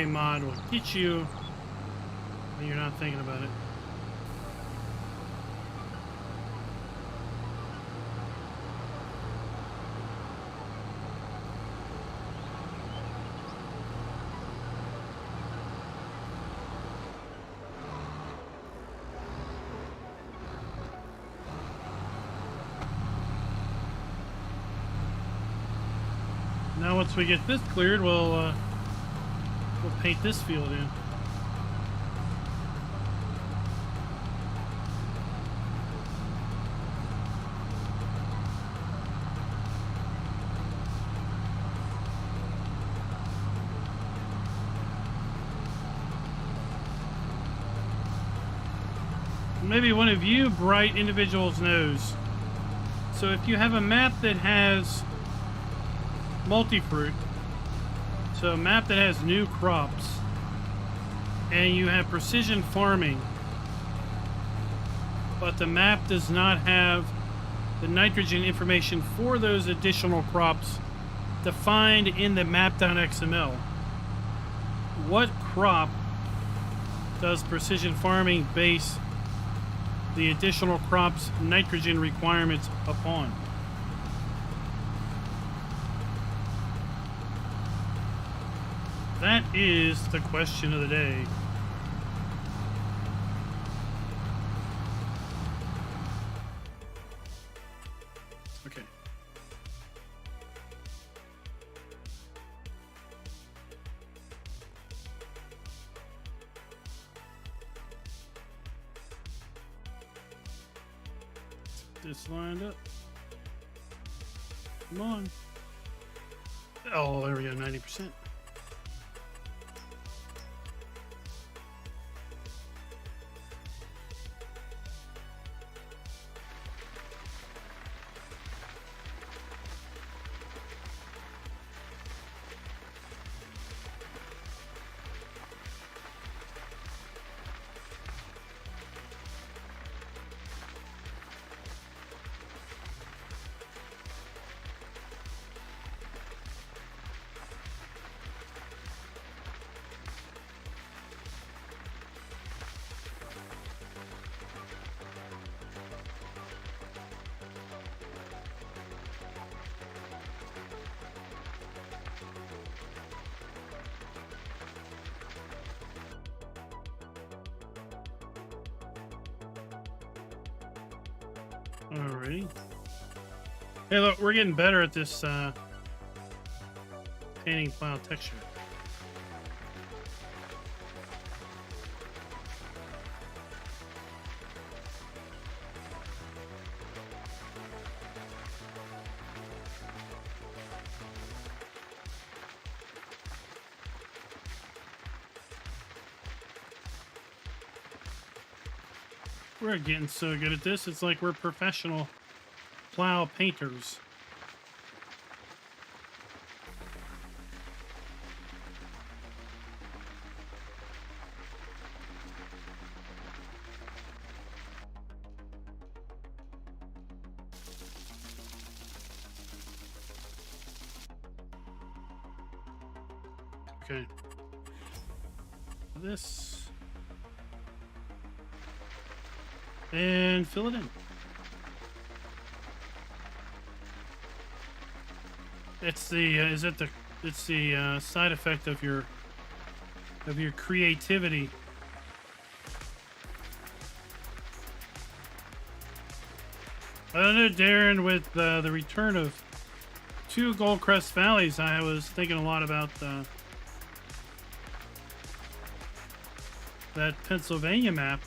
mod will get you when you're not thinking about it. Now once we get this cleared, we'll paint this field in. maybe one of you bright individuals knows. So if you have a map that has multi-fruit, so a map that has new crops, and you have precision farming, but the map does not have the nitrogen information for those additional crops defined in the map.xml, what crop does precision farming base the additional crops nitrogen requirements upon? That is the question of the day. Okay. This lined up. Come on. Oh, there we go, 90%. Alrighty. Hey, look, we're getting better at this painting file texture. We're getting so good at this, it's like we're professional plow painters. Okay. This. And fill it in. It's the it's the side effect of your creativity. I don't know, Darren, with the return of 2 Goldcrest Valleys, I was thinking a lot about that Pennsylvania map.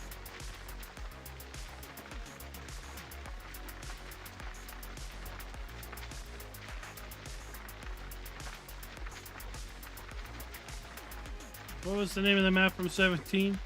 What was the name of the map from 17?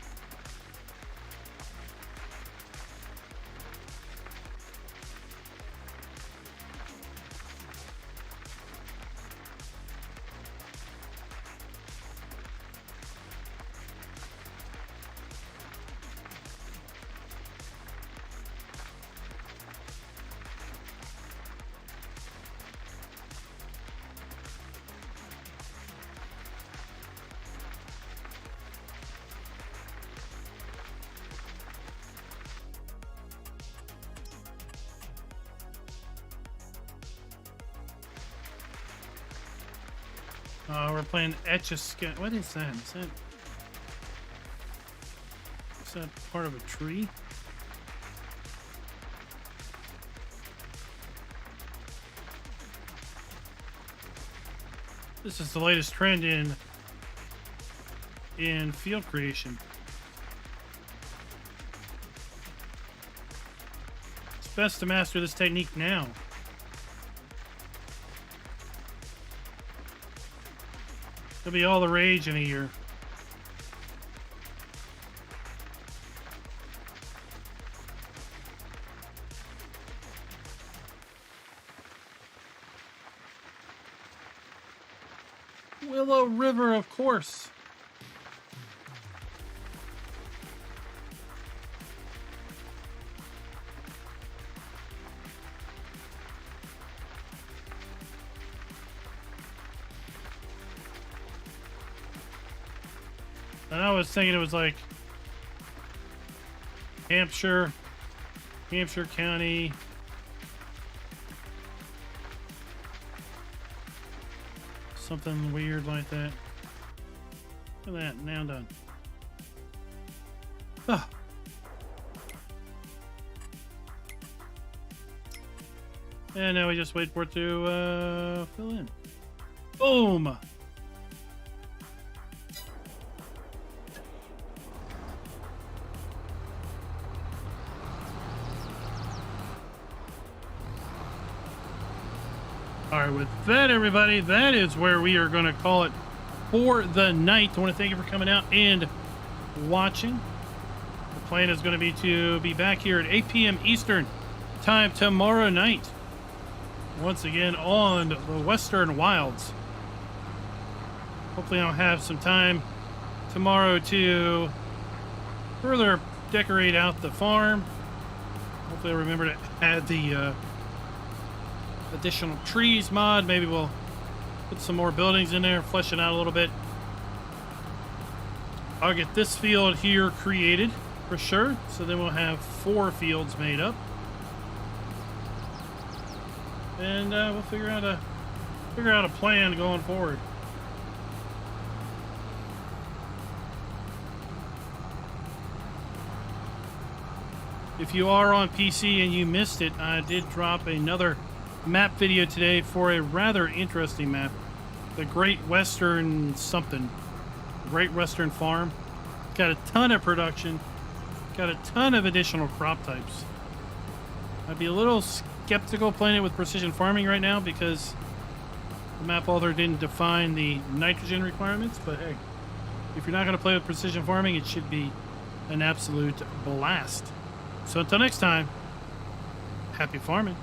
We're playing Etch-a-Sketch. What is that? Is that part of a tree? This is the latest trend in field creation. It's best to master this technique now. It'll be all the rage in a year. Willow River, of course. And I was thinking it was like Hampshire County. Something weird like that. Look at that. Now I'm done. Ah. And now we just wait for it to fill in. Boom! All right, with that, everybody, that is where we are going to call it for the night. I want to thank you for coming out and watching. The plan is going to be back here at 8 p.m. Eastern time tomorrow night. Once again on the Western Wilds. Hopefully I'll have some time tomorrow to further decorate out the farm. Hopefully I'll remember to add the additional trees mod. Maybe we'll put some more buildings in there, flesh it out a little bit. I'll get this field here created for sure, so then we'll have 4 fields made up, and we'll figure out a plan going forward. If you are on PC and you missed it, I did drop another map video today for a rather interesting map, the Great Western something, Great Western Farm. Got a ton of production, got a ton of additional crop types. I'd be a little skeptical playing it with precision farming right now because the map author didn't define the nitrogen requirements, but hey, if you're not going to play with precision farming, it should be an absolute blast. So until next time, happy farming.